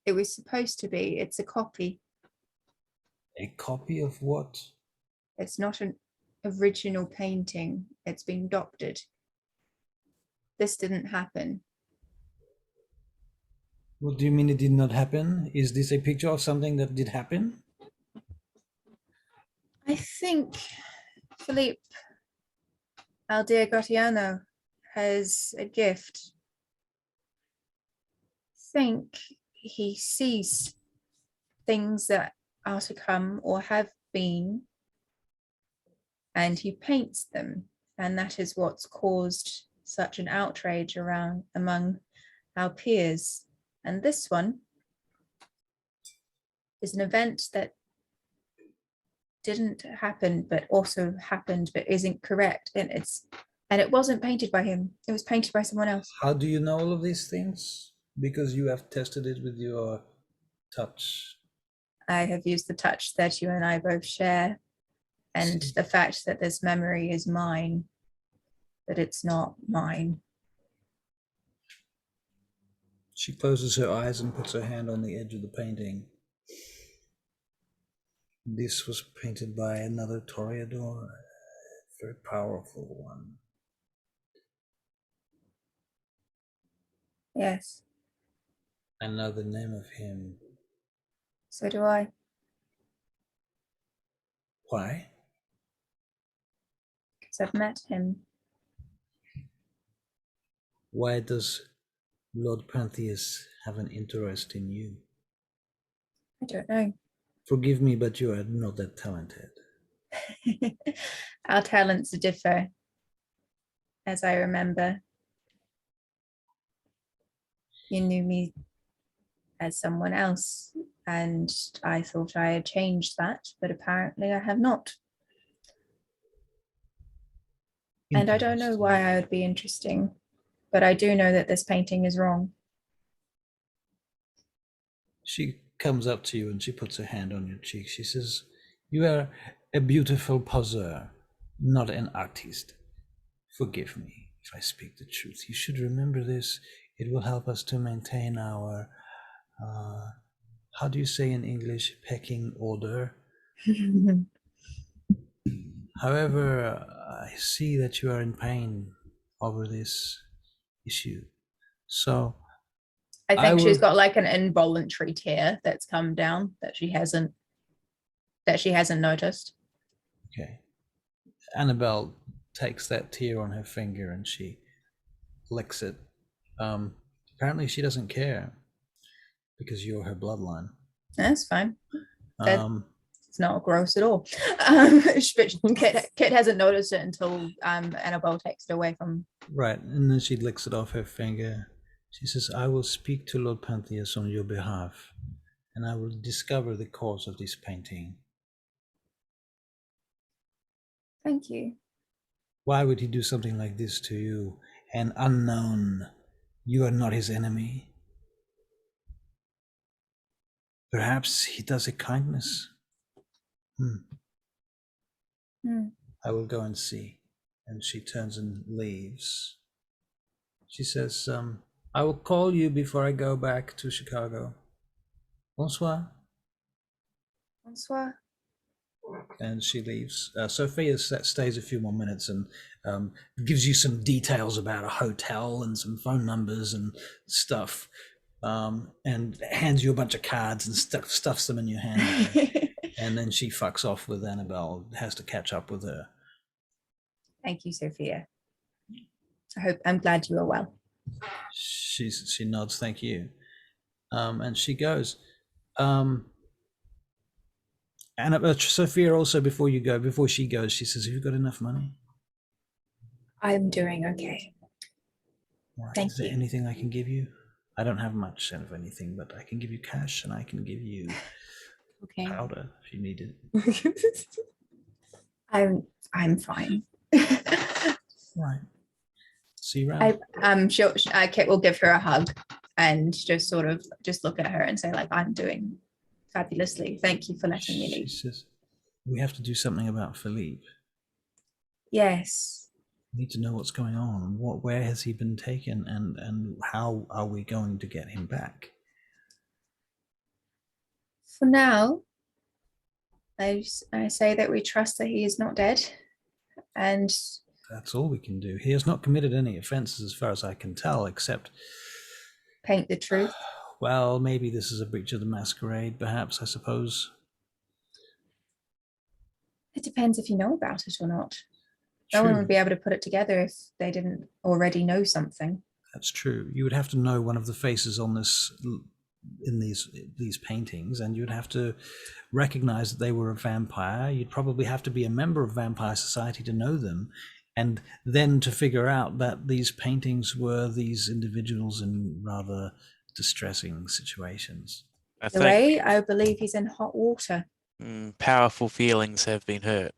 it was supposed to be. It's a copy. A copy of what? It's not an original painting. It's been doctored. This didn't happen. What do you mean it did not happen? Is this a picture of something that did happen? I think Philippe Aldear Gratiano has a gift. Think he sees things that are to come or have been, and he paints them, and that is what's caused such an outrage among our peers. And this one is an event that didn't happen, but also happened, but isn't correct. And it wasn't painted by him. It was painted by someone else. How do you know all of these things? Because you have tested it with your touch. I have used the touch that you and I both share, and the fact that this memory is mine, but it's not mine. She closes her eyes and puts her hand on the edge of the painting. This was painted by another Toreador, a very powerful one. Yes, I know the name of him. so do I. Why? Because I've met him. Why does Lord Pantheus have an interest in you? I don't know. Forgive me, but you are not that talented. Our talents differ, as I remember. You knew me as someone else, and I thought I had changed that, but apparently I have not. And I don't know why I would be interesting, but I do know that this painting is wrong. She comes up to you and she puts her hand on your cheek. She says, "You are a beautiful poser, not an artist. Forgive me if I speak the truth. You should remember this. It will help us to maintain our, how do you say in English, pecking order. However, I see that you are in pain over this issue. So I think she's will- got like an involuntary tear that's come down that she hasn't noticed. Okay. Annabelle takes that tear on her finger and she licks it. Apparently she doesn't care because you're her bloodline. That's fine. That- It's not gross at all. But Kit hasn't noticed it until Annabelle takes it away from. Right, and then she licks it off her finger. She says, I will speak to Lord Pantheus on your behalf, and I will discover the cause of this painting. Thank you. Why would he do something like this to you? An unknown. You are not his enemy. Perhaps he does a kindness. I will go and see. And she turns and leaves. She says, I will call you before I go back to Chicago. Bonsoir. Bonsoir. And she leaves. Sophia stays a few more minutes and gives you some details about a hotel and some phone numbers and stuff, and hands you a bunch of cards and stuffs them in your hand. And then she fucks off with Annabelle, has to catch up with her. Thank you, Sophia. I'm glad you are well. She nods, thank you. And she goes. And Sophia also, before she goes, she says, have you got enough money? I'm doing okay. Right. Thank Is there you. anything I can give you? I don't have much of anything, but I can give you cash and I can give you powder if you need it. I'm fine. Right. See you around. Kit will give her a hug and just sort of just look at her and say, like, I'm doing fabulously. Thank you for letting me leave. She says, we have to do something about Philippe. Yes. We need to know what's going on. Where has he been taken, and how are we going to get him back? For now, I say that we trust that he is not dead, and that's all we can do. He has not committed any offenses as far as I can tell, except paint the truth. Well, maybe this is a breach of the Masquerade, perhaps, I suppose. It depends if you know about it or not. True. No one would be able to put it together if they didn't already know something. That's true. You would have to know one of the faces on this, in these paintings, and you'd have to recognize that they were a vampire. You'd probably have to be a member of Vampire Society to know them, and then to figure out that these paintings were these individuals in rather distressing situations. I believe he's in hot water. Powerful feelings have been hurt.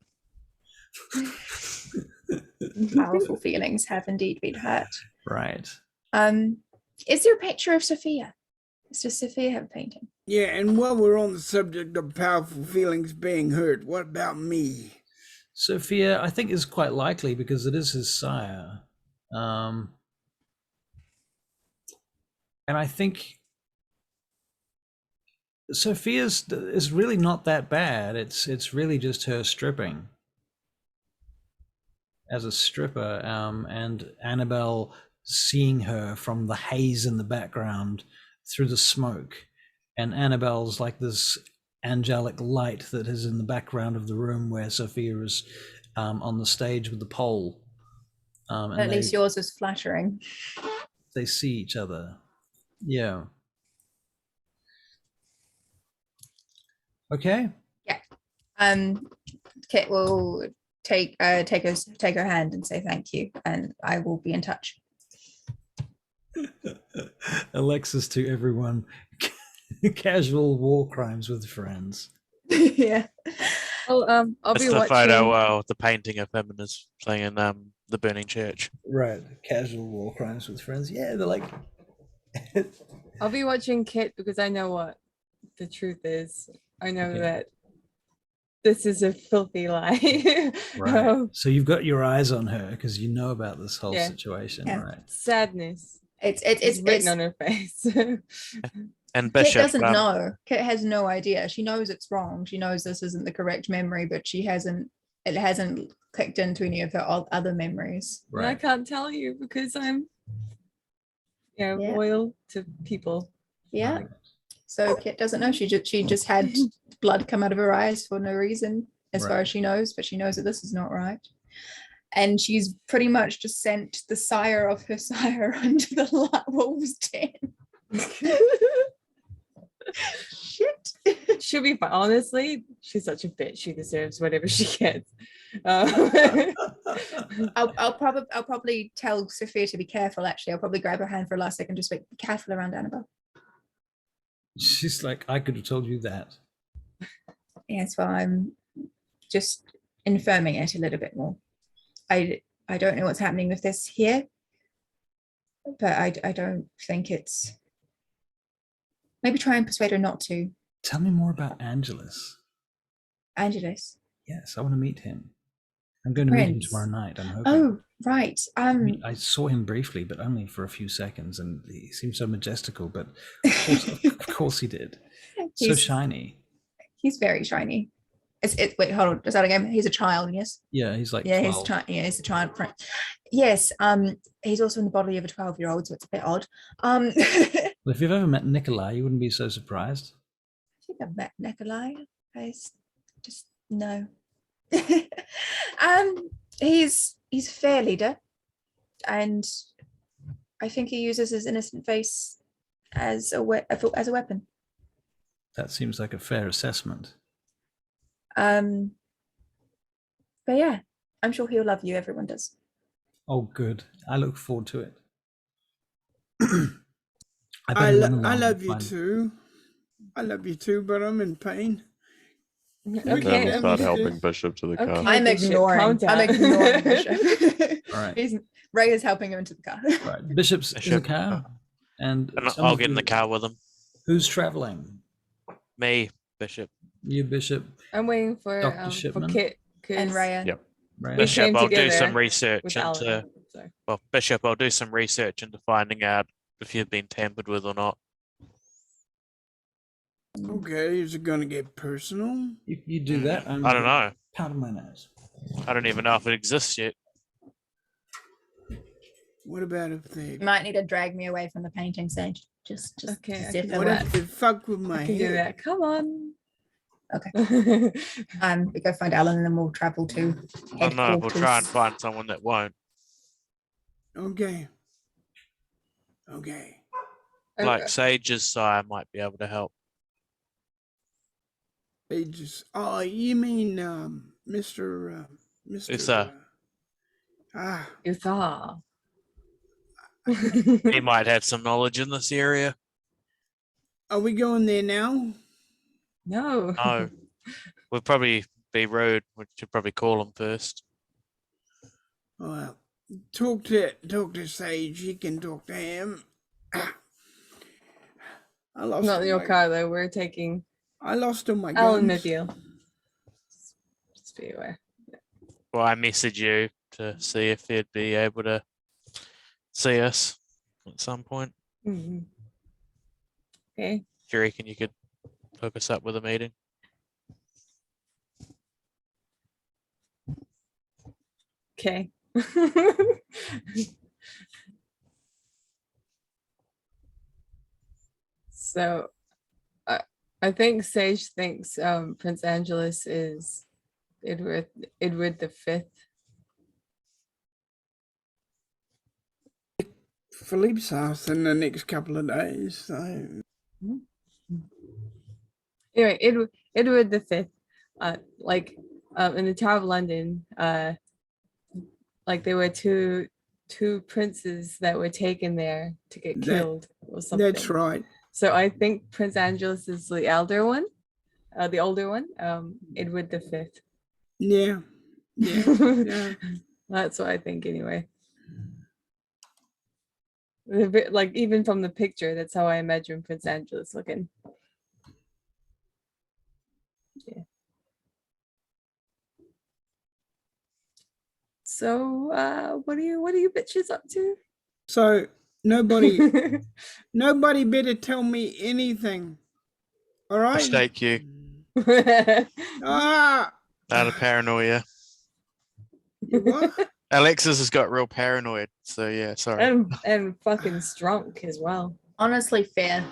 Powerful feelings have indeed been hurt. Right. Is there a picture of Sophia? Does Sophia have a painting? Yeah, and while we're on the subject of powerful feelings being hurt, what about me? Sophia, I think, is quite likely because it is his sire. And I think Sophia's is really not that bad. It's really just her stripping as a stripper, and Annabelle seeing her from the haze in the background through the smoke, and Annabelle's like this angelic light that is in the background of the room where Sophia is on the stage with the pole. And at least yours is flattering. They see each other. Yeah. Okay. Yeah. Kit will take her hand and say thank you, and I will be in touch. Alexis to everyone. Casual war crimes with friends. Yeah. Oh, I'll That's be the watching. photo, the painting of him and his thing in the burning church. Right. Casual war crimes with friends. Yeah, they're like. I'll be watching Kit because I know what the truth is. I know that this is a filthy lie. Right. So you've got your eyes on her because you know about this whole situation, yeah. right? Sadness. It's written on her face. And Kit Bishop doesn't know. Kit has no idea. She knows it's wrong. She knows this isn't the correct memory, but it hasn't clicked into any of her other memories. Right. And I can't tell you because I'm loyal to people. Yeah. So Kit doesn't know. She just had blood come out of her eyes for no reason, as far as she knows, but she knows that this is not right. and she's pretty much just sent the sire of her sire into the wolves' den. Shit. She'll be fine. Honestly, she's such a bitch. She deserves whatever she gets. I'll probably tell Sophia to be careful. Actually, I'll probably grab her hand for a last second, just be careful around Annabelle. She's like, I could have told you that. Yes, well, I'm just infirming it a little bit more. I don't know what's happening with this here, but I don't think it's. Maybe try and persuade her not to. Tell me more about Angelus. Angelus. Yes, I want to meet him. I'm going to meet him Prince. tomorrow night. I'm hoping. Oh, right. I saw him briefly, but only for a few seconds, and he seemed so majestical. But of course he did. So He's- shiny. He's very shiny. Wait, hold on. Is that again? He's a child, yes? Yeah, he's like Yeah, 12. he's a child. Yes. He's also in the body of a 12-year-old, so it's a bit odd. Well, if you've ever met Nikolai, you wouldn't be so surprised. I think I've met Nikolai. I just no. He's fair leader, and I think he uses his innocent face as a weapon. That seems like a fair assessment. But yeah, I'm sure he'll love you. Everyone does. Oh, good. I look forward to it. I better run along love and you find- too. I love you too, but I'm in pain. Okay. Then start helping Bishop to the car. Okay. I'm Bishop, ignoring. calm I'm down. ignoring Bishop. All right. Ray is helping him into the car. All right. Bishop's in the Bishop, car, and And some I'll of get in the you- car with him. Who's traveling? Me, Bishop. You, Bishop, I'm waiting for Dr. Shipman? Kit And Raya. Yep. right? We Bishop, came I'll do together some research with into. Alan. So. Well, Bishop, I'll do some research into finding out if you've been tampered with or not. Okay, is it gonna get personal? You do that. I don't know. Powder my nose. I don't even know if it exists yet. What about if they? You might need to drag me away from the painting stage. Just Okay, see if it What works. if they fuck with my I can do head? that. Come on. Okay. We go find Alan and then we'll travel to I don't know. We'll try and headquarters. find someone that won't. Okay. Okay. Like Sage's sire might be able to help. They just. Oh, you mean Mr. Mr. It's, uh, It's all. He might have some knowledge in this area. Are we going there now? No. No, we'll probably be rude. We should probably call him first. Well, talk to Sage. He can talk to him. I lost. Not all your my- car though. We're taking I lost all my Alan guns. Mobile. Just be aware. Well, I message you to see if he'd be able to see us at some point. Mhm. Okay. Do you reckon you could hook us up with a meeting? Okay. So, I think Sage thinks Prince Angelus is Edward the Fifth. Philippe's house in the next couple of days. So Anyway, Edward the Fifth. In the Tower of London, like there were two princes that were taken there to get That- killed or something. that's right. So I think Prince Angelus is the elder one, the older one, Edward the Fifth. Yeah. Yeah. Yeah. That's what I think anyway. A bit, like even from the picture, that's how I imagine Prince Angelus looking. Yeah. So what are you bitches up to? So nobody better tell me anything. All right. Mistake you. Ah. Out of paranoia. What? Alexis has got real paranoid. So yeah, sorry. and fucking strunk as well. Honestly, fair.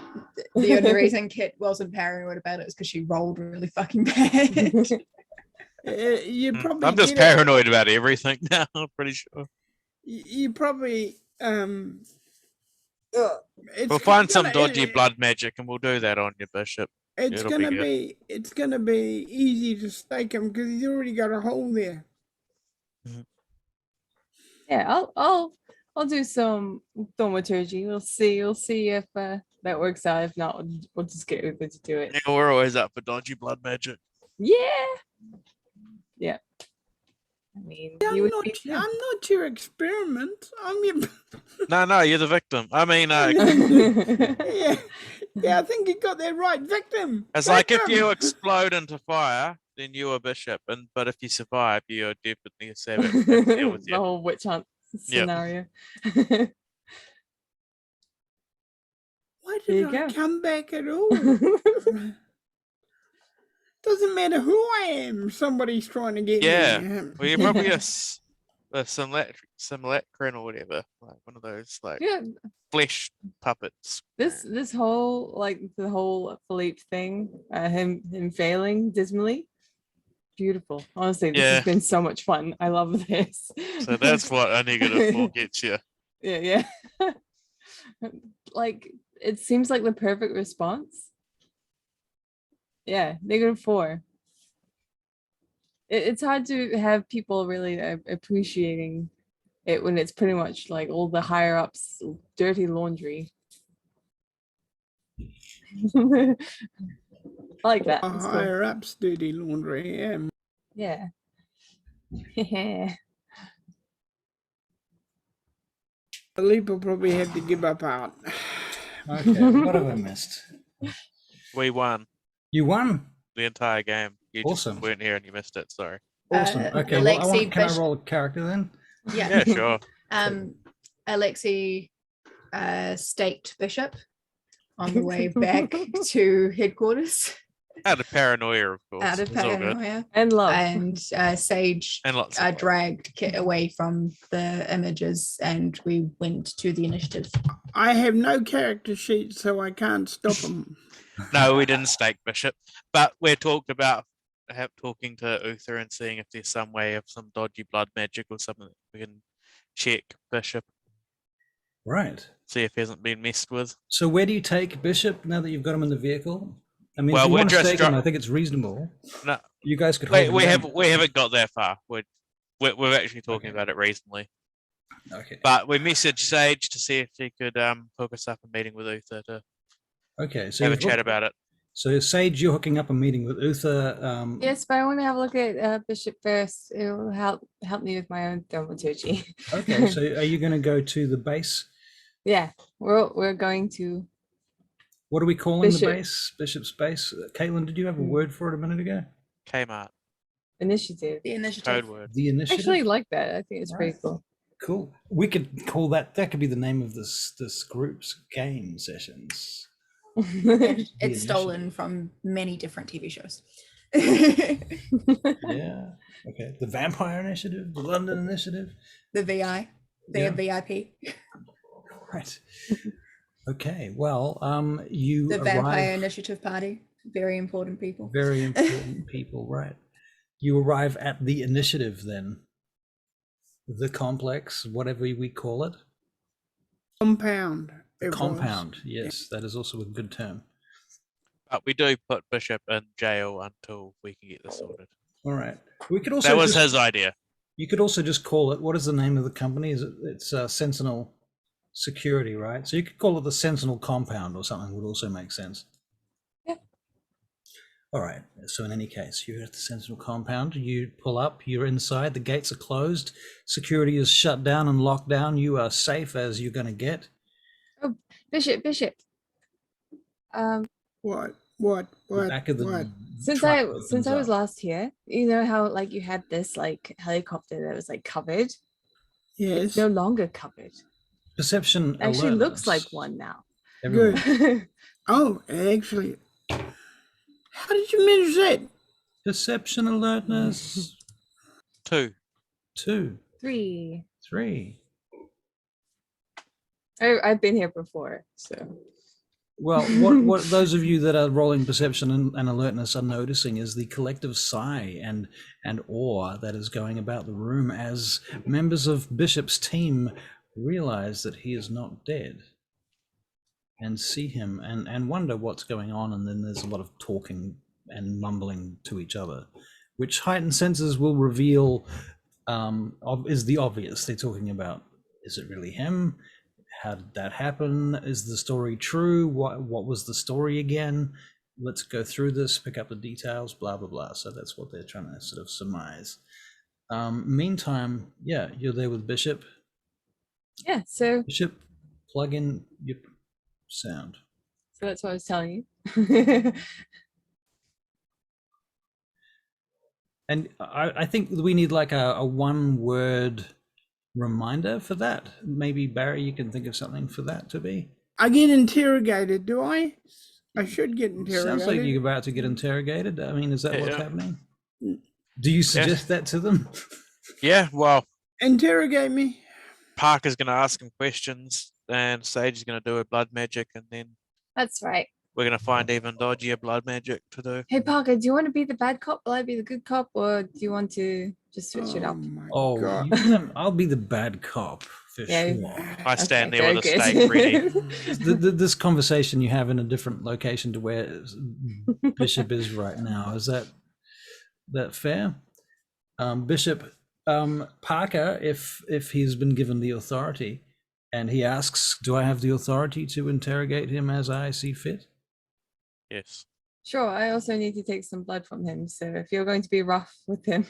The only reason Kit wasn't paranoid about it is because she rolled really fucking bad. You probably I'm just get it. paranoid about everything now. I'm pretty sure. You probably it's We'll find some gonna- dodgy it- blood magic, and we'll do that on your bishop. It's It'll be gonna good. it's gonna be easy to stake him because he's already got a hole there. Yeah, I'll do some thaumaturgy. We'll see if that works out. If not, we'll just get Uber to do it. Yeah, we're always up for dodgy blood magic. Yeah. Yeah. I mean, you would be too. I'm not your experiment. I'm your. No, you're the victim. I mean, yeah, I think you got that right. Victim. it's like if Victim. you explode into fire, then you're a bishop, but if you survive, you're definitely a savage. Deal with The you. whole witch hunt Yep. scenario. Why There did you I go. come back at all? Doesn't matter who I am. Somebody's trying to get Yeah. me. Well, you're probably a simulacron or whatever, like one of those like Yeah, flesh puppets. this whole like the whole Philippe thing, him failing dismally, beautiful. Honestly, this Yeah. has been so much fun. I love this. So that's what a -4 gets you. Yeah. Like it seems like the perfect response. Yeah, -4. It's hard to have people really appreciating it when it's pretty much like all the higher ups dirty laundry. I like that. It's cool. Higher ups dirty laundry. Yeah. Yeah. Philippe will probably have to give up out. Okay, what have I missed? We won You won. the entire game. You Awesome. just weren't here and you missed it. Sorry. Awesome. Uh, Okay, well, Alexei can I Bish- roll a character then? Yeah. Yeah, sure. Alexei staked Bishop on the way back to headquarters Out of paranoia, of course. out of It's all good. paranoia. And love. And Sage And lots of dragged Kit away from the images and we went to the initiative. I have no character sheet, so I can't stop him. No, we didn't stake Bishop, but we're talked about talking to Uther and seeing if there's some way of some dodgy blood magic or something that we can check Bishop, Right. see if he hasn't been messed with. So where do you take Bishop now that you've got him in the vehicle? I mean, Well, if you we're want to just stake him, I think it's reasonable. No, You guys could hold him we down. haven't got that far. We're actually talking about it recently, Okay. but we messaged Sage to see if he could hook us up a meeting with Uther to Okay. So have a you've chat hooked- about it. So Sage, you're hooking up a meeting with Uther. Yes, but I want to have a look at Bishop first. It will help me with my own thaumaturgy. Okay. So are you going to go to the base? Yeah, we're going to. What are we calling Bishop. the base? Bishop's base. Caitlin, did you have a word for it a minute ago? Kmart Initiative. The initiative. code word. The I initiative. actually like that. I think it's pretty Right. cool. Cool. We could call that. That could be the name of this group's game sessions. It's stolen from many different TV shows. Yeah. Okay. The Vampire Initiative, the London Initiative. The VI. They're VIP. Right. Okay. Well, you The Vampire arrive. Initiative Party. Very important people. Very important people, right? You arrive at the initiative then. The complex, whatever we call it. Compound. it was. Compound. Yes, that is also a good term. But we do put Bishop in jail until we can get this sorted. All right. We could also That was just- his idea. You could also just call it. What is the name of the company? Is it? It's Sentinel Security, right? So you could call it the Sentinel Compound or something. Would also make sense. Yeah. All right. So in any case, you're at the Sentinel Compound. You pull up. You're inside. The gates are closed. Security is shut down and locked down. You are safe as you're going to get. Bishop. What? The back of the What? Since truck I opens was up. last here, you know how like you had this like helicopter that was like covered. Yes. It's no longer covered. Perception It actually looks alertness. like one now. Everyone. Good. Oh, actually. How did you manage that? Perception alertness. 2. 2, 3. 3. I've been here before, so Well, what those of you that are rolling perception and alertness are noticing is the collective sigh and awe that is going about the room as members of Bishop's team realize that he is not dead and see him and wonder what's going on. And then there's a lot of talking and mumbling to each other, which heightened senses will reveal is the obvious. They're talking about, is it really him? How did that happen? Is the story true? What was the story again? Let's go through this, pick up the details, blah, blah, blah. So that's what they're trying to sort of surmise. Meantime, yeah, you're there with Bishop. Yeah, so Bishop, plug in your sound. that's what I was telling you. And I think we need like a one-word reminder for that. Maybe Barry, you can think of something for that to be. I get interrogated, do I? I should get interrogated. Sounds like you're about to get interrogated. I mean, is that what's Yeah. happening? Do you suggest that to them? Yeah, well, Interrogate me. Parker's going to ask him questions, and Sage is going to do a blood magic, and then That's right. we're going to find even dodgier blood magic to do. Hey Parker, do you want to be the bad cop? Will I be the good cop, or do you want to just switch it Oh up? my Oh, God. I'll be the bad cop for Yeah. sure. I stand Okay, there with a very stake good. ready. This conversation you have in a different location to where Bishop is right now, is that fair? Bishop, Parker, if he's been given the authority and he asks, do I have the authority to interrogate him as I see fit? Yes. Sure, I also need to take some blood from him. So if you're going to be rough with him,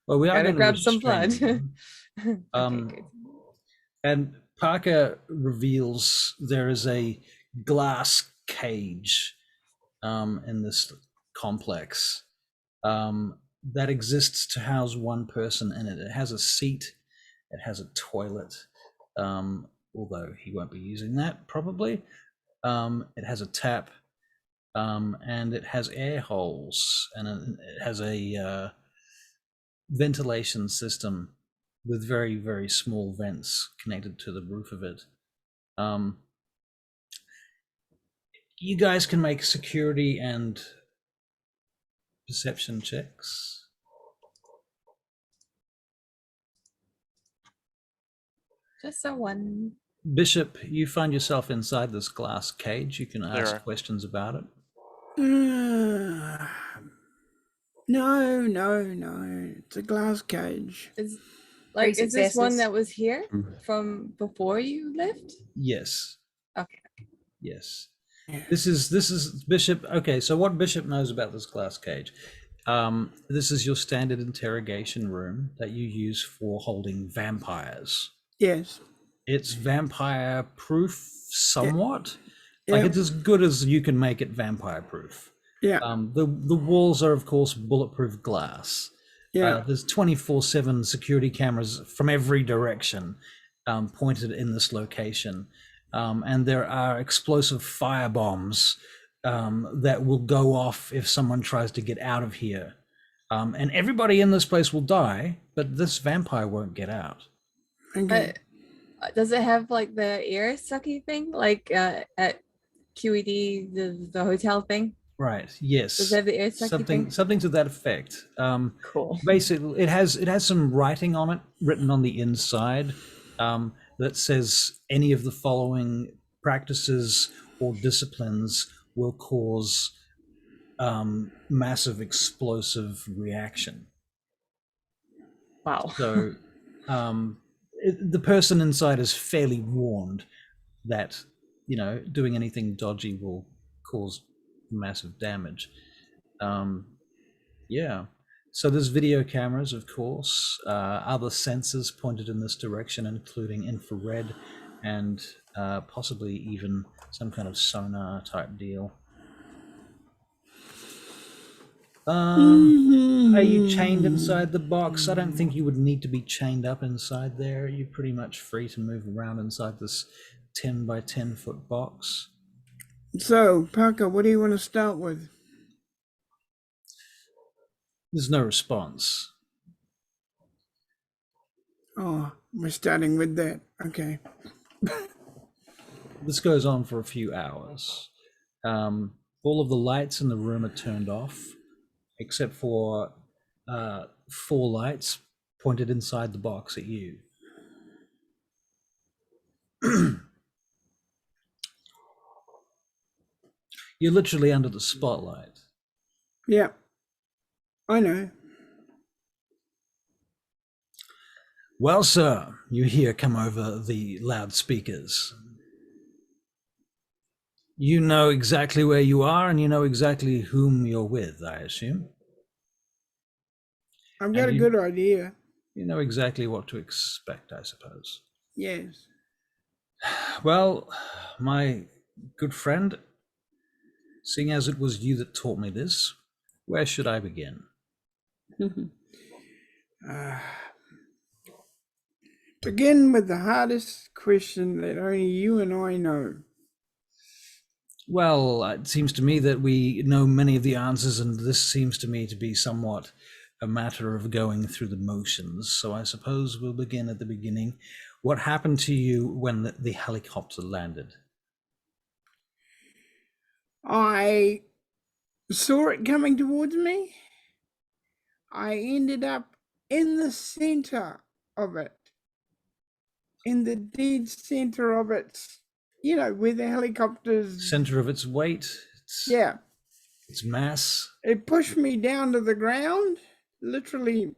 Well, we are gotta going to grab some blood. restrain him. Okay, good. And Parker reveals there is a glass cage in this complex that exists to house one person in it. It has a seat, it has a toilet, although he won't be using that probably. It has a tap, and it has air holes, and it has a ventilation system with very, very small vents connected to the roof of it. You guys can make security and perception checks. Just a one. Bishop, you find yourself inside this glass cage. You can ask Zero. questions about it. No. It's a glass cage. Is Three is this one successes. that was here Mm. from before you left? Yes. Okay. Yes. Yeah. This is Bishop. Okay, so what Bishop knows about this glass cage? This is your standard interrogation room that you use for holding vampires. Yes. It's vampire proof somewhat. Yeah. Like it's as good as you can make it vampire proof. Yeah. The walls are of course bulletproof glass. Yeah. There's 24/7 security cameras from every direction pointed in this location. And there are explosive fire bombs that will go off if someone tries to get out of here. And everybody in this place will die, but this vampire won't get out. Okay. Does it have like the air sucky thing, like at QED, the hotel thing? Right. Yes. Does it have the air sucky thing? Something to that effect. Cool. Basically, it has some writing on it, written on the inside, that says any of the following practices or disciplines will cause massive explosive reaction. Wow. So the person inside is fairly warned that, doing anything dodgy will cause massive damage. Yeah. So there's video cameras, of course, other sensors pointed in this direction, including infrared and possibly even some kind of sonar type deal. Are you chained inside the box? I don't think you would need to be chained up inside there. You're pretty much free to move around inside this 10 by 10 foot box. So, Parker, what do you want to start with? There's no response. Oh, we're starting with that. Okay. this goes on for a few hours. All of the lights in the room are turned off, except for 4 lights pointed inside the box at you. You're literally under the spotlight. Yeah, I know. Well, sir, you hear come over the loudspeakers. You know exactly where you are, and you know exactly whom you're with, I assume. I've got a you- good idea. You know exactly what to expect, I suppose. Yes. Well, my good friend, seeing as it was you that taught me this, where should I begin? Begin with the hardest question that only you and I know. Well, it seems to me that we know many of the answers, and this seems to me to be somewhat a matter of going through the motions. So I suppose we'll begin at the beginning. What happened to you when the helicopter landed? I saw it coming towards me. I ended up in the center of it, in the dead center of it, you know, where the helicopters. Center of its weight, Yeah, its mass. it pushed me down to the ground, literally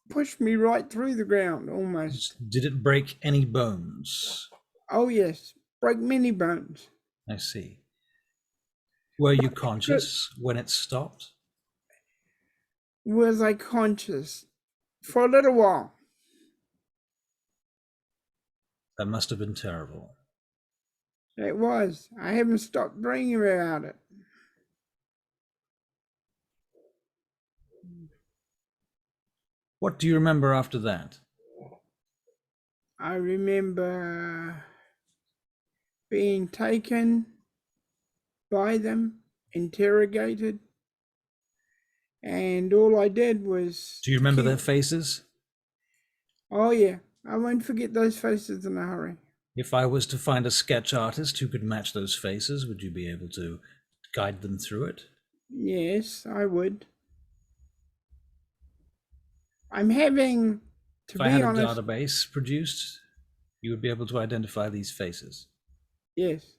pushed me right through the ground almost. Did it break any bones? Oh, yes, broke many bones. I see. Were you conscious when it stopped? Was I conscious for a little while? That must have been terrible. It was. I haven't stopped dreaming about it. What do you remember after that? I remember being taken by them, interrogated, and all I did was. Do you remember their faces? Oh, yeah. I won't forget those faces in a hurry. If I was to find a sketch artist who could match those faces, would you be able to guide them through it? Yes, I would. I'm having, to If I be had honest. a database produced, you would be able to identify these faces. Yes.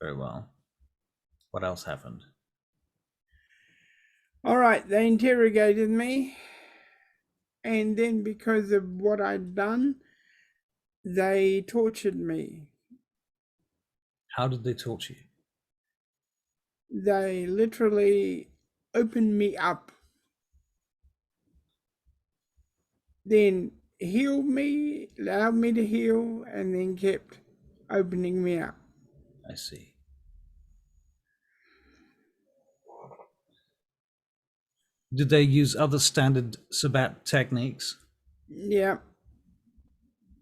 Very well. What else happened? All right, they interrogated me. And then because of what I'd done, they tortured me. How did they torture you? They literally opened me up, then healed me, allowed me to heal, and then kept opening me up. I see. Did they use other standard Sabat techniques? Yep.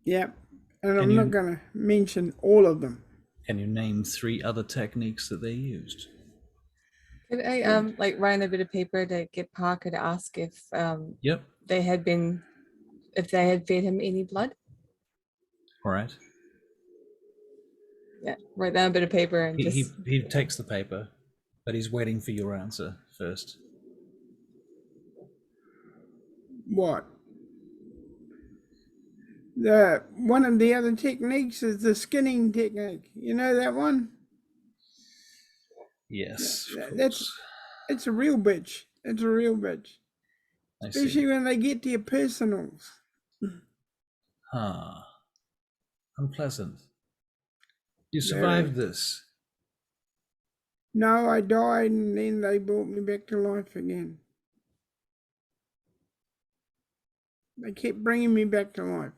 Yep. And Can I'm you- not going to mention all of them. Can you name 3 other techniques that they used? Could I like write on a bit of paper to get Parker to ask if Yep. they had fed him any blood? All right. Yeah, write down a bit of paper and He takes the paper, but he's waiting for your answer first. What? One of the other techniques is the skinning technique. You know that one? Yes, of That's course. it's a real bitch. It's a real bitch. I Especially see. when they get to your personals. Ah, unpleasant. You survived this. No, I died and then they brought me back to life again. They kept bringing me back to life,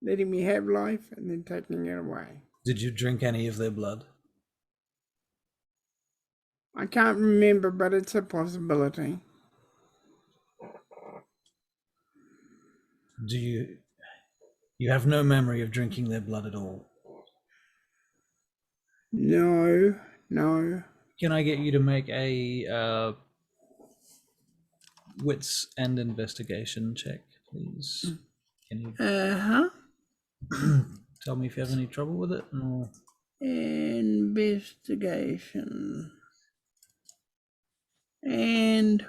letting me have life and then taking it away. Did you drink any of their blood? I can't remember, but it's a possibility. Do you have no memory of drinking their blood at all? No. Can I get you to make a wits and investigation check, please? Can you Uh-huh. tell me if you have any trouble with it? Or... Investigation. And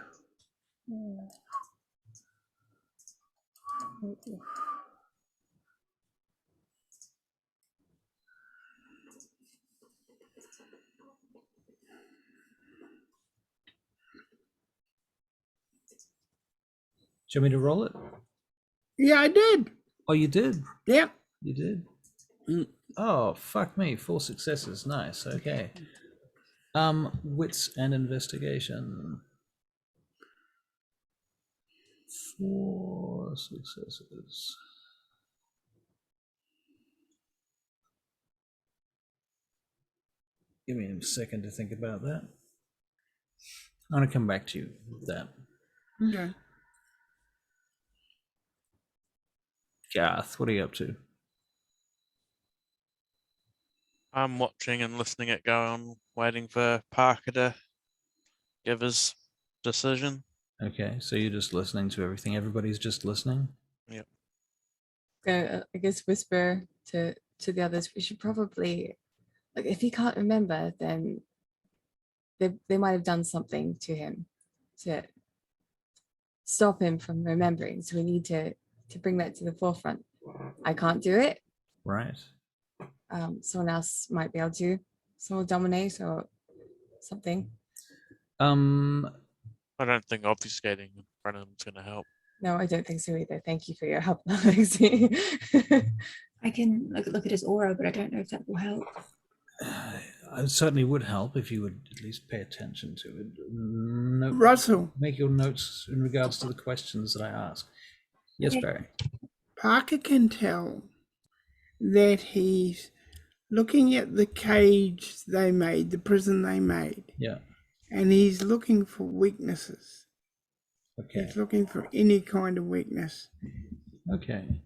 Do you want me to roll it? yeah, I did. Oh, you did. Yep. You did. Mm. Oh, fuck me! 4 successes. Nice. Okay. Wits and investigation. 4 successes. Give me a second to think about that. I'm gonna come back to you with that. Okay. Garth, what are you up to? I'm watching and listening it go on, waiting for Parker to give his decision. Okay, so you're just listening to everything. Everybody's just listening. Gonna, I guess, whisper to the others. We should probably, like, if he can't remember, then they might have done something to him to stop him from remembering. So we need to bring that to the forefront. I can't do it. Right. Someone else might be able to. Someone dominate or something. I don't think obfuscating in front of him is going to help. No, I don't think so either. Thank you for your help, Alexi. I can look at his aura, but I don't know if that will help. It certainly would help if you would at least pay attention to it. No, Russell, make your notes in regards to the questions that I ask. Yes, Okay. Barry. Parker can tell that he's looking at the cage they made, the prison they made, Yeah. and he's looking for weaknesses. Okay. He's looking for any kind of weakness. Okay.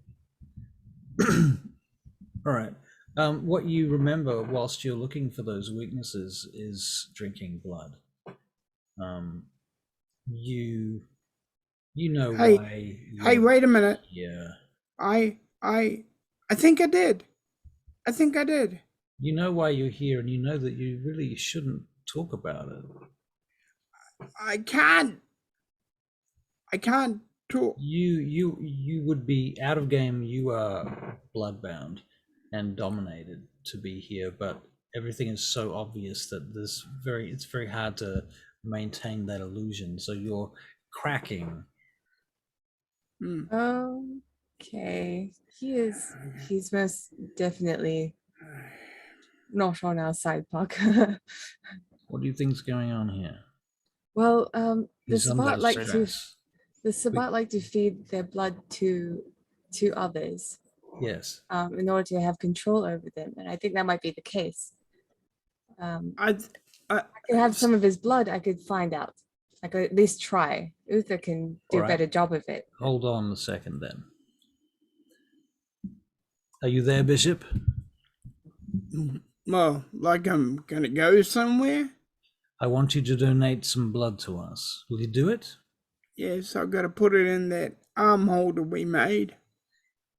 All right. What you remember whilst you're looking for those weaknesses is drinking blood. You know Hey, why. Hey, wait a minute. Yeah. I think I did. I think I did. You know why you're here, and you know that you really shouldn't talk about it. I can't talk. You would be out of game. You are bloodbound and dominated to be here, but everything is so obvious that it's very hard to maintain that illusion. So you're cracking. Okay. He's most definitely not on our side, Parker. What do you think's going on here? Well, the He's under Sabbat like to stress. the Sabbat like to feed their blood to others, Yes. in order to have control over them, and I think that might be the case. I could have some of his blood. I could find out. I could at least try. Uther can do a Alright. better job of it. Hold on a second then. Are you there, Bishop? well, like I'm gonna go somewhere. I want you to donate some blood to us. Will you do it? Yes, I've got to put it in that arm holder we made.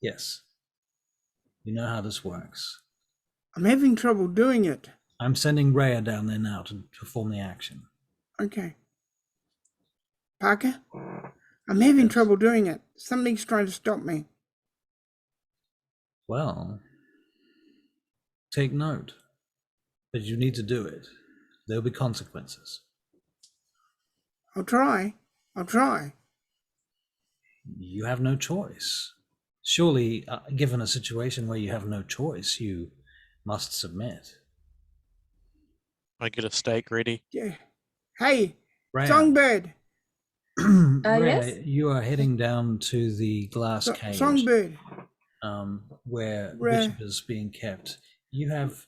Yes. You know how this works. I'm having trouble doing it. I'm sending Rhea down there now to perform the action. Okay. Parker, I'm having Yes. trouble doing it. Something's trying to stop me. Well, take note. But you need to do it. There'll be consequences. I'll try. You have no choice. Surely, given a situation where you have no choice, you must submit. I get a steak ready. Yeah. Hey, Rhea, Songbird. Rhea, Yes? you are heading down to the glass cage. Songbird. Where Rhea. Bishop is being kept. You have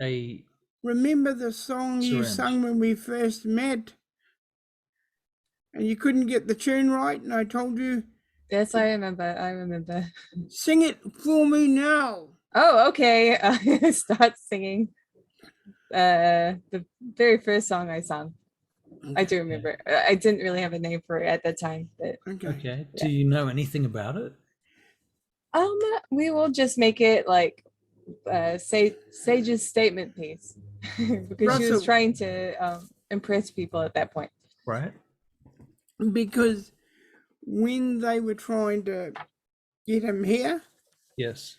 a Remember the song you Syringe. sung when we first met? And you couldn't get the tune right, and I told you, Yes, I remember. sing it for me now. Oh, okay. Start singing. The very first song I sung. I do remember. I didn't really have a name for it at that time, but Okay. Do you know anything about it? we will just make it like Sage's statement piece because she was Russell. trying to impress people at that point. Right. Because when they were trying to get him here, Yes.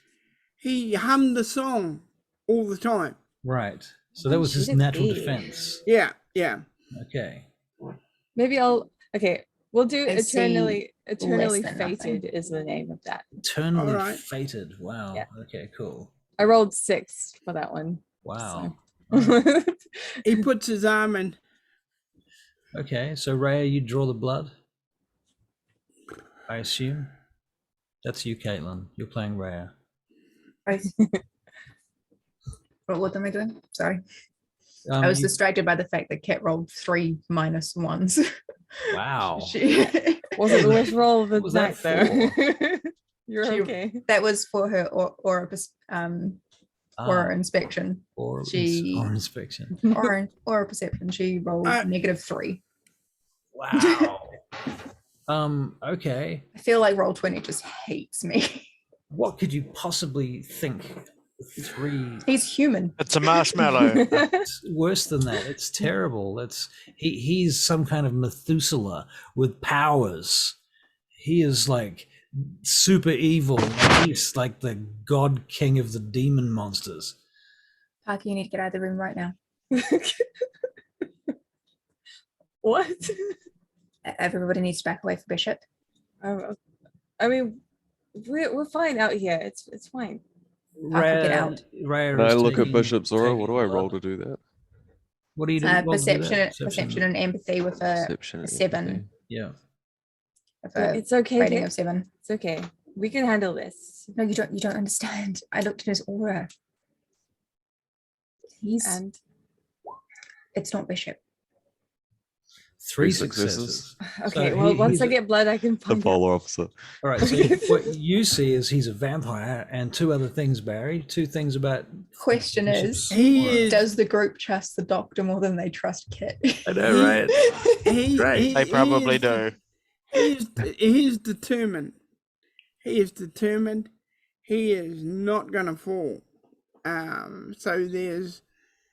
he hummed the song all the time. Right. So that was his Should it natural be? defense. Yeah. Okay. Maybe we'll do I see eternally than fated nothing. is the name of that. Eternally Alright. fated. Wow. Yeah. Okay, cool. I rolled 6 for that one. Wow. So. He puts his arm in. Okay, so Raya, you draw the blood, I assume. That's you, Caitlin. You're playing Raya. What am I doing? Sorry. I was distracted by the fact that Kat rolled 3 -1s. Wow. She, Wasn't the worst roll of the What was that night though. You're She- okay. that was for her aura inspection. Or she- inspection. Aura perception. She rolled -3. Wow. Okay. I feel like roll 20 just hates me. What could you possibly think? 3. He's human. It's a marshmallow. It's worse than that. It's terrible. He's some kind of Methuselah with powers. He is like super evil. He's like the god king of the demon monsters. Parker, you need to get out of the room right now. What? Everybody needs to back away from Bishop. I mean, we're fine out here. It's fine. Parker, get out. Can I look at Bishop's aura? What do I roll to do that? What do you do? What do you do that? Perception and empathy with a Perception and 7. empathy. Yeah. With a It's okay. rating Pip. of 7. It's okay. We can handle this. No, you don't. You don't understand. I looked at his aura. And It's not Bishop. 3 successes. successes. okay, So well, once he's I get blood, I can The find out. polar opposite. All right. So what you see is he's a vampire, and 2 other things, Barry. 2 things about Question Bishop's is, He aura. is. does the group trust the doctor more than they trust Kit? I know, right? They probably do. He's determined. He is determined. He is not going to fall. So there's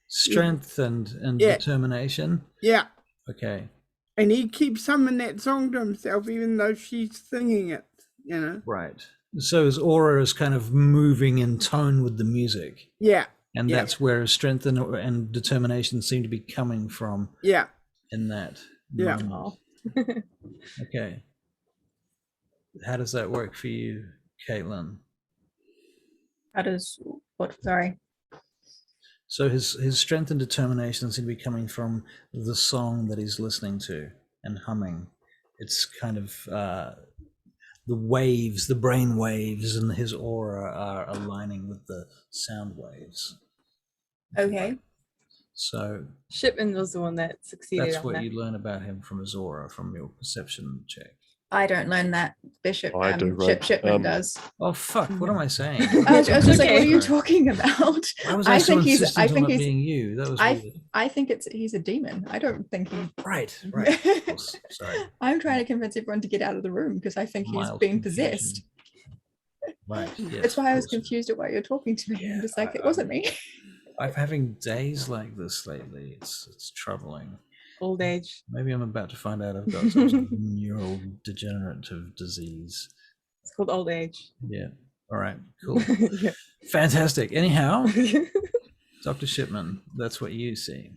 Strength and Yeah. determination. yeah, Okay. and he keeps humming that song to himself, even though she's singing it. You know. Right. So his aura is kind of moving in tone with the music, Yeah, and Yeah. that's where his strength and determination seem to be coming from yeah. in that Yeah. moment. Okay. How does that work for you, Caitlin? How does what? Sorry. So his strength and determination seem to be coming from the song that he's listening to and humming. It's kind of the waves, the brain waves, and his aura are aligning with the sound waves. Okay. So Shipman was the one that succeeded that's on what that. you learn about him from his aura, from your perception check. I don't learn that. Bishop. I do, right. Shipman does. Oh fuck! What am I saying? I was just like, Okay. what are you talking about? Why was I so think he's. insistent I on think it he's. being you? That was I- weird. I think he's a demon. I don't think he. Right. Of course. Sorry. I'm trying to convince everyone to get out of the room because I think he's Mild being confusion. possessed. Right. Yes, That's why I of was course. confused at why you're talking to me. Yeah, I'm just like, it I- wasn't me. I'm having days like this lately. It's troubling. Old age. Maybe I'm about to find out I've got some sort of neural degenerative disease. It's called old age. Yeah. All right. Cool. Yeah. Fantastic. Anyhow, Dr. Shipman, that's what you see.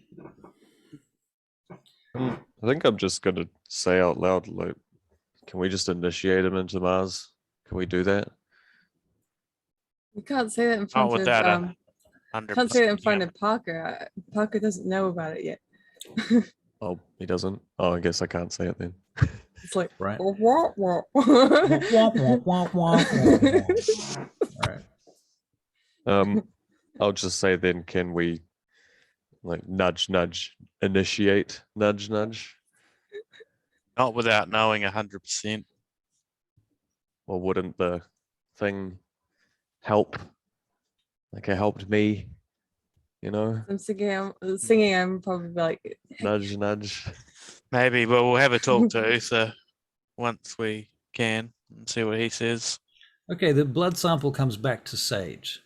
I think I'm just going to say out loud, like, can we just initiate him into Mars? Can we do that? You can't say that in Not front of without a 100%. can't say that in front yeah. of Parker. Parker doesn't know about it yet. Oh, he doesn't? Oh, I guess I can't say it then. It's like Right. wah, wah. Womp, womp, womp, womp, womp. All right. I'll just say then, can we, like, nudge, nudge, initiate, nudge, nudge? Not without knowing 100%. Or wouldn't the thing help? Like, it helped me, you know? I'm singing. I'm probably like, Nudge, nudge. Maybe, but we'll have a talk to Uther once we can and see what he says. Okay, the blood sample comes back to Sage.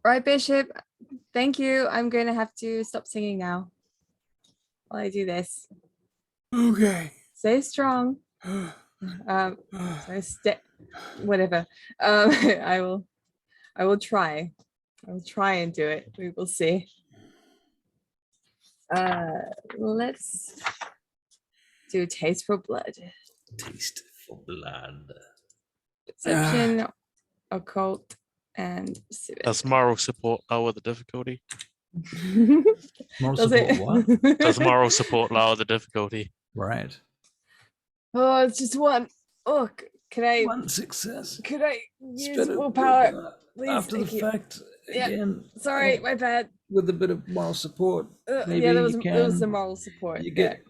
Right, Bishop. Thank you. I'm going to have to stop singing now while I do this. Okay. Stay strong. So whatever. I will try. I will try and do it. We will see. Let's do Taste for Blood. Taste for blood. Perception, occult, and civic. Does moral support lower the difficulty? Moral Does support, it? what? Does moral support lower the difficulty? Right. Oh, it's just one. Oh, can I? One success. Could I It's use better willpower? Please, after the thank you. fact, Yeah, again, Sorry, my bad. with a bit of moral support, maybe Yeah, there you was the can- moral support. you yeah. get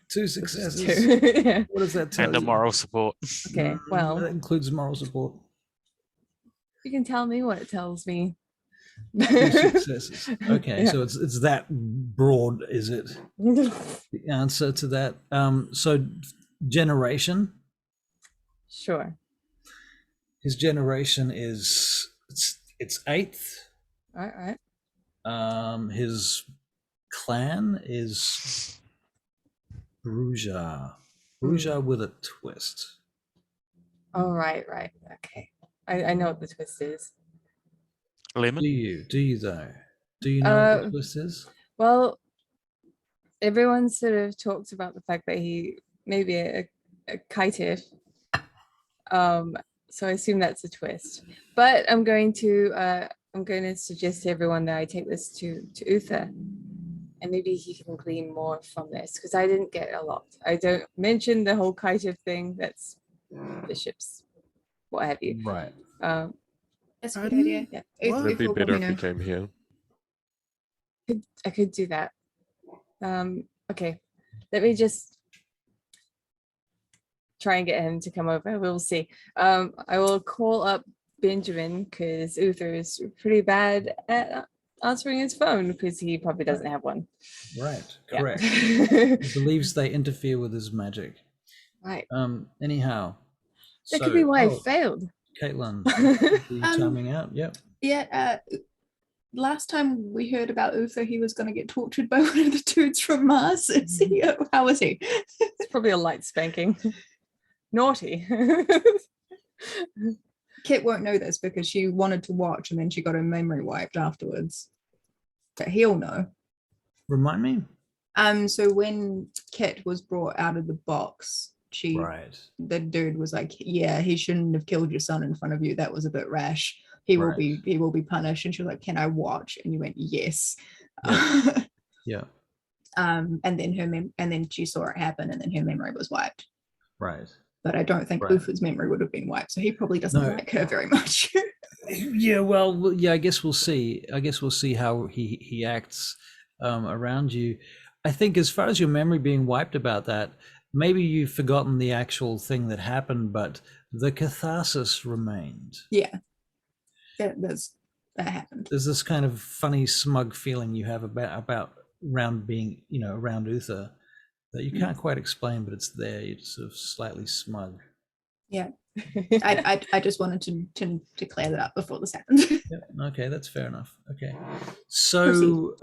2 Which is successes. two. Yeah. What does that tell And a you? moral support. Okay, well, that includes moral support. you can tell me what it tells me. 2 successes. Okay, Yeah. so it's that broad, is it? The answer to that. So generation. Sure. His generation is it's 8th. All right. His clan is Bruja. Bruja with a twist. Oh, right. Okay. I know what the twist is. Lemon? Do you though? Do you know what the Uh, twist is? Well, everyone sort of talked about the fact that he may be a caitiff. So I assume that's a twist. But I'm going to suggest to everyone that I take this to Uther, and maybe he can glean more from this because I didn't get a lot. I don't mention the whole caitiff thing. That's bishops, what have you. Right. That's a good idea. Yeah. What? It'd be Uther will better let if me he came here. I could do that. Okay. Let me just try and get him to come over. We'll see. I will call up Benjamin because Uther is pretty bad at answering his phone because he probably doesn't have one. Right. Yeah. Correct. He believes they interfere with his magic. Right. Anyhow. That could be why I oh, failed. Caitlin, are you timing out? Yep. Yeah. Last time we heard about Uther, he was going to get tortured by one of the dudes from Mars. Is he? How is he? It's probably a light spanking. Naughty. Kit won't know this because she wanted to watch and then she got her memory wiped afterwards. But he'll know. Remind me. So when Kit was brought out of the box, Right. the dude was like, yeah, he shouldn't have killed your son in front of you. That was a bit rash. He will be punished. And she was like, can I watch? And you went, yes. Yeah. And then she saw it happen and then her memory was wiped. Right. But I don't think Right. Uther's memory would have been wiped. So he probably doesn't No. like her very much. Yeah, well, yeah, I guess we'll see. I guess we'll see how he acts around you. I think as far as your memory being wiped about that, maybe you've forgotten the actual thing that happened, but the catharsis remained. Yeah. That happened. There's this kind of funny, smug feeling you have about around being, around Uther that you can't quite explain, but it's there. You're sort of slightly smug. Yeah. I just wanted to declare that up before this happened. Yep. Okay, that's fair enough. Okay. So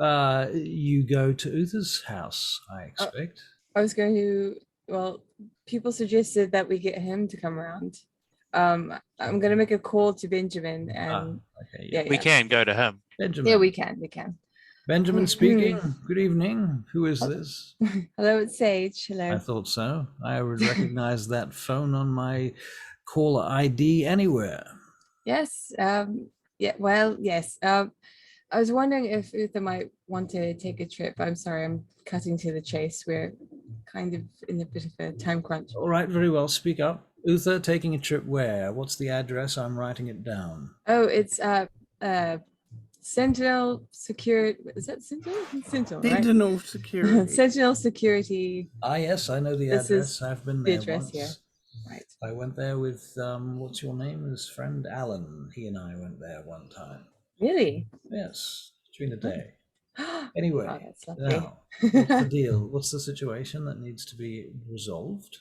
you go to Uther's house, I expect. I was going to, well, people suggested that we get him to come around. I'm going to make a call to Benjamin and Okay. yeah, We can go to him. Benjamin. yeah, we can. Benjamin speaking. Good evening. Who is this? Hello, it's Sage. I Hello. thought so. I would recognize that phone on my caller ID anywhere. Yes. Yeah. Well, yes. I was wondering if Uther might want to take a trip. I'm sorry, I'm cutting to the chase. We're kind of in a bit of a time crunch. All right, very well. Speak up. Uther taking a trip where? What's the address? I'm writing it down. Oh, it's Sentinel Security. Is that Sentinel? Sentinel, right? Sentinel security. Sentinel Security. Ah, yes, I know the This address. is I've been the there address once. here. Right. I went there with what's your name? His friend Alan. He and I went there one time. Really? Yes, during the day. Oh, Anyway, that's lovely. now, what's the deal? What's the situation that needs to be resolved?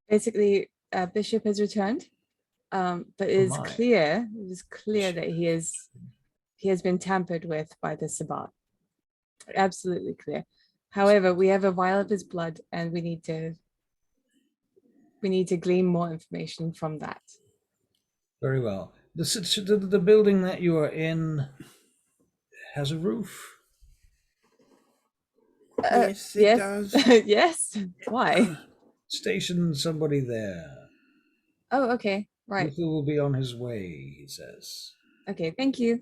Basically, Bishop has returned, but it is my. clear that he is he has been tampered with by the Sabbat. Absolutely clear. However, we have a vial of his blood, and we need to glean more information from that. Very well. The building that you are in has a roof. Yes, it yes. does. Yes. Why? Station somebody there. Oh, okay. Right. Luther will be on his way, he says. Okay. Thank you.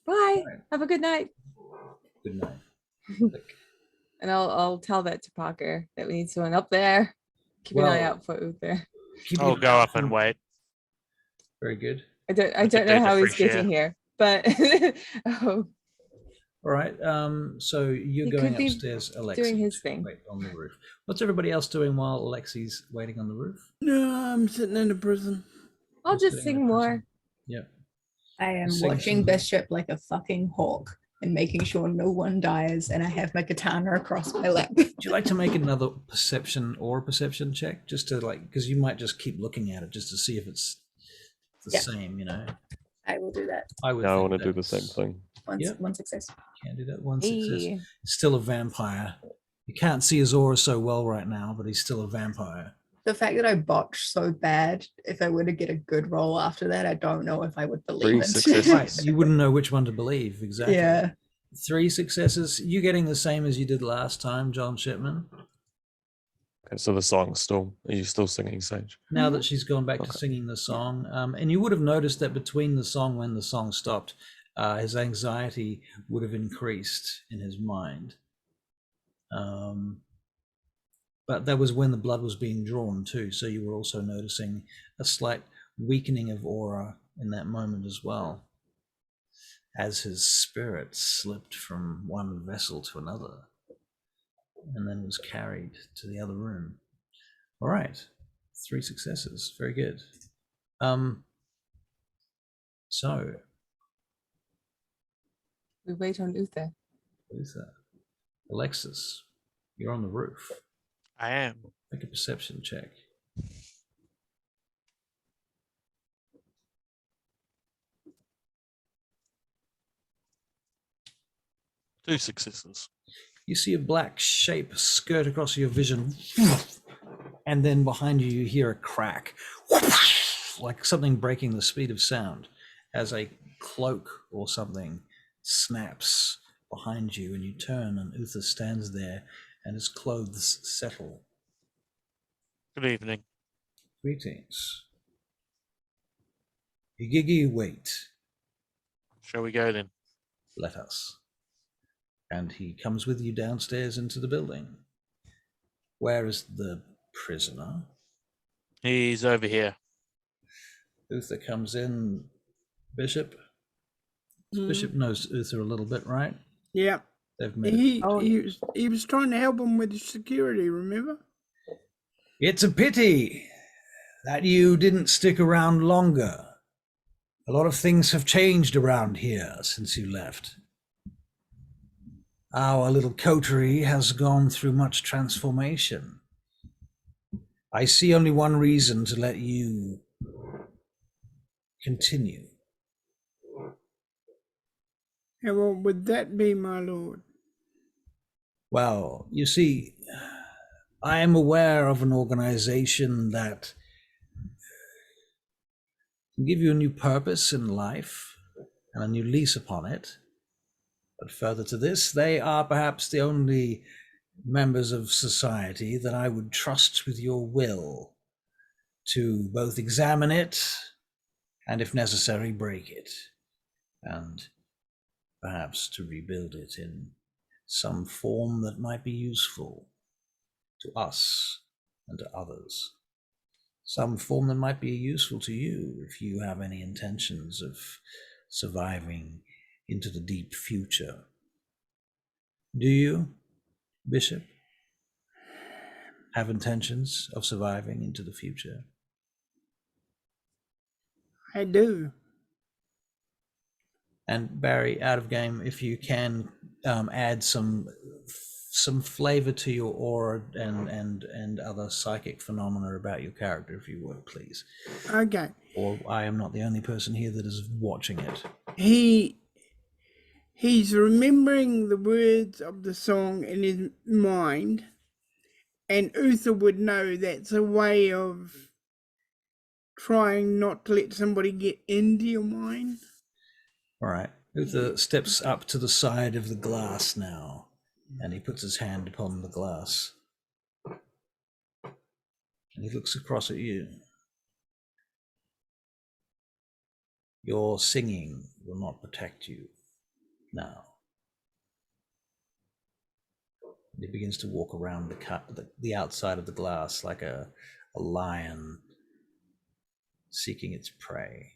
Bye. Right. Have a good night. Good night. And I'll tell that to Parker that we need someone up there. Keep an eye Well, out for Uther. I'll go up and wait. Very good. I don't could know do the how he's fresh getting air. here, but oh, All right. So you're He going could be upstairs, Alexi. doing his thing. Wait on the roof. What's everybody else doing while Alexi's waiting on the roof? No, I'm sitting in a prison. I'll You're just sitting in sing a more. prison. Yep. I am Sing watching some- Bishop like a fucking hawk and making sure no one dies, and I have my katana across my lap. Would you like to make another perception check, just to because you might just keep looking at it just to see if it's the Yeah. same, I will do that. I would. Yeah, I think want to do the that's- same thing. Yep. One success. Can't do that. One success. Hey. He's still a vampire. You can't see his aura so well right now, but he's still a vampire. The fact that I botched so bad, if I were to get a good roll after that, I don't know if I would believe 3 it. successes. Right. You wouldn't know which one to believe exactly. Yeah. 3 successes. You getting the same as you did last time, John Shipman? Okay, so the song's still. Are you still singing, Sage? Now that she's gone back to Okay. singing the song, and you would have noticed that between the song, when the song stopped, his anxiety would have increased in his mind. But that was when the blood was being drawn too, so you were also noticing a slight weakening of aura in that moment as well, as his spirit slipped from one vessel to another and then was carried to the other room. All right, 3 successes, very good. So We wait on Uther. who's that? Alexis, you're on the roof. I am. Make a perception check. Two successes. You see a black shape skirt across your vision, and then behind you, you hear a crack, like something breaking the speed of sound, as a cloak or something snaps behind you, and you turn, and Uther stands there, and his clothes settle. Good evening. Greetings. Igigi, wait. Shall we go then? Let us. And he comes with you downstairs into the building. Where is the prisoner? He's over here. Uther comes in. Bishop? Mm. Bishop knows Uther a little bit, right? Yeah. They've met. He Oh. he was trying to help him with security, remember? It's a pity that you didn't stick around longer. A lot of things have changed around here since you left. Our little coterie has gone through much transformation. I see only one reason to let you continue. And what would that be, my lord? Well, you see, I am aware of an organization that can give you a new purpose in life and a new lease upon it. But further to this, they are perhaps the only members of society that I would trust with your will to both examine it and, if necessary, break it, and perhaps to rebuild it in some form that might be useful to us and to others. Some form that might be useful to you if you have any intentions of surviving into the deep future. Do you, Bishop, have intentions of surviving into the future? I do. And Barry, out of game, if you can add some some flavor to your aura and other psychic phenomena about your character, if you would, please. Okay. Or I am not the only person here that is watching it. He's remembering the words of the song in his mind, and Uther would know that's a way of trying not to let somebody get into your mind. All right. Uther steps up to the side of the glass now, and he puts his hand upon the glass. And he looks across at you. Your singing will not protect you now. And he begins to walk around the outside of the glass like a lion seeking its prey.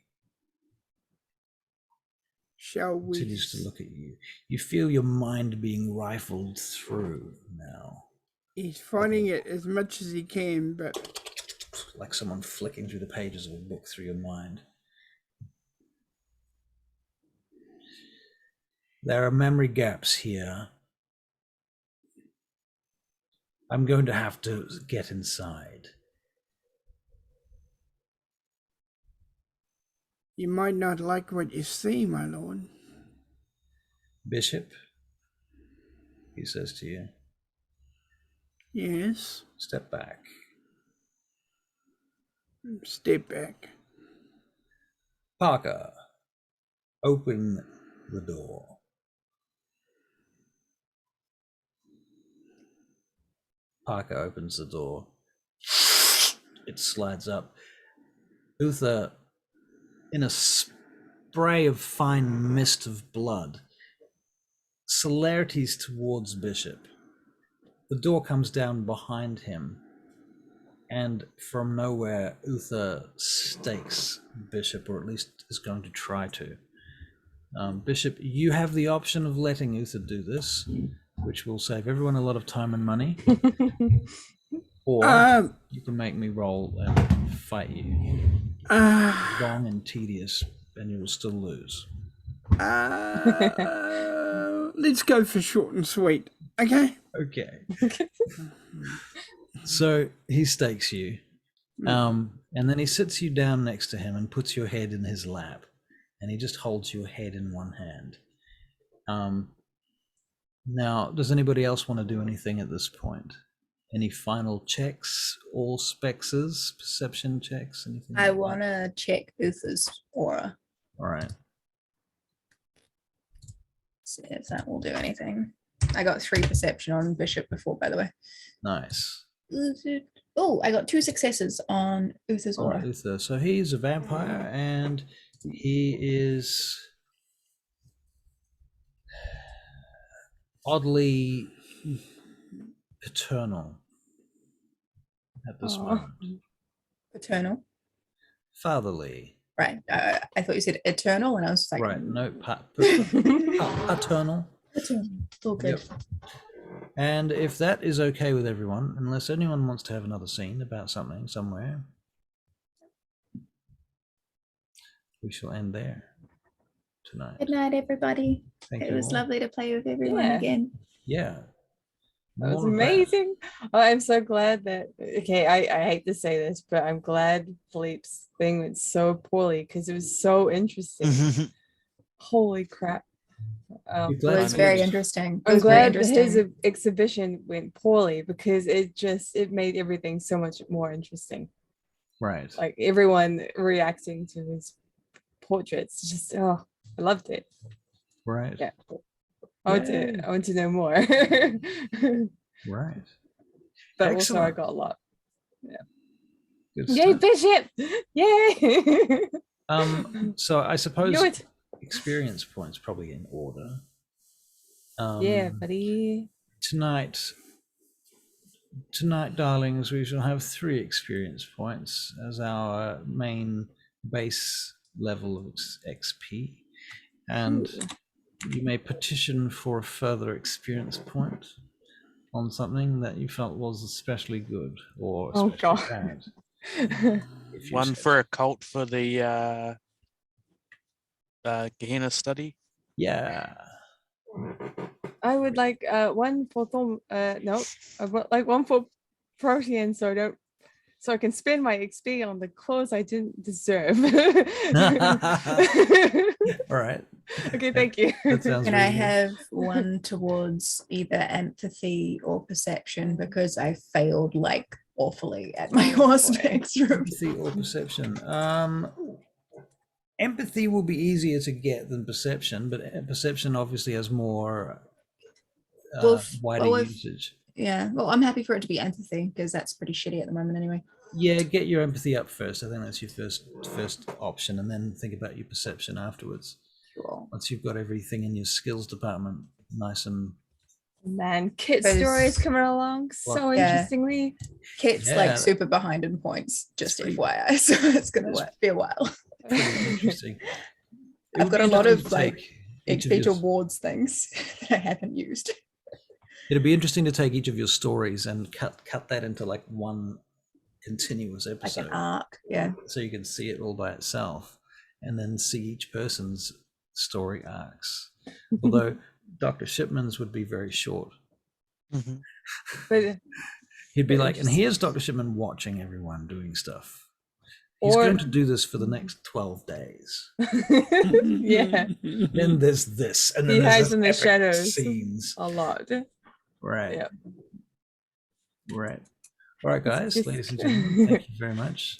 Shall we? Continues to look at you. You feel your mind being rifled through now. He's fighting it as much as he can, but like someone flicking through the pages of a book through your mind. There are memory gaps here. I'm going to have to get inside. you might not like what you see, my lord. Bishop, he says to you, Yes. step back. Step back. Parker, open the door. Parker opens the door. It slides up. Uther, in a spray of fine mist of blood, celerities towards Bishop. The door comes down behind him, and from nowhere, Uther stakes Bishop, or at least is going to try to. Bishop, you have the option of letting Uther do this, which will save everyone a lot of time and money, or you can make me roll and fight you. Long and tedious, and you will still lose. Let's go for short and sweet. Okay. Okay. So he stakes you, and then he sits you down next to him and puts your head in his lap, and he just holds your head in one hand. Now, does anybody else want to do anything at this point? Any final checks or spexes, perception checks, anything? I like want to check Uther's aura. All right. See if that will do anything. I got 3 perception on Bishop before, by the way. Nice. Oh, I got 2 successes on Uther's All aura. right, Uther. So he's a vampire, and he is oddly paternal at this moment. Paternal. Fatherly. Right. I thought you said eternal, and I was like, Right. No, paternal. Paternal. All good. Yep. And if that is okay with everyone, unless anyone wants to have another scene about something somewhere, we shall end there tonight. Good night, everybody. Thank It you was all. lovely to play with everyone Yeah. again. Yeah. That was More of amazing. Oh, I'm so glad that, okay, I hate to say this, but I'm glad Philippe's thing went so poorly because it was so interesting. Holy crap. You're It glad was it very was- interesting. It I'm was very glad his interesting. exhibition went poorly because it made everything so much more interesting. Right. Like everyone reacting to his portraits, just I loved it. Right. Yeah. I want to know more. Right. But also I Excellent. got a lot. Good Yay, stuff. Bishop! Yay! So I suppose Knew it. experience points probably in order. Yeah, buddy. Tonight, darlings, we shall have 3 experience points as our main base level of XP, and you may petition for a further experience point on something that you felt was especially good or Oh, especially God. bad. If you One so- for a cult for the Gehenna study. Yeah. I would like one for no, I would like one for protein, so I can spend my XP on the clothes I didn't deserve. All right. Okay, thank you. That sounds Can I reasonable. have one towards either empathy or perception because I failed like awfully at my Oh, horse boy. next room? Empathy or perception? Empathy will be easier to get than perception, but perception obviously has more wider well, if- usage. Yeah, well, I'm happy for it to be empathy because that's pretty shitty at the moment anyway. Yeah, get your empathy up first. I think that's your first option, and then think about your perception afterwards. Cool. Once you've got everything in your skills department nice and Man, Kit Because- stories coming along so Yeah. interestingly. Kit's Yeah. like super behind in points, just That's pretty- FYI, so it's gonna be a while. pretty interesting. It I've would got be a lot interesting of to like take each of XP your- towards things that I haven't used. It'd be interesting to take each of your stories and cut that into like one continuous Like episode, an arc, yeah. so you can see it all by itself, and then see each person's story arcs. Although Dr. Shipman's would be very short. Mhm. But He'd be Very like, and interesting. here's Dr. Shipman watching everyone doing stuff. He's Or- going to do this for the next 12 days. yeah, Then there's this, and then He there's hides this in the epic shadows. scenes. a lot. Right. Yep. Right. All right, guys, Just- ladies and gentlemen, thank you very much.